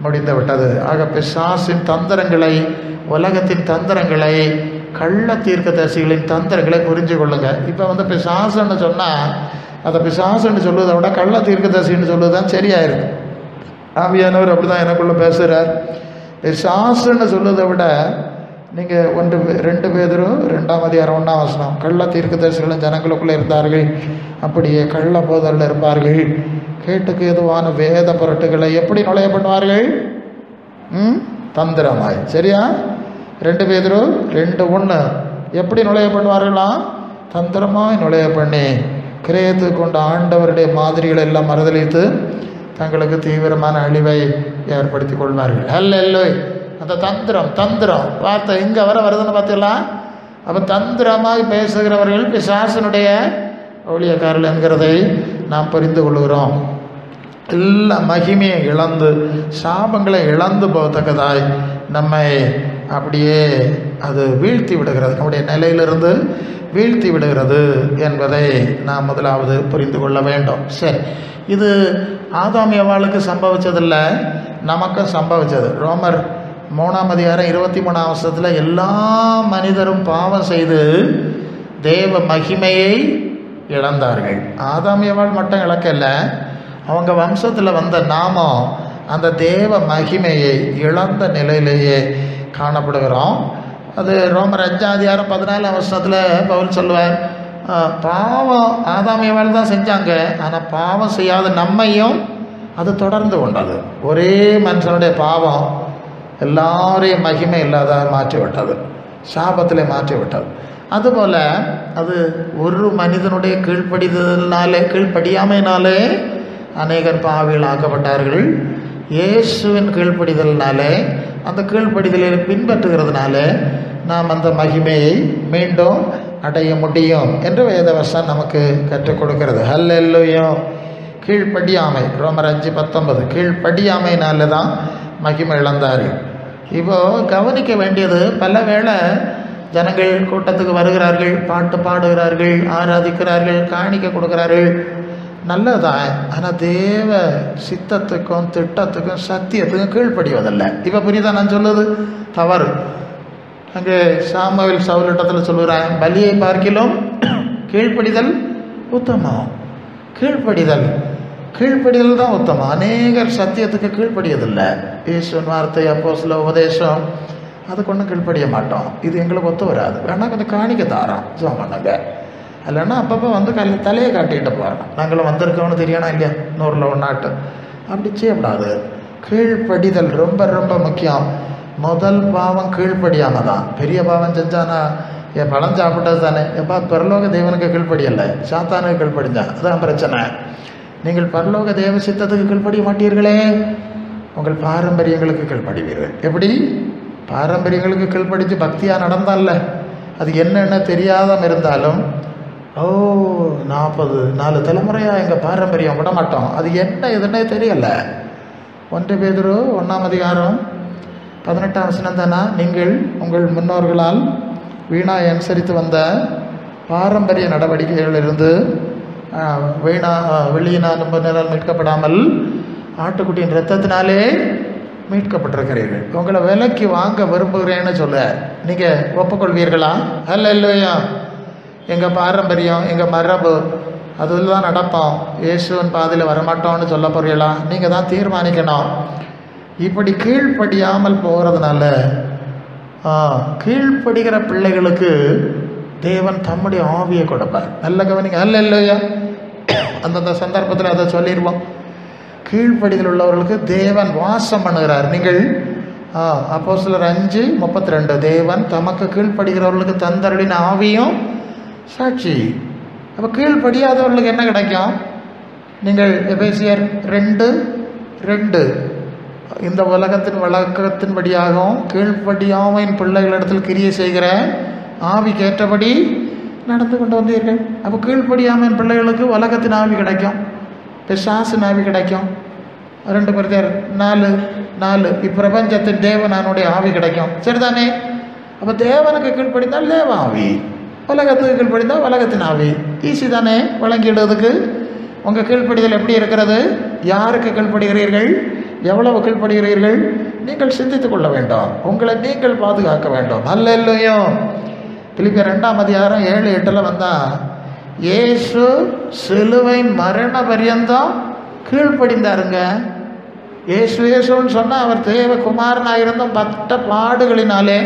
[SPEAKER 1] முடிந்து விட்டது. ஆக பிசாசின் தந்திரங்களை, உலகத்தின் தந்திரங்களை, கள்ள தீர்க்கதரிசிகளின் தந்திரங்களை புரிஞ்சு கொள்ளுங்க. இப்போ பிசாசுன்னு சொன்னால் அதை பிசாசுன்னு சொல்லுவதை விட கள்ள தீர்க்கதரிசின்னு சொல்லுவது தான் சரியாயிருக்கு. ஆவியானவர் அப்படி தான் எனக்குள்ளே பேசுகிறார். பிசாசுன்னு சொல்லுவதை விட நீங்கள் 2 பேதுரு 2:1 கள்ள தீர்க்கதரிசிகளும் ஜனங்களுக்குள்ளே இருந்தார்கள், அப்படியே கள்ள போதலில் இருப்பார்கள், கேட்டுக்கு எதுவான வேத புரட்டுகளை எப்படி நுழைய பண்ணுவார்கள்? தந்திரமாய். சரியா? 2 பேதுரு 2:1 எப்படி நுழைய பண்ணுவார்களாம்? தந்திரமாய் நுழைய பண்ணி கிரயத்து கொண்ட ஆண்டவருடைய மாதிரிகளை எல்லாம் மறுதளித்து தங்களுக்கு தீவிரமான அழிவை ஏற்படுத்தி கொள்வார்கள். அல்லேலூயா. அந்த தந்திரம் வார்த்தை இங்கே வருதுன்னு பார்த்தீங்களா? அப்போ தந்திரமாக பேசுகிறவர்கள் பிசாசனுடைய ஊழியக்காரர்கள் என்கிறதை நாம் புரிந்து கொள்கிறோம். எல்லா மகிமையை இழந்து, சாபங்களை இழந்து போகத்தக்கதாய் நம்மை அப்படியே அது வீழ்த்தி விடுகிறது, நம்முடைய நிலையிலிருந்து வீழ்த்தி விடுகிறது என்பதை நாம் முதலாவது புரிந்து கொள்ள வேண்டும். சரி, இது ஆதாம் ஏவாளுக்கு சம்பவிச்சதில்லை, நமக்கும் சம்பவிச்சது. ரோமர் 3:23 எல்லா மனிதரும் பாவம் செய்து தேவ மகிமையை இழந்தார்கள். ஆதாம் ஏவாள் மட்டும் இழக்கல, அவங்க வம்சத்தில் வந்த நாமும் அந்த தேவ மகிமையை இழந்த நிலையிலேயே காணப்படுகிறோம். அது ரோமர் 5:14 பவுல் சொல்லுவார், பாவம் ஆதாம் ஏவாள் தான் செஞ்சாங்க, ஆனால் பாவம் செய்யாத நம்மையும் அது தொடர்ந்து கொண்டது. ஒரே மனுஷனுடைய பாவம் எல்லாரையும் மகிமை இல்லாத மாற்றிவிட்டது, சாபத்திலே மாற்றிவிட்டது. அதுபோல் அது ஒரு மனிதனுடைய கீழ்ப்படியாமையினாலே அநேகர் பாவிகள் ஆக்கப்பட்டார்கள். இயேசுவின் கீழ்ப்படிதலினாலே, அந்த கீழ்ப்படிதலை பின்பற்றுகிறதுனால நாம் அந்த மகிமையை மீண்டும் அடைய முடியும் என்று வேதவசனம் நமக்கு கற்றுக் கொடுக்கிறது. அல்லேலூயா. கீழ்ப்படியாமை, ரோமர் 5:19 கீழ்ப்படியாமையினால தான் மகிமை இழந்தார்கள். இப்போது கவனிக்க வேண்டியது, பல வேளை ஜனங்கள் கூட்டத்துக்கு வருகிறார்கள், பாட்டு பாடுகிறார்கள், ஆராதிக்கிறார்கள், காணிக்க கொடுக்கிறார்கள், நல்லதான். ஆனால் தேவ சித்தத்துக்கும் திட்டத்துக்கும் சத்தியத்துக்கும் கீழ்ப்படிவதில்லை. இப்போ புரியுதா நான் சொல்லுது? தவறு. அங்கே சாமுவேல் சவுலிட்டத்தில் சொல்லுகிறான், பலியை பார்க்கிலும் கீழ்ப்படிதல் உத்தமம். கீழ்ப்படிதல் தான் உத்தமம். அநேகர் சத்தியத்துக்கு கீழ்ப்படியதில்லை. இயேசுவின் வார்த்தை, அப்போஸ்தல உபதேசம், அதுக்கு ஒன்றும் கீழ்ப்படிய மாட்டோம். இது எங்களுக்கு ஒத்து வராது, வேணா கொஞ்சம் காணிக்க தாரோம், ஜெபம் பண்ணுங்க. இல்லைன்னா அப்பப்போ தலையை காட்டிகிட்டு போகிறோம், நாங்களும் வந்திருக்கோம்னு தெரியணும் இல்லையா, 100ல் 1 அப்படி செய்யக்கூடாது. கீழ்ப்படிதல் ரொம்ப ரொம்ப முக்கியம். முதல் பாவம் கீழ்ப்படியாமல் தான். பெரிய பாவம் செஞ்சானா என் பழம் சாப்பிட்டது தானே, எப்பா பரலோக தேவனுக்கு கீழ்ப்படியலை, சாத்தானுக்கு கீழ்ப்படிஞ்சான், அதுதான் பிரச்சனை. நீங்கள் பரலோக தேவ சித்தத்துக்கு கீழ்ப்படிய மாட்டீர்களே, உங்கள் பாரம்பரியங்களுக்கு கீழ்ப்படிவீர்கள். எப்படி? பாரம்பரியங்களுக்கு கீழ்ப்படித்து பக்தியாக நடந்தால அது என்னென்ன தெரியாத இருந்தாலும், 4 தலைமுறையாக எங்கள் பாரம்பரியம் விட மாட்டோம், அது என்ன இதுன்னே தெரியலை. 1 பேதுரு 1:18 தானா, நீங்கள் உங்கள் முன்னோர்களால் வீணாய் அனுசரித்து வந்த பாரம்பரிய நடவடிக்கைகளிலிருந்து வெளியினால் மீட்கப்படாமல் ஆட்டுக்குட்டியின் இரத்தத்தினாலே மீட்கப்பட்டிருக்கிறீர்கள். உங்களை விலைக்கு வாங்க விரும்புகிறேன்னு சொல்ல நீங்கள் ஒப்புக்கொள்வீர்களா? அல்லேலூயா. எங்கள் பாரம்பரியம், எங்கள் மரபு, அதில் தான் நடப்போம், இயேசுவின் பாதையில் வரமாட்டோம்னு சொல்ல போகிறீங்களா? நீங்கள் தான் தீர்மானிக்கணும். இப்படி கீழ்ப்படியாமல் போகிறதுனால கீழ்ப்படுகிற பிள்ளைகளுக்கு தேவன் தம்முடைய ஆவியை கொடுப்பார். நல்ல கவனிங்க. அல்லேலூயா. அந்தந்த சந்தர்ப்பத்தில் அதை சொல்லிடுவோம். கீழ்ப்படிதல் உள்ளவர்களுக்கு தேவன் வாசம் பண்ணுகிறார். நீங்கள் அப்போஸ்தலர் 5:32 தேவன் தமக்கு கீழ்ப்படுகிறவர்களுக்கு தந்தருளின் ஆவியும் சாட்சி. அப்போ கீழ்ப்படியாதவர்களுக்கு என்ன கிடைக்கும்? நீங்கள் எபேசியர் 2:2 இந்த உலகத்தின் வழக்கத்தின்படியாகவும் கீழ்ப்படியாமையின் பிள்ளைகளிடத்தில் கிரியை செய்கிற ஆவிக்கேற்றபடி நடந்து கொண்டு வந்தீர்கள். அப்போ கீழ்ப்படியாமல் என் பிள்ளைகளுக்கு உலகத்தின் ஆவி கிடைக்கும், பிசாசின் ஆவி கிடைக்கும். 2 Corinthians 4:4 இப்பிரபஞ்சத்தின் தேவனுடைய ஆவி கிடைக்கும். சரிதானே? அப்போ தேவனுக்கு கீழ்ப்படிந்தால் தேவ ஆவி, உலகத்துக்கு கீழ்ப்படிந்தால் உலகத்தின் ஆவி. ஈஸி தானே வழங்கிடுறதுக்கு? உங்கள் கீழ்ப்படிதல் எப்படி இருக்கிறது? யாருக்கு கீழ்ப்படுகிறீர்கள்? எவ்வளவு கீழ்ப்படுகிறீர்கள்? நீங்கள் சிந்தித்துக் கொள்ள வேண்டும். உங்களை நீங்கள் பாதுகாக்க வேண்டும். அல்லேலூயா. பிலிப்பியர் 2:7-8 வந்தால் இயேசு சிலுவை மரண பரியந்தம் கீழ்ப்படிந்தாருங்க. இயேசுன்னு சொன்னால் அவர் தேவகுமாரனாக இருந்தும் பட்ட பாடுகளினாலே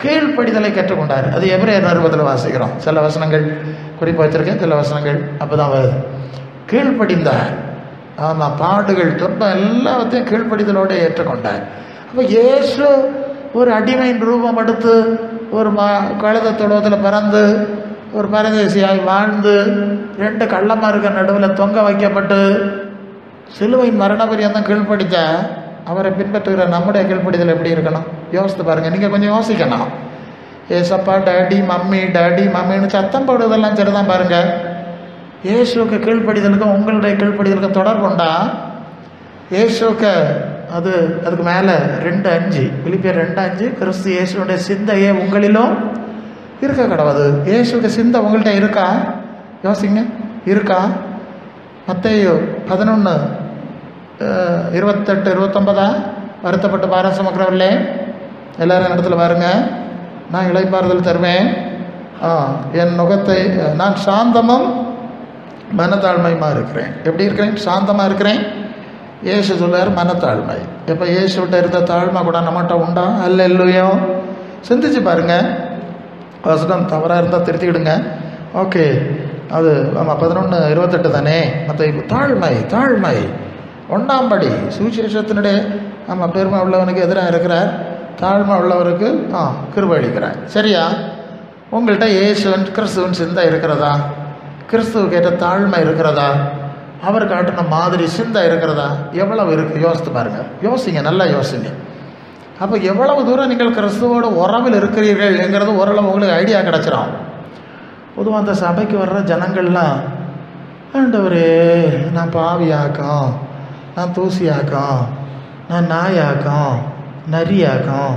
[SPEAKER 1] கீழ்ப்படிதலை கற்றுக்கொண்டார். அது எபிரேயர் 60 வாசிக்கிறோம். சில வசனங்கள் குறிப்பாக வச்சுருக்கேன், சில வசனங்கள் அப்போ தான் வருது. கீழ்ப்படிந்தார். ஆமாம், பாடுகள் துன்பம் எல்லாத்தையும் கீழ்ப்படிதலோடு ஏற்றுக்கொண்டார். அப்போ இயேசு ஒரு அடிமையின் ரூபம் எடுத்து ஒரு கழுத தொழுவத்தில் பிறந்து ஒரு பரதேசியாய் வாழ்ந்து 2 கள்ளமார்க்க நடுவில் தொங்க வைக்கப்பட்டு சிலுவையின் மரண பரியந்தம் கீழ்ப்படித்த அவரை பின்பற்றுகிற நம்முடைய கீழ்ப்படிதல் எப்படி இருக்கணும்? யோசித்து பாருங்கள். நீங்கள் கொஞ்சம் யோசிக்கணும். ஏசப்பா டேடி மம்மின்னு சத்தம் போடுறதெல்லாம் சரிதான். பாருங்கள், இயேசுக்கு கீழ்ப்படிதலுக்கும் உங்களுடைய கீழ்ப்படிதலுக்கும் தொடர்புண்டா? இயேசுக்கு அதுக்கு மேலே 2:5 பிலிப்பியர் 2:5 கிறிஸ்து இயேசுடைய சிந்தையே உங்களிலும் இருக்க கடவுது. இயேசுக்கு சிந்தை உங்கள்கிட்ட இருக்கா? யோசிங்க, இருக்கா? மத்தேயு 11:28-29 வருத்தப்பட்டு பாரம் சுமக்கிறவர்களே எல்லாரும் இடத்துல பாருங்க, நான் இளைப்பாறுதல் தருவேன், என் நுகத்தை நான் சாந்தமும் மனத்தாழ்மையுமா இருக்கிறேன். எப்படி இருக்கிறேன்? சாந்தமாக இருக்கிறேன். இயேசு சொல்வார் மனத்தாழ்மை. எப்போ இயேசுகிட்ட இருந்த தாழ்மை கூட நம்மகிட்ட உண்டா? அல்லேலூயா. சிந்திச்சு பாருங்கள். வசனம் தவறாக இருந்தால் திருத்திக்கிடுங்க. ஓகே, அது ஆமாம் 11:28 தானே. மற்ற தாழ்மை 1ஆம் படி சுவிசேஷத்தினுடைய ஆமாம் பெருமை உள்ளவனுக்கு எதிராக இருக்கிறார், தாழ்மை உள்ளவருக்கு கிருபை அளிக்கிறார். சரியா? உங்கள்கிட்ட இயேசுவன் கிறிஸ்துவன் சிந்தை இருக்கிறதா? கிறிஸ்துவுக்கு ஏற்ற தாழ்மை இருக்கிறதா? அவர் காட்டின மாதிரி சிந்தை இருக்கிறதா? எவ்வளவு இருக்குது? யோசித்து பாருங்கள். யோசிங்க, நல்லா யோசிங்க. அப்போ எவ்வளவு தூரம் நீங்கள் கிறிஸ்துவோட உறவில் இருக்கிறீர்கள் என்கிறது ஓரளவு உங்களுக்கு ஐடியா கிடச்சிடும். பொதுவாக அந்த சபைக்கு வர்ற ஜனங்கள்லாம், ஆண்டவரே நான் பாவியாக்கம், நான் தூசியாக்கம், நான் நாயாக்கம், நரியாக்கம்,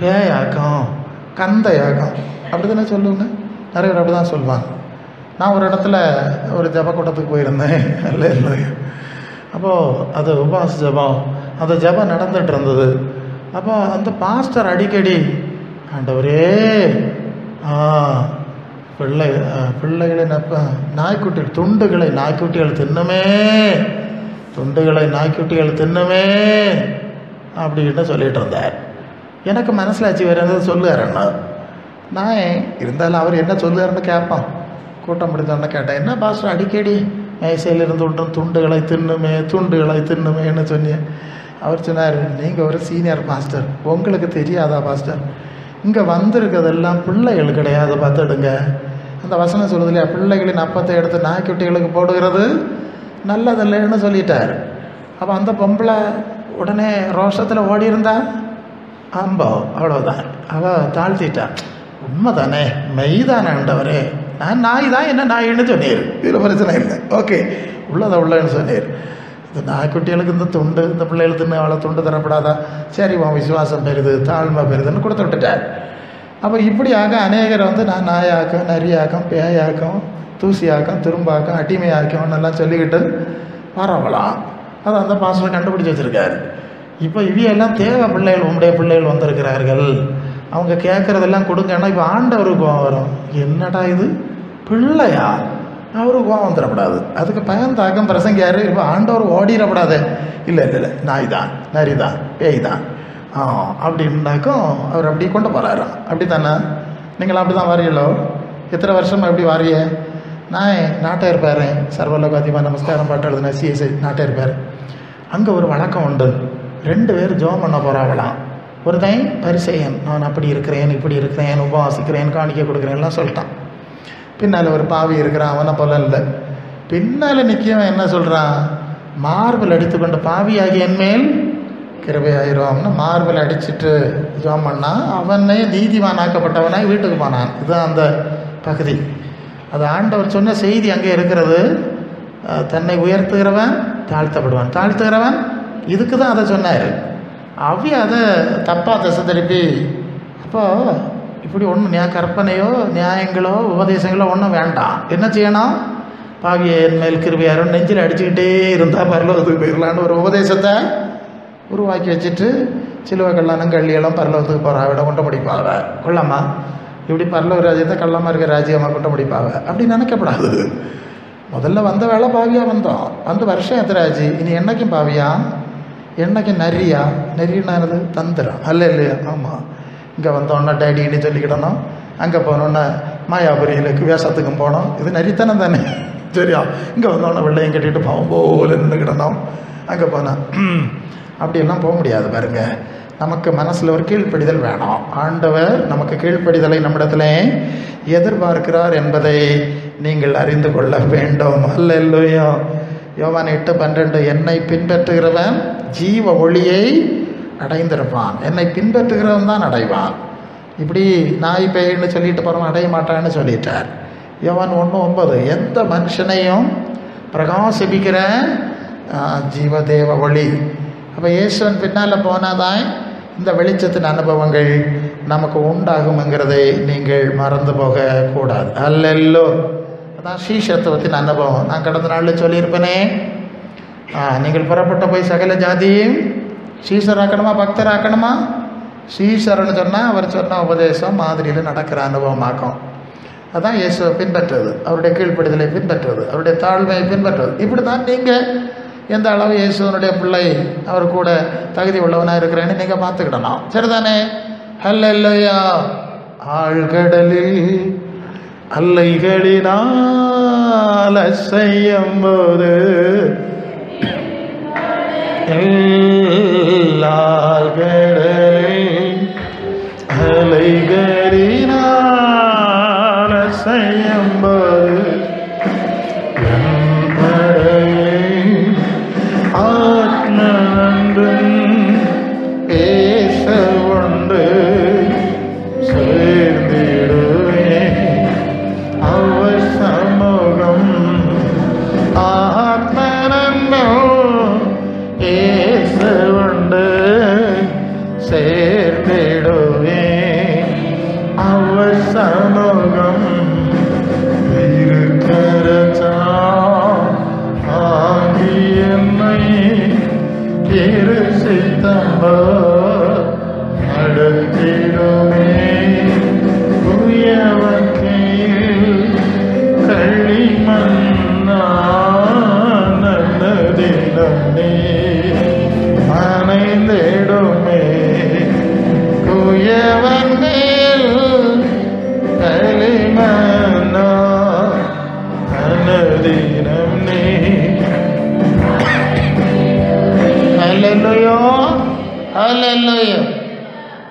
[SPEAKER 1] பேயாக்கம், கந்தையாக்கம் அப்படி தானே சொல்லுவாங்க. நிறைய பேர் அப்படி தான் சொல்லுவாங்க. நான் ஒரு இடத்துல ஒரு ஜபக்கூட்டத்துக்கு போயிருந்தேன். இல்லை அப்போது அது உபவாச ஜபம், அந்த ஜபம் நடந்துகிட்டு இருந்தது. அப்போ அந்த பாஸ்டர் அடிக்கடி ஆண்டவரே பிள்ளைகளை நாய்க்குட்டிகள் நாய்க்குட்டிகள் தின்னுமே அப்படின்னு சொல்லிட்டு இருந்தார். எனக்கு மனசிலாச்சு வேறு எதாவது சொல்லுவாருன்னா நான் இருந்தாலும் அவர் என்ன சொல்லுவாருன்னு கேட்பான். கூட்டம் முடிந்தோன்னு கேட்டேன், என்ன பாஸ்டர் அடிக்கடி மேசையில் இருந்து விட்டும் துண்டுகளை தின்னுமேன்னு சொன்னேன். அவர் சொன்னார், நீங்கள் ஒரு சீனியர் பாஸ்டர், உங்களுக்கு தெரியாதா பாஸ்டர்? இங்கே வந்திருக்கிறதெல்லாம் பிள்ளைகள் கிடையாது, பார்த்துடுங்க. அந்த வசனம் சொல்லுது இல்லையா, பிள்ளைகளின் அப்பத்தை எடுத்து நாய்க்குட்டிகளுக்கு போடுகிறது நல்லதில்லைன்னு சொல்லிட்டார். அப்போ அந்த பொம்பளை உடனே ரோஷத்தில் ஓடி இருந்தா அவ்வளோதான். அவள் தாழ்த்திட்டான். உண்மை தானே, மெய்தானே ஆண்டவரே, நான் நாய் தான், என்ன நாயின்னு சொன்னீர், இதில் பிரச்சனை இல்லை, ஓகே உள்ளன்னு சொன்னீர். இந்த நாய்க்குட்டிகளுக்கு இந்த பிள்ளைகளுக்கு தின்னு அவ்வளோ துண்டு தரப்படாதா? சரி, உன் விசுவாசம் பெறுது, தாழ்மை பெறுதுன்னு கொடுத்து விட்டுட்டார். அப்போ இப்படியாக அநேகரை நான் நாயாக்கம், நரியாக்கம், பேயாக்கம், தூசியாக்கம், திரும்பாக்கம், அடிமையாக்கம்னு எல்லாம் சொல்லிக்கிட்டு வரவலாம். அதை அந்த பாஸ்டர் கண்டுபிடிச்சி வச்சுருக்காரு. இப்போ இவையெல்லாம் தேவை பிள்ளைகள், உங்களுடைய பிள்ளைகள் வந்திருக்கிறார்கள், அவங்க கேட்குறதெல்லாம் கொடுங்கன்னா இப்போ ஆண்டவருக்கு கோவம் வரும். என்னடா இது பிள்ளையா? அவருக்கு கோவம் வந்துடக்கூடாது. அதுக்கு பயந்தாக்கம் பிரசங்கியார். இப்போ ஆண்டவர் ஓடிடக்கூடாது. இல்லை நாய் தான், நரி தான், பேய் தான் அப்படின்னாக்கும் அவர் அப்படி கொண்டு போகிறாரு. அப்படி தானே? நீங்களாம் அப்படி தான் வாரியலோ? எத்தனை வருஷமாக எப்படி வாரிய? நான் நாட்டை இருப்பார், சர்வலோகாதிபா நமஸ்காரம் பாட்டு எழுதுன சிஎஸ்ஐ நாட்டை இருப்பார். அங்கே ஒரு வழக்கம் உண்டு. 2 பேர் ஜோம் பண்ண போகிறாங்களாம். ஒருத்தன் பரிசெயன், நான் அப்படி இருக்கிறேன், இப்படி இருக்கிறேன், உபவாசிக்கிறேன், காணிக்கை கொடுக்குறேன்லாம் சொல்லிட்டான். பின்னால் ஒரு பாவி இருக்கிறான், அவனை போல இல்லை. பின்னால் நிற்கவன் என்ன சொல்கிறான்? மார்பில் அடித்துக்கொண்டு பாவியாகி என் மேல் கிருபை ஆயிடுவான்னு மார்பில் அடிச்சுட்டு ஜோம் பண்ணால் அவனே நீதிவானாக்கப்பட்டவனாய் வீட்டுக்கு போனான். இதுதான் அந்த பகுதி. அது ஆண்டவர் சொன்ன செய்தி அங்கே இருக்கிறது. தன்னை உயர்த்துகிறவன் தாழ்த்தப்படுவான், தாழ்த்துகிறவன் இதுக்கு தான் அதை சொன்னார். அவி அதை தப்பாக திசை திருப்பி, அப்போ இப்படி ஒன்றும் கற்பனையோ நியாயங்களோ உபதேசங்களோ ஒன்றும் வேண்டாம். என்ன செய்யணும்? பாவியை என் மேல் கிருபையாரும் நெஞ்சில் அடிச்சுக்கிட்டே இருந்தால் பரலோகத்துக்கு போயிடலான்னு ஒரு உபதேசத்தை உருவாக்கி வச்சுட்டு சிலுவை கல்லானும் கள்ளியெல்லாம் பரலோகத்துக்கு போகிறா விட கொண்ட முடிப்பாவ கொள்ளம்மா, இப்படி பரலோக ராஜ்யத்தை கள்ளமாக இருக்க ராஜ்யமாக கொண்ட முடிப்பாவ அப்படி நினைக்கப்படாது. முதல்ல வந்த வேலை பாவியாக வந்தோம், வந்து வருஷம் எத்தராச்சு, இனி என்னைக்கும் பாவியா, என்னைக்கும் நரியா, நெறினானது தந்துடும் அல்ல இல்லையா? ஆமாம். இங்கே வந்தோன்னா டேடின்னு சொல்லிக்கிடணும், அங்கே போனோன்னா மாயாபுரியிலுக்கு வேஷத்துக்கும் போனோம், இது நரித்தனம் தானே சரியா? இங்கே வந்தோன்னா வெள்ளையும் கட்டிட்டு பாவம் போல நின்றுக்கிடணும், அங்கே போனால் அப்படியெல்லாம் போக முடியாது பாருங்க. நமக்கு மனசில் ஒரு கீழ்ப்படிதல் வேணும். ஆண்டவர் நமக்கு கீழ்ப்படிதலை நம்மிடத்தில் எதிர்பார்க்கிறார் என்பதை நீங்கள் அறிந்து கொள்ள வேண்டும். அல்லேலூயா. யோவான் 8:12 என்னை பின்பற்றுகிறவன் ஜீவ ஒளியை அடைந்திருப்பான், என்னை பின்பற்றுகிறவன் தான் அடைவான். இப்படி நாய் பேயின்னு சொல்லிட்டு போகிறவன் அடைய மாட்டான்னு சொல்லிட்டார். யோவான் 1:9 எந்த மனுஷனையும் பிரகாசிப்பிக்கிற ஜீவதேவ ஒளி. அப்போ இயேசுவன் பின்னால் போனாதான் இந்த வெளிச்சத்தின் அனுபவங்கள் நமக்கு உண்டாகுங்கிறதை நீங்கள் மறந்து போகக்கூடாது. அல்லல்லோ. அதான் ஸ்ரீசத்துவத்தின் அனுபவம். நான் கடந்த நாளில் சொல்லியிருப்பேனே, நீங்கள் புறப்பட்ட போய் சகல ஜாதியும் ஸ்ரீசராக்கணுமா பக்தராக்கணுமா? ஸ்ரீசரன்னு சொன்னால் அவர் சொன்ன உபதேசம் மாதிரியில் நடக்கிற அனுபவமாக்கும். அதான் இயேசுவை பின்பற்றுவது, அவருடைய கீழ்ப்படிதலை பின்பற்றுவது, அவருடைய தாழ்மையை பின்பற்றுவது. இப்படி தான் நீங்கள் எந்த அளவு இயேசுவனுடைய பிள்ளை அவர் கூட தகுதி உள்ளவனாக இருக்கிறேன்னு நீங்கள் பார்த்துக்கிடணும். சரிதானே? அல்லேலூயா. ஆழ்கடலில் அல்லைகளினால் அசையும் போது எல்லாழ்கடலில் அலைகளினால் அசையும் போது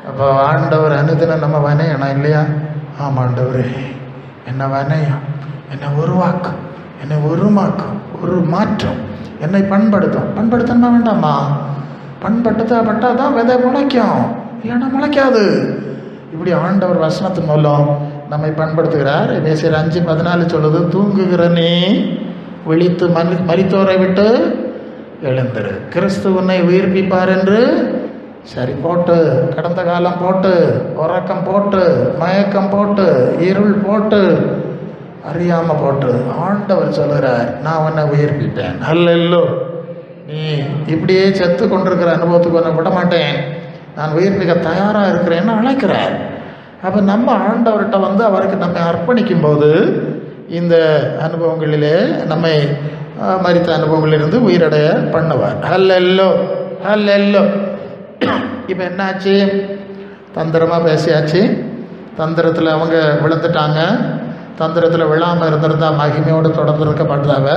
[SPEAKER 1] அப்போ ஆண்டவர் அனுதினம் நம்ம வனையணும் இல்லையா? ஆமாம் ஆண்டவரே என்னை வனையும், என்னை உருவாக்கும், என்னை உருமாக்கும், ஒரு மாற்றம், என்னை பண்படுத்தும். பண்படுத்தணுமா வேண்டாமா? பண்படுத்தப்பட்டால் தான் விதை முளைக்கும், இல்லைன்னா முளைக்காது. இப்படி ஆண்டவர் வசனத்தின் மூலம் நம்மை பண்படுத்துகிறார். எபேசியர் 5:14 சொல்லுது, தூங்குகிற நீ விழித்து மரித்தோரை விட்டு எழுந்திரு, கிறிஸ்து உன்னை உயிர்ப்பிப்பார் என்று. சரி போட்டு, கடந்த காலம் போட்டு, உறக்கம் போட்டு, மயக்கம் போட்டு, இருள் போட்டு, அறியாமல் போட்டு ஆண்டவர் சொல்கிறார், நான் உன்னை உயிர்ப்பிப்பேன். அல்லேலூயா. நீ இப்படியே செத்து கொண்டிருக்கிற அனுபவத்துக்கு உன்னை விட மாட்டேன், நான் உயிர்ப்பிக்க தயாராக இருக்கிறேன்னு அழைக்கிறார். அப்போ நம்ம ஆண்டவர்கிட்ட வந்து அவருக்கு நம்மை அர்ப்பணிக்கும் போது இந்த அனுபவங்களிலே நம்மை மரித்த அனுபவங்களிலிருந்து உயிரடைய பண்ணுவார். அல்லேலூயா. அல்லேலூயா. இப்போ என்னாச்சு? தந்திரமாக பேசியாச்சு. தந்திரத்தில் அவங்க விழுந்துட்டாங்க. தந்திரத்தில் விழாமல் இருந்திருந்தா மகிமையோடு தொடர்ந்து இருக்கப்படுறாங்க.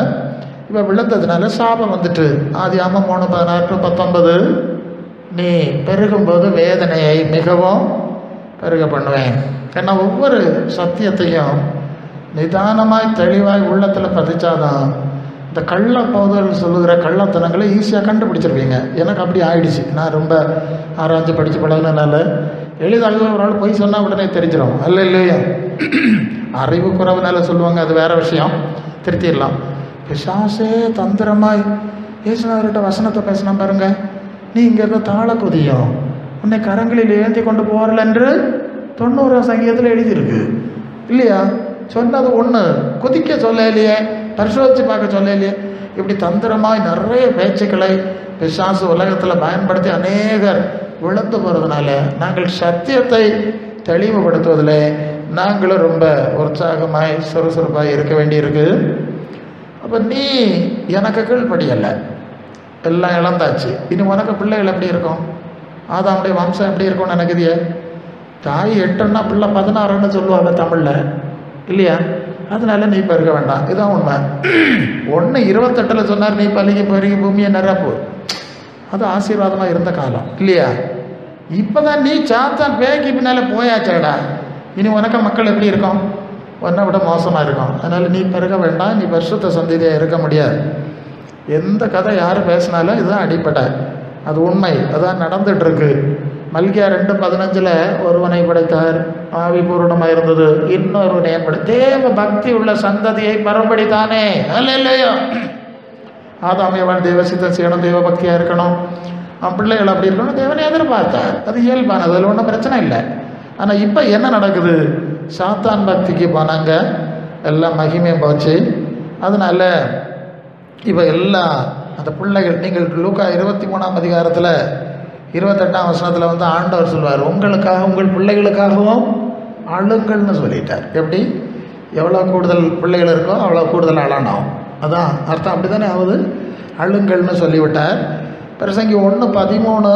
[SPEAKER 1] இப்போ விழுந்ததுனால சாபம் வந்துட்டு. ஆதியாகமம் 3:16-19 நீ பெருகும்போது வேதனையை மிகவும் பெருக பண்ணுவேன். ஏன்னா ஒவ்வொரு சத்தியத்தையும் நிதானமாய் தெளிவாய் உள்ளத்தில் பதிச்சாதான் இந்த கள்ள போதல் சொல்லுகிற கள்ளத்தனங்களை ஈஸியாக கண்டுபிடிச்சிருவீங்க. எனக்கு அப்படி ஆயிடுச்சு. நான் ரொம்ப ஆராய்ச்சி படித்து பழகினால எளிதாக ஒரு ஆள் போய் சொன்னால் உடனே தெரிஞ்சிடும். அல்ல இல்லையா? அறிவு குறைவுனால சொல்லுவாங்க, அது வேற விஷயம், திருத்திடலாம். பிசாசே தந்திரமாய் இயேசுநாதர்கிட்ட வசனத்தை பேசினா பாருங்க, நீ இங்கே இருந்த தாள குதியும் உன்னை கரங்களில் ஏந்தி கொண்டு போறல என்று 90ஆம் சங்கீதத்தில் எழுதியிருக்கு இல்லையா? சொன்னது ஒன்று, குதிக்க சொல்ல இல்லையே, பரிசோதிச்சு பார்க்க சொல்ல இல்லையே. இப்படி தந்திரமாய் நிறைய பேச்சுக்களை பிசாசு உலகத்தில் பயன்படுத்தி அநேகர் விழுந்து போகிறதுனால நாங்கள் சத்தியத்தை தெளிவுபடுத்துவதில் நாங்களும் ரொம்ப உற்சாகமாய் சுறுசுறுப்பாக இருக்க வேண்டியிருக்கு. அப்போ நீ எனக்கு கீழ்ப்படியலை, எல்லாம் இழந்தாச்சு, இனி உனக்கு பிள்ளைகள் எப்படி இருக்கும்? ஆதாமுடைய வம்சம் எப்படி இருக்கும்னு நினைக்குதிய? தாய் 8ன்னா பிள்ளை 16ன்னு சொல்லுவாங்க தமிழில் இல்லையா? அதனால நீ பெருக வேண்டாம், இதுதான் உண்மை. 1:28 சொன்னார், நீ பலிக்கு பெருகி பூமியை நிரப்பு. அது ஆசீர்வாதமாக இருந்த காலம் இல்லையா? இப்போ தான் நீ சாத்தான் பேய்க்கு பின்னால் போயாச்சாடா, இனி உனக்கு மக்கள் எப்படி இருக்கும்? உன்னை விட மோசமாக இருக்கும். அதனால் நீ பெருக வேண்டாம், நீ பரிசுத்த சந்ததியாக இருக்க முடியாது. எந்த கதை யார் பேசினாலும் இதுதான் அடிப்படை, அது உண்மை, அதான் நடந்துகிட்ருக்கு. மல்கியா 2:15 ஒருவனை படைத்தார், ஆவி பூரணமாக இருந்தது, இன்னொருவனை தேவ பக்தி உள்ள சந்ததியை பரம்படித்தானே. அல்லையோ, ஆதாமியவன் தேவ சித்தம் செய்யணும், தேவ பக்தியாக இருக்கணும், பிள்ளைகள் அப்படி இருக்கணும், தேவனை எதிர்பார்த்தார். அது இயல்பானது, அதில் ஒன்றும் பிரச்சனை இல்லை. ஆனால் இப்போ என்ன நடக்குது? சாத்தான் பக்திக்கு போனாங்க, எல்லாம் மகிமையும் போச்சு. அதனால இப்போ எல்லாம் அந்த பிள்ளைகள், நீங்கள் லூக்கா 23ஆம் அதிகாரத்தில் 28ஆம் வசனத்தில் வந்து ஆண்டவர் சொல்வார், உங்களுக்காக உங்கள் பிள்ளைகளுக்காகவும் அழுங்கள்னு சொல்லிட்டார். எப்படி? எவ்வளோ கூடுதல் பிள்ளைகள் இருக்கோ அவ்வளோ கூடுதல் அழணும், அதான் அர்த்தம். அப்படி தானே ஆகுது, அழுங்கள்னு சொல்லிவிட்டார். பிரசங்கி 1:13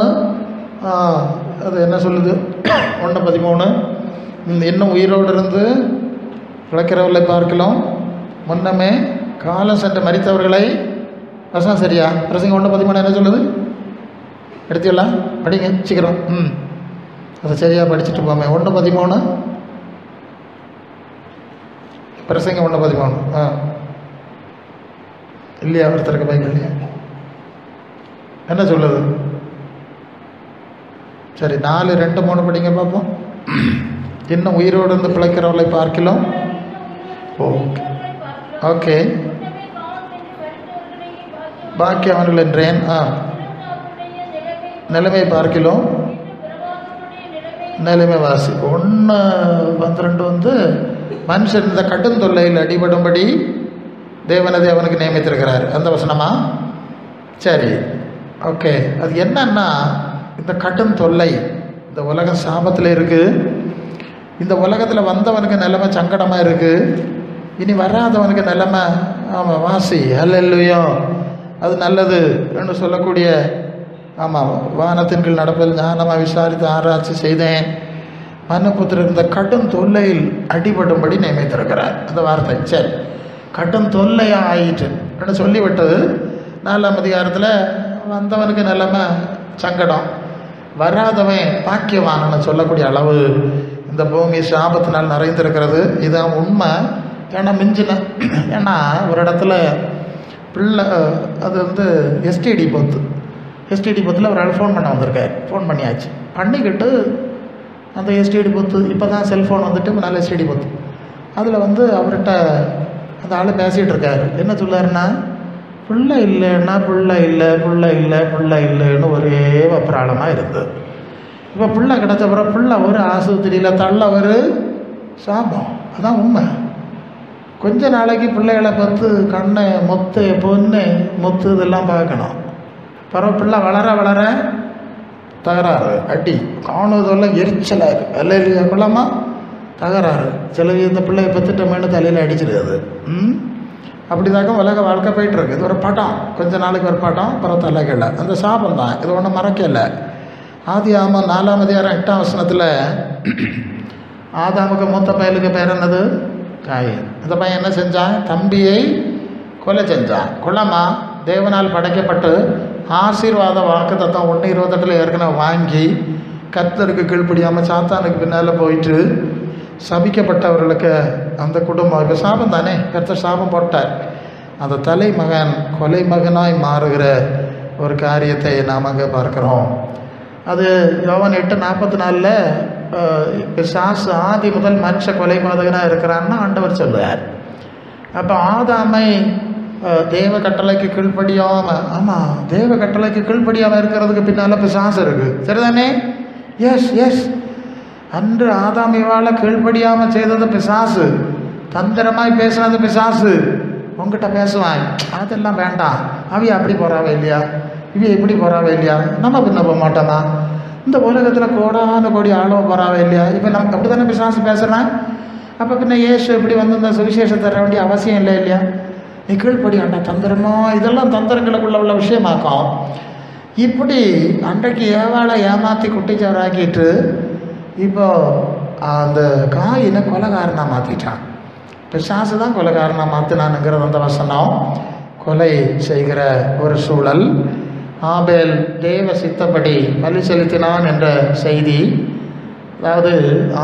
[SPEAKER 1] அது என்ன சொல்லுது? 1:13 இன்னும் உயிரோடு இருந்து பிழைக்கிறவர்களை பார்க்கலாம், முன்னமே காலம் சென்று மரித்தவர்களை. வசனம் சரியா? பிரசங்கி 1:13 என்ன சொல்லுது? எடுத்துக்கலாம், படிங்க சீக்கிரம். அதை சரியாக படிச்சுட்டு போமே. 1:13 பிரசங்கி 1:13 இல்லையா? ஒருத்தருக்கு பைபிள் இல்லையா? என்ன சொல்லுது? சரி, 4:2-3 படிங்க பார்ப்போம். இன்னும் உயிரோடு இருந்து பிழைக்கிறவர்களை பார்க்கலாம். ஓகே ஓகே, பாக்கியவர்கள் என்றேன். நிலைமை பார்க்கலாம், நிலைமை வாசி. 1:12 வந்து மனுஷன் இந்த கடும் தொல்லையில் அடிபடும்படி தேவனதை அவனுக்கு நியமித்திருக்கிறார். அந்த வசனமா? சரி, ஓகே. அது என்னன்னா, இந்த கடும் தொல்லை, இந்த உலகம் சாபத்தில் இருக்குது. இந்த உலகத்தில் வந்தவனுக்கு நிலைமை சங்கடமாக இருக்குது, இனி வராதவனுக்கு நிலைமை ஆமாம் வாசி. அல்லேலூயா, அது நல்லது என்று சொல்லக்கூடிய. ஆமாம், வானத்தின் கீழ் நடப்பதில் ஞானமாக விசாரித்து ஆராய்ச்சி செய்தேன், மனுபுத்திரர் இந்த கடும் தொல்லையில் அடிபடும்படி நியமித்திருக்கிறார். அந்த வார்த்தை சரி, கடும் தொல்லையாக ஆயிற்று என்று சொல்லிவிட்டது. 4ஆம் அதிகாரத்தில் வந்தவனுக்கு நிலைமை சங்கடம், வராதவன் பாக்கியவானன்னு சொல்லக்கூடிய அளவு இந்த பூமி சாபத்தினால் நிறைந்திருக்கிறது. இதுதான் உண்மை. ஏன்னா மிஞ்சின, ஏன்னா ஒரு இடத்துல பிள்ளை, அது வந்து எஸ்டிடி பூத்தில் ஒரு ஆள் ஃபோன் பண்ண வந்திருக்கார். ஃபோன் பண்ணியாச்சு, பண்ணிக்கிட்டு அந்த எஸ்டிடி பூத்து, இப்போ தான் செல்ஃபோன் வந்துட்டு முன்னால் எஸ்டிடி பூத்து, அதில் வந்து அவர்கிட்ட அந்த ஆள் பேசிகிட்டு இருக்காரு. என்ன சொல்லாருன்னா, பிள்ளை இல்லைன்னா பிள்ளை இல்லைன்னு ஒரே வப்பிராளமாக இருந்தது. இப்போ பிள்ளை கிடச்ச பிறகு பிள்ளை ஒரு ஆஸ்பத்திரியில் தள்ள ஒரு சாபம். அதான் உண்மை. கொஞ்ச நாளைக்கு பிள்ளைகளை பார்த்து கண்ணை மொத்து பொண்ணு மொத்து இதெல்லாம் பார்க்கணும். பரவ பிள்ளை வளர தகராறு, அடி, காணுவதெல்லாம் எரிச்சலாக இருக்குது. அல்ல கொள்ளாமா தகராறு. சில இந்த பிள்ளையை பத்துட்டமேனு தலையில் அடிச்சிருக்குது. அப்படிதாக்க உலக வாழ்க்கை போயிட்டுருக்கு. இது ஒரு படம், கொஞ்ச நாளைக்கு ஒரு படம், அப்புறம் தலைக்கல. அந்த சாபம் தான், இது ஒன்றும் மறக்கலை. ஆதியாகமம் 4ஆம் அதிகாரம் 8ஆம் வசனத்தில் ஆதாமுக்கு மூத்த பயலுக்கு பேர் என்னது? காயின். அந்த பையன் என்ன செஞ்சான்? தம்பியை கொலை செஞ்சான். கொல்லாமா தேவனால் படைக்கப்பட்டு ஆசீர்வாத வாக்கு தத்தம் 1:28 ஏற்கனவே வாங்கி கர்த்தருக்கு கீழ்ப்படியாமல் சாத்தானுக்கு பின்னால் போயிட்டு சபிக்கப்பட்டவர்களுக்கு அந்த குடும்பம் இப்போ சாபம் தானே, கர்த்தர் சாபம் போட்டார். அந்த தலைமகன் கொலை மகனாய் மாறுகிற ஒரு காரியத்தை நாம் அங்கே பார்க்குறோம். அது யோவான் 8:44 பிசாசு ஆதி முதல் மனுஷ கொலைபாதகனாக இருக்கிறான்னு ஆண்டவர் சொல்லுவார். அப்போ ஆதாமை தேவ கட்டளைக்கு கீழ்ப்படியாமல், ஆமாம், தேவ கட்டளைக்கு கீழ்ப்படியாமல் இருக்கிறதுக்கு பின்னால் பிசாசு இருக்குது, சரிதானே? எஸ் எஸ் அன்று ஆதாமிவால் கீழ்ப்படியாமல் செய்தது பிசாசு, தந்திரமாய் பேசுனது பிசாசு. உங்ககிட்ட பேசுவான், அதெல்லாம் வேண்டாம், அவைய அப்படி போகிறாவே இல்லையா, இவ எப்படி போகிறாவே இல்லையா, நம்ம பின்ன போக மாட்டோமா, இந்த உலகத்தில் கோடான கோடி ஆளோ போகிறாவே இல்லையா, இப்போ நம்ம அப்படி தானே பிசாசு பேசுகிறான். அப்போ பின்ன இயேசு இப்படி வந்து இந்த சுவிசேஷம் தர வேண்டிய அவசியம் இல்லை இல்லையா, நீ கீழ்ப்படி ஆண்டா, தந்திரமோ, இதெல்லாம் தந்திரங்களுக்குள்ள உள்ள விஷயமாக்கும். இப்படி அன்றைக்கு ஏவாளை ஏமாற்றி குட்டிச்சவராக்கிட்டு இப்போ அந்த காயினை கொலைகாரனாக மாற்றிட்டான். பிசாசு தான் கொலைகாரனாக மாற்றினானுங்கிறது அந்த வசனம். கொலை செய்கிற ஒரு சூழல். ஆபேல் தேவ சித்தப்படி பலி செலுத்தினான் என்ற செய்தி. அதாவது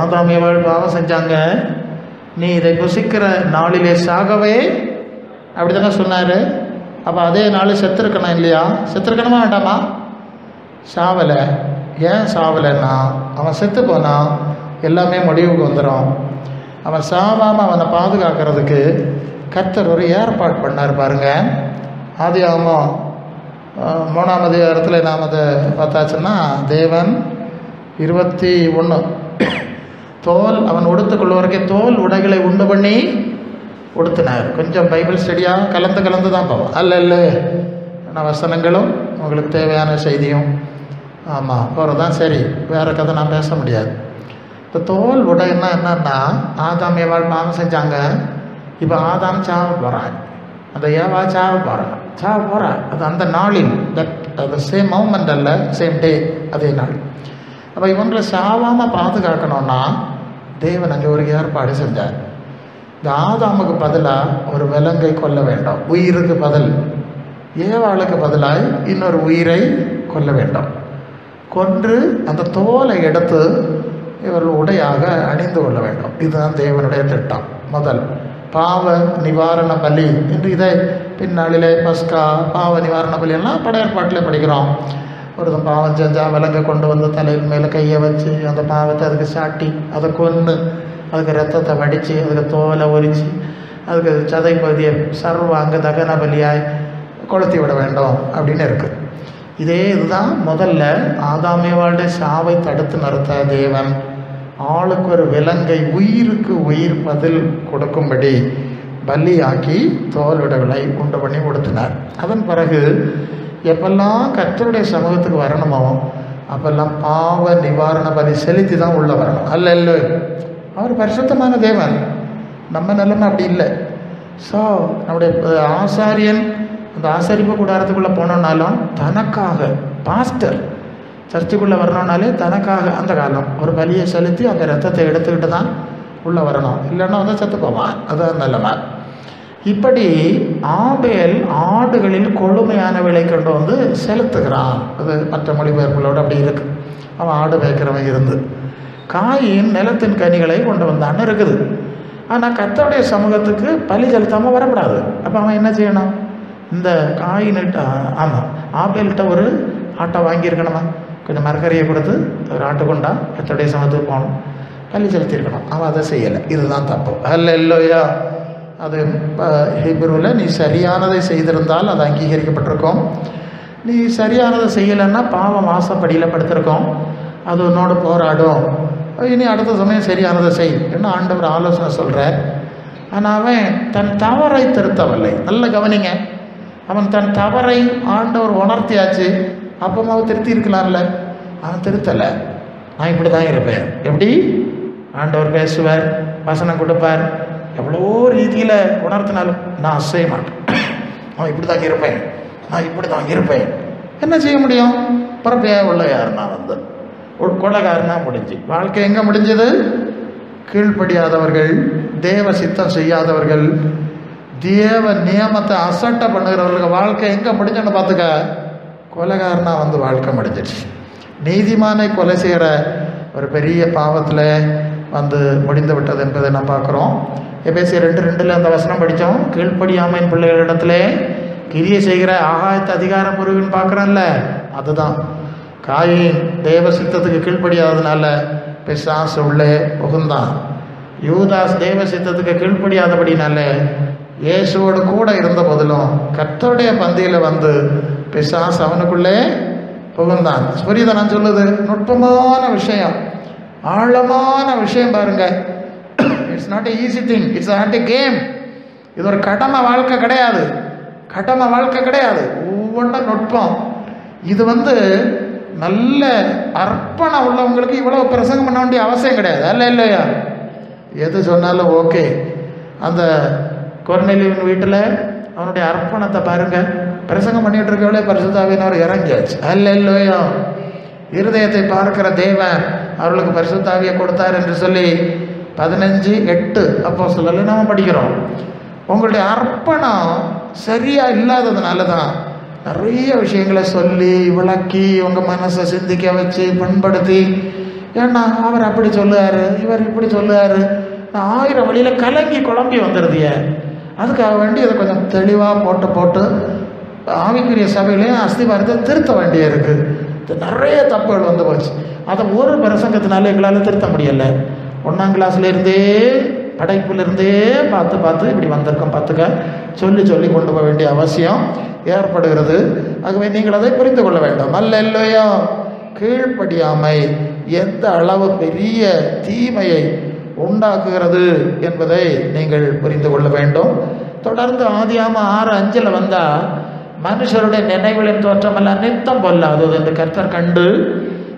[SPEAKER 1] ஆதாம் ஏவாள் பாவம் செஞ்சாங்க, நீ இதை புசிக்கிற நாளிலே சாகவே, அப்படி தானே சொன்னார். அப்போ அதே நாள் செத்துருக்கணும் இல்லையா, செத்துருக்கணுமா வேண்டாமா? சாவலை. ஏன் சாவலைன்னா, அவன் செத்து போனால் எல்லாமே முடிவுக்கு வந்துடும். அவன் சாவாமல் அவனை பாதுகாக்கிறதுக்கு கர்த்தர் ஒரு ஏற்பாடு பண்ணார் பாருங்க. ஆதியாகமம் 3ஆம் அதிகாரத்தில் நாம் அதை பார்த்தாச்சுன்னா, தேவன் 21 தோல் அவன் உடுத்துக்கொள்வரைக்கும் தோல் உடைகளை உண்டு பண்ணி உடுத்தினார். கொஞ்சம் பைபிள் ஸ்டடியாக கலந்து தான் போவோம், அல்ல வசனங்களும் உங்களுக்கு தேவையான செய்தியும் ஆமாம் போகிறது தான் சரி, வேறு கதை நான் பேச முடியாது. இப்போ தோல் உடைன்னா என்னன்னா, ஆதாம் ஏவாள் பாவம் செஞ்சாங்க, இப்போ ஆதாம் சாவ போகிறான், அந்த ஏவா சாவ போகிறான். அது அந்த நாளில் அது சேம் மௌமெண்ட் அல்ல, சேம் டே, அதே நாள். அப்போ இவங்களை சாவாமல் பாதுகாக்கணும்னா தேவன் அங்கே ஒரு ஏற்பாடு செஞ்சார். இந்த ஆதாமுக்கு பதிலாக ஒரு விலங்கை கொல்ல வேண்டும், உயிருக்கு பதில். ஏவாளுக்கு பதிலாக இன்னொரு உயிரை கொல்ல வேண்டும். கொன்று அந்த தோலை எடுத்து இவர்கள் உடையாக அணிந்து கொள்ள வேண்டும். இதுதான் தேவனுடைய திட்டம். முதல் பாவ நிவாரண பலி என்று இதை பின்னாளிலே பஸ்கா பாவ நிவாரண பலி எல்லாம் படையற்பாட்டில் படிக்கிறோம். ஒருத்தன் பாவம் செஞ்சால் விலங்கை கொண்டு வந்து தலையில் மேலே கையை வச்சு அந்த பாவத்தை அதுக்கு சாட்டி அதை கொன்று அதுக்கு ரத்தத்தை வடித்து அதுக்கு தோலை உரித்து அதுக்கு சதை பகுதியை சர்வாங்க தகன பலியாய் கொளுத்தி விட வேண்டும் அப்படின்னு இருக்குது. இதுதான் முதல்ல ஆதாமேவாளுடைய சாவை தடுத்து நிறுத்த தேவன் ஆளுக்கு ஒரு விலங்கை உயிருக்கு உயிர் பதில் கொடுக்கும்படி பலியாக்கி தோல் விடவில்லை உண்டு பண்ணி கொடுத்தினார். அதன் பிறகு எப்பெல்லாம் கர்த்தருடைய சமூகத்துக்கு வரணுமோ அப்பெல்லாம் பாவ நிவாரண பலி செலுத்தி தான் உள்ள வரணும். அல்ல அவர் பரிசுத்தமான தேவன், நம்ம நிலைமை அப்படி இல்லை. ஸோ நம்முடைய ஆசாரியன் அந்த ஆசாரிப்பு கூடாரத்துக்குள்ளே போனோன்னாலும் தனக்காக, பாஸ்டர் சர்ச்சுக்குள்ளே வரணுன்னாலே தனக்காக அந்த காலம் ஒரு பலியை செலுத்தி அந்த ரத்தத்தை எடுத்துக்கிட்டு தான் உள்ளே வரணும், இல்லைன்னா வந்து செத்து போவான். அதுதான் நிலைமை. இப்படி ஆபேல் ஆடுகளில் கொழுமையான விலை கொண்டு வந்து செலுத்துகிறான். அது மற்ற மொழிபெயர்ப்புகளோடு அப்படி இருக்கு. அவன் ஆடு வைக்கிறவன் இருந்து காயின் நிலத்தின் கனிகளை கொண்டு வந்தான்னு இருக்குது. ஆனால் கர்த்தருடைய சமூகத்துக்கு பலி செலுத்தாமல் வரக்கூடாது. அப்போ அவன் என்ன செய்யணும்? இந்த காயின்கிட்ட, ஆமாம், ஆபேல்கிட்ட ஒரு ஆட்டை வாங்கியிருக்கணுமா, கொஞ்சம் மரக்கறியை கொடுத்து ஒரு ஆட்டு கொண்டா கர்த்தருடைய சமூகத்துக்கு போகணும், பலி செலுத்தியிருக்கணும். அவன் அதை செய்யலை. இதுதான் தப்பு. இல்லையா? அது ஹீப்ருவில் நீ சரியானதை செய்திருந்தால் அது அங்கீகரிக்கப்பட்டிருக்கும். நீ சரியானதை செய்யலைன்னா பாவம் வாசப்படியில் படுத்திருக்கோம், அது உன்னோடு போராடும். இனி அடுத்த சமயம் சரியானதை செய் என்ன ஆண்டவர் ஆலோசனை சொல்கிறார். ஆனால் அவன் தன் தவறை திருத்தவில்லை. நல்ல கவனிங்க, அவன் தன் தவறை ஆண்டவர் உணர்த்தியாச்சு, அப்பமாவும் திருத்தி இருக்கலாம்ல, அவன் திருத்தலை. நான் இப்படி தான் இருப்பேன். எப்படி ஆண்டவர் பேசுவார், வசனம் கொடுப்பார், எவ்வளோ ரீதியில் உணர்த்தினாலும் நான் செய்ய மாட்டேன். நான் இப்படி தான் இருப்பேன், நான் இப்படி தான் இருப்பேன். என்ன செய்ய முடியும்? பிறப்பையாக உள்ள யாருன்னா வந்து ஒரு கொலைகாரனா முடிஞ்சு வாழ்க்கை எங்கே முடிஞ்சது? கீழ்ப்படியாதவர்கள், தேவ சித்தம் செய்யாதவர்கள், தேவ நியமத்தை அசட்டை பண்ணுகிறவர்களுக்கு வாழ்க்கை எங்கே முடிஞ்சுன்னு பார்த்துக்க, கொலைகாரனா வந்து வாழ்க்கை முடிஞ்சிடுச்சு. நீதிமானை கொலை செய்கிற ஒரு பெரிய பாவத்தில் வந்து முடிந்து விட்டது என்பதை நான் பார்க்குறோம். எபேசியர் 2:2 அந்த வசனம் படித்தோம். கீழ்ப்படியாமையின் பிள்ளைகளிடத்துல கிரியை செய்கிற ஆகாயத்து அதிகாரம் புரிவுன்னு பார்க்குறோம்ல, அதுதான் காயின் தேவ சித்தத்துக்கு கீழ்ப்படியாததுனால பிசாசு உள்ளே புகுந்தான். யூதாஸ் தேவ சித்தத்துக்கு கீழ்ப்படியாதபடினால இயேசுவோடு கூட இருந்த போதிலும் கர்த்தருடைய பந்தியில் வந்து பிசாசு அவனுக்குள்ளே புகுந்தான். புரியுதா நான் சொல்லுது? நுட்பமான விஷயம், ஆழமான விஷயம் பாருங்க. It's not a easy thing, it's not a game. இது ஒரு கடமை வாழ்க்கை கிடையாது, கடமை வாழ்க்கை கிடையாது. ஒவ்வொன்றும் நுட்பம். இது நல்ல அர்ப்பணம் உள்ளவங்களுக்கு இவ்வளவு பிரசங்கம் பண்ண வேண்டிய அவசியம் கிடையாது. அல்ல இல்லையா? எது சொன்னாலும் ஓகே. அந்த கொர்நேலியுவின் வீட்டில் அவனுடைய அர்ப்பணத்தை பாருங்க. பிரசங்கம் பண்ணிட்டு இருக்கவளே பரிசுத்த ஆவியானவர் இறங்கியாச்சு. அல்ல இல்லையா? இருதயத்தை பார்க்கிற தேவன் அவர்களுக்கு பரிசுத்த ஆவியை கொடுத்தார் என்று சொல்லி 15:8 அப்போஸ்தலர்ல நாம படிக்கிறோம். உங்களுடைய அர்ப்பணம் சரியா இல்லாததுனால தான் நிறைய விஷயங்களை சொல்லி விளக்கி உங்கள் மனசை சிந்திக்க வச்சு பண்படுத்தி, ஏன்னா அவர் அப்படி சொல்லுவார், இவர் இப்படி சொல்லுவார், நான் 1000 வழியில் கலங்கி குழம்பி வந்துடுதிய. அதுக்காக வேண்டி அதை கொஞ்சம் தெளிவாக போட்டு ஆவிக்குரிய சபையிலையும் அஸ்திவாரத்தை திருத்த வேண்டிய இருக்குது. நிறைய தப்புகள் வந்து போச்சு. அதை ஒரு பிரசங்கத்தினால எங்களால் திருத்த முடியலை. 1ஆம் கிளாஸ்லேருந்தே படைப்பிலிருந்தே பார்த்து இப்படி வந்திருக்கோம். பார்த்துக்க சொல்லி கொண்டு போக வேண்டிய அவசியம் ஏற்படுகிறது. ஆகவே நீங்கள் அதை புரிந்து கொள்ள வேண்டும். அல்ல இல்லையோ? கீழ்ப்படியாமை எந்த அளவு பெரிய தீமையை உண்டாக்குகிறது என்பதை நீங்கள் புரிந்து கொள்ள வேண்டும். தொடர்ந்து ஆதியாகமம் 6:5 வந்தால் மனுஷருடைய நினைவுகளின் தோற்றமெல்லாம் நித்தம் பொல்லாதது என்று கர்த்தர் கண்டு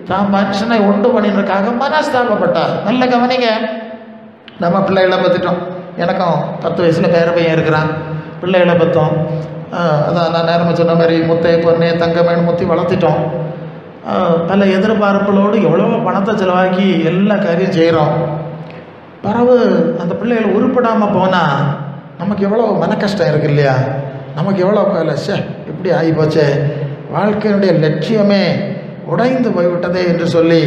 [SPEAKER 1] தாம் மனுஷனை உண்டு பண்ணினதுக்காக மனஸ்தாபப்பட்டார். நல்ல கவனிங்க. நம்ம பிள்ளைகளை பற்றிட்டோம். எனக்கும் 10 வயசில் பேர பையன் இருக்கிறான். பிள்ளைகளை பற்றோம். அதான் நான் நேரமாக சொன்ன மாதிரி முத்தை பொன்னே தங்கமேனு முத்தி வளர்த்திட்டோம். பல எதிர்பார்ப்புகளோடு எவ்வளோ பணத்தை செலவாக்கி எல்லா காரியம் செய்கிறோம். பிறகு அந்த பிள்ளைகள் உருப்படாமல் போனால் நமக்கு எவ்வளோ மன கஷ்டம் இருக்குது இல்லையா? நமக்கு எவ்வளோ கவலை, இப்படி ஆகி போச்சே, வாழ்க்கையினுடைய லட்சியமே உடைந்து போய்விட்டதே என்று சொல்லி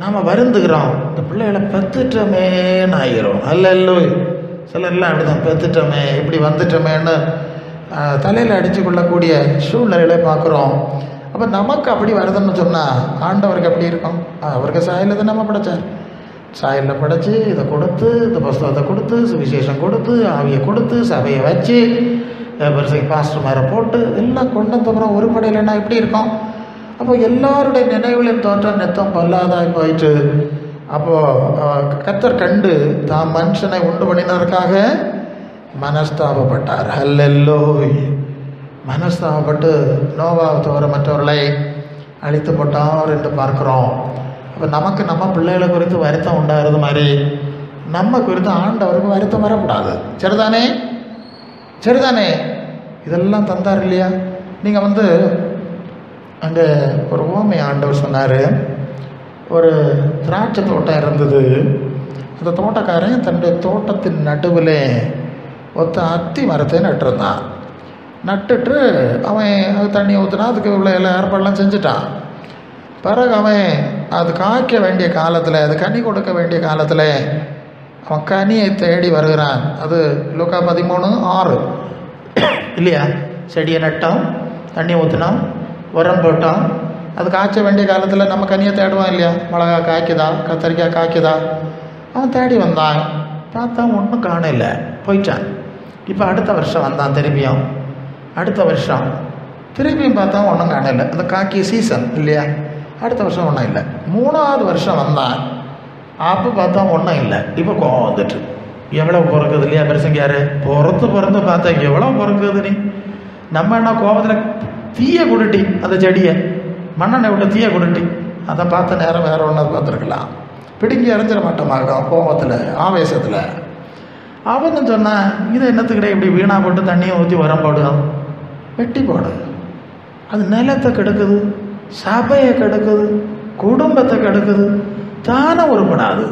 [SPEAKER 1] நாம் வருந்துகிறோம். இந்த பிள்ளைகளை பெற்றுட்டோமேன்னு ஆகிறோம். அல்ல சிலர்லாம் அப்படிதான், பெற்றுட்டோமே, இப்படி வந்துட்டோமேன்னு தலையில் அடித்து கொள்ளக்கூடிய சூழ்நிலைகளை பார்க்குறோம். அப்போ நமக்கு அப்படி வருதுன்னு சொன்னால் ஆண்டவருக்கு அப்படி இருக்கும். அவருக்கு சாயலில் தான் நம்ம படைச்சார். சாயலில் படைச்சி இதை கொடுத்து, இந்த புஸ்தகத்தை கொடுத்து, சுவிசேஷம் கொடுத்து, ஆவியை கொடுத்து, சபையை வச்சு, வருஷத்துக்கு பாஸ்டர் மேலே போட்டு எல்லாம் கொண்டு வந்தப்புறம் ஒரு படையிலன்னா எப்படி இருக்கும்? அப்போ எல்லாருடைய நினைவுகளின் தோற்றம் நித்தம் பொல்லாதாய் போயிட்டு, அப்போது கர்த்தர் கண்டு தாம் மனுஷனை உண்டு பண்ணினதற்காக மனஸ்தாபப்பட்டார். அல்லேலூயா. மனஸ்தாபப்பட்டு நோவாவை தவிர மற்றவர்களை அழித்து போட்டார் என்று பார்க்குறோம். அப்போ நமக்கு நம்ம பிள்ளைகளை குறித்து வருத்தம் உண்டாகிறது மாதிரி நம்ம குறித்து ஆண்டவருக்கு வருத்தம் வரக்கூடாது. சரிதானே? சரிதானே? இதெல்லாம் தந்தார் இல்லையா? நீங்கள் அங்கே ஒரு ஓமை ஆண்டவர் சொன்னார். ஒரு திராட்சை தோட்டம் இருந்தது. அந்த தோட்டக்காரன் தன்னுடைய தோட்டத்தின் நடுவில் ஒத்த அத்தி மரத்தை நட்டுருந்தான். நட்டுட்டு அவன் அது தண்ணி ஊற்றினா அதுக்கு உள்ள எல்லா ஏற்பாடெல்லாம் செஞ்சுட்டான். பிறகு அவன் அது காய்க்க வேண்டிய காலத்தில், அது கனி கொடுக்க வேண்டிய காலத்தில் அவன் கனியை தேடி வருகிறான். அது லூக்கா 13:6 இல்லையா? செடியை நட்டோம், தண்ணி ஊற்றினோம், உரம் போட்டோம், அது காய்ச்ச வேண்டிய காலத்தில் நம்ம கனியை தேடுவான் இல்லையா? மிளகா காய்க்குதா, கத்தரிக்காய் காய்க்குதா? அவன் தேடி வந்தான். பார்த்தா ஒன்றும் காணல, போயிட்டான். இப்போ அடுத்த வருஷம் வந்தான். திரும்பியும் அடுத்த வருஷம் திரும்பியும் பார்த்தா ஒன்றும் காணல. அந்த காக்கி சீசன் இல்லையா? அடுத்த வருஷம் ஒன்றும் இல்லை. 3ஆவது வருஷம் வந்தான். அப்போ பார்த்தா ஒன்றும் இல்லை. இப்போ கோவம் வந்துட்டு, எவ்வளோ பிறக்குது இல்லையா? பெருசங்கியாரு பிறந்து பார்த்தா எவ்வளோ பிறக்குது நீ. நம்ம என்ன கோபத்தில் தீய குடுட்டி அந்த செடியை மண்ணெண்ணெய் விட்டு தீய குடுட்டி அதை பார்த்த நேரம் வேற ஒன்று பார்த்துருக்கலாம். பிடுங்கி அரைஞ்சிட மாட்டோமாகும் கோபத்தில் ஆவேசத்தில். அவன்னு சொன்னான், இது என்னத்துக்கிட்டே இப்படி வீணாக போட்டு தண்ணியை ஊற்றி உரம் போடுவோம், வெட்டி போடு. அது நிலத்தை கெடுக்குது, சபையை கெடுக்குது, குடும்பத்தை கெடுக்குது, தானே உருப்படாது,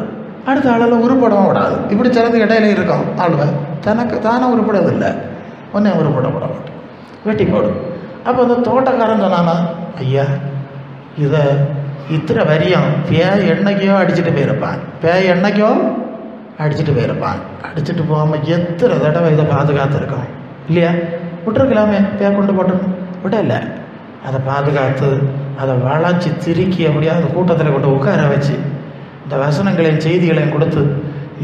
[SPEAKER 1] அடுத்த ஆளால் உருப்படவும் விடாது. இப்படி சிலது இடையில இருக்கும். ஆளுவை தனக்கு தானே உருப்படதில்லை, ஒன்றே உருப்பட மாட்டேன், வெட்டி போடு. அப்போ அந்த தோட்டக்காரன் சொன்னானா, ஐயா இதை இத்தனை வரியும் என்னைக்கோ அடிச்சுட்டு போயிருப்பான், என்னைக்கோ அடிச்சுட்டு போயிருப்பான். அடிச்சுட்டு போகாமல் எத்தனை தடவை இதை பாதுகாத்துருக்கோம் இல்லையா? விட்டுருக்கலாமே, கொண்டு போட்டணும், விடலை. அதை பாதுகாத்து அதை வளைச்சி திருக்கி அப்படியே அந்த கூட்டத்தில் கொண்டு உட்கார வச்சு இந்த வசனங்களையும் செய்திகளையும் கொடுத்து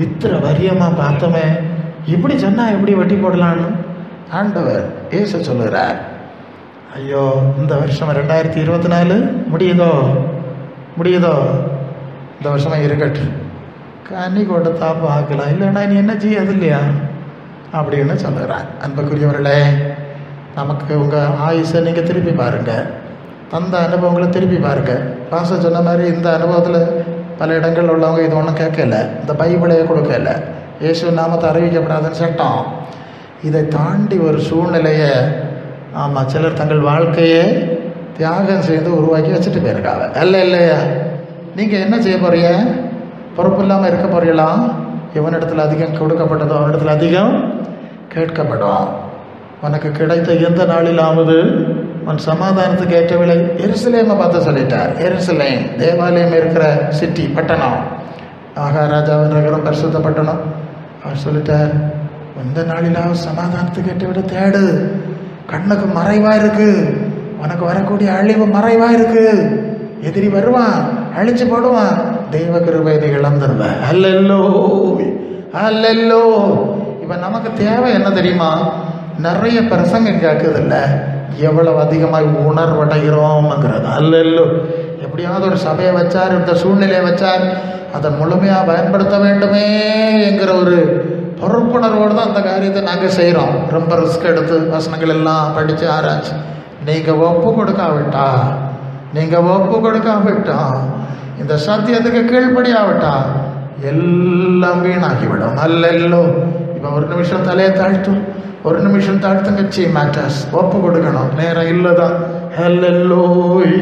[SPEAKER 1] இத்தனை வரியமாக பார்த்தோமே, இப்படி சொன்னால் எப்படி வெட்டி போடலான்னு ஆண்டவர் இயேசு சொல்லுகிறார். ஐயோ, இந்த வருஷம் 2024 முடியுதோ இந்த வருஷமாக இருக்கட்டு, கனி கொடுத்தா பார்க்கலாம், இல்லைன்னா நீ என்ன செய்யாது இல்லையா அப்படின்னு சொல்லுகிறார். அன்புக்குரியவர்களே, நமக்கு உங்கள் ஆயுசை நீங்கள் திருப்பி பாருங்கள், தந்த அனுபவங்களை திருப்பி பாருங்கள். பாஸ்டர் சொன்ன மாதிரி இந்த அனுபவத்தில் பல இடங்களில் உள்ளவங்க இது ஒன்றும் கேட்கல, இந்த பைபிளையே கொடுக்கல, இயேசு நாமத்தை அறிவிக்கப்படாதுன்னு சட்டம். இதை தாண்டி ஒரு சூழ்நிலையை சிலர் தங்கள் வாழ்க்கையை தியாகம் செய்து உருவாக்கி வச்சுட்டு போயிருக்காங்க. இல்லையா, நீங்கள் என்ன செய்ய போறீங்க? பொறுப்பு இல்லாமல் இருக்க போறீங்களா? எவனிடத்தில் அதிகம் கொடுக்கப்பட்டதோ அவனிடத்தில் அதிகம் கேட்கப்படும். உனக்கு கிடைத்த எந்த நாளிலாவது உன் சமாதானத்துக்கு ஏற்றவில்லை. எருசலேமை பார்த்து சொல்லிட்டார். எருசலேம் தேவாலயம் இருக்கிற சிட்டி, பட்டணம், மகாராஜாவின் நகரம், பரிசுத்த பட்டணம். அவர் சொல்லிட்டார், எந்த நாளிலாவது சமாதானத்துக்கு ஏற்ற விட தேடு. கண்ணுக்கு மறைவா இருக்கு, உனக்கு வரக்கூடிய அழிவு மறைவா இருக்கு. எதிரி வருவான், அழிச்சு போடுவான், தெய்வ கிருபை நீ இழந்துருவ. அல்லோ. இப்ப நமக்கு தேவை என்ன தெரியுமா? நிறைய பிரசங்கம் கேட்குதில்ல, எவ்வளவு அதிகமாக உணர்வடைகிறோம்ங்கிறது. அல்லோ, எப்படியாவது ஒரு சபையை வச்சார், இந்த சூழ்நிலையை வச்சார், அதை முழுமையாக பயன்படுத்த வேண்டுமே என்கிற ஒரு பொறுப்புணர்வோடு தான் அந்த காரியத்தை நாங்கள் செய்கிறோம். ரொம்ப ரிஸ்க் எடுத்து வசனங்கள் எல்லாம் படித்து ஆராய்ச்சி. நீங்கள் ஒப்பு கொடுக்காவிட்டா, இந்த சத்தியத்துக்கு கீழ்ப்படியாவிட்டா எல்லாம் வீணாகிவிடும். அல்லோ. இப்போ ஒரு நிமிஷம் தலையை தாழ்த்தும், ஒரு நிமிஷம் தாழ்த்துங்கச்சி மேட்டர்ஸ் ஒப்பு கொடுக்கணும். நேரம் இல்லை தான். ஹல்லேலூயா.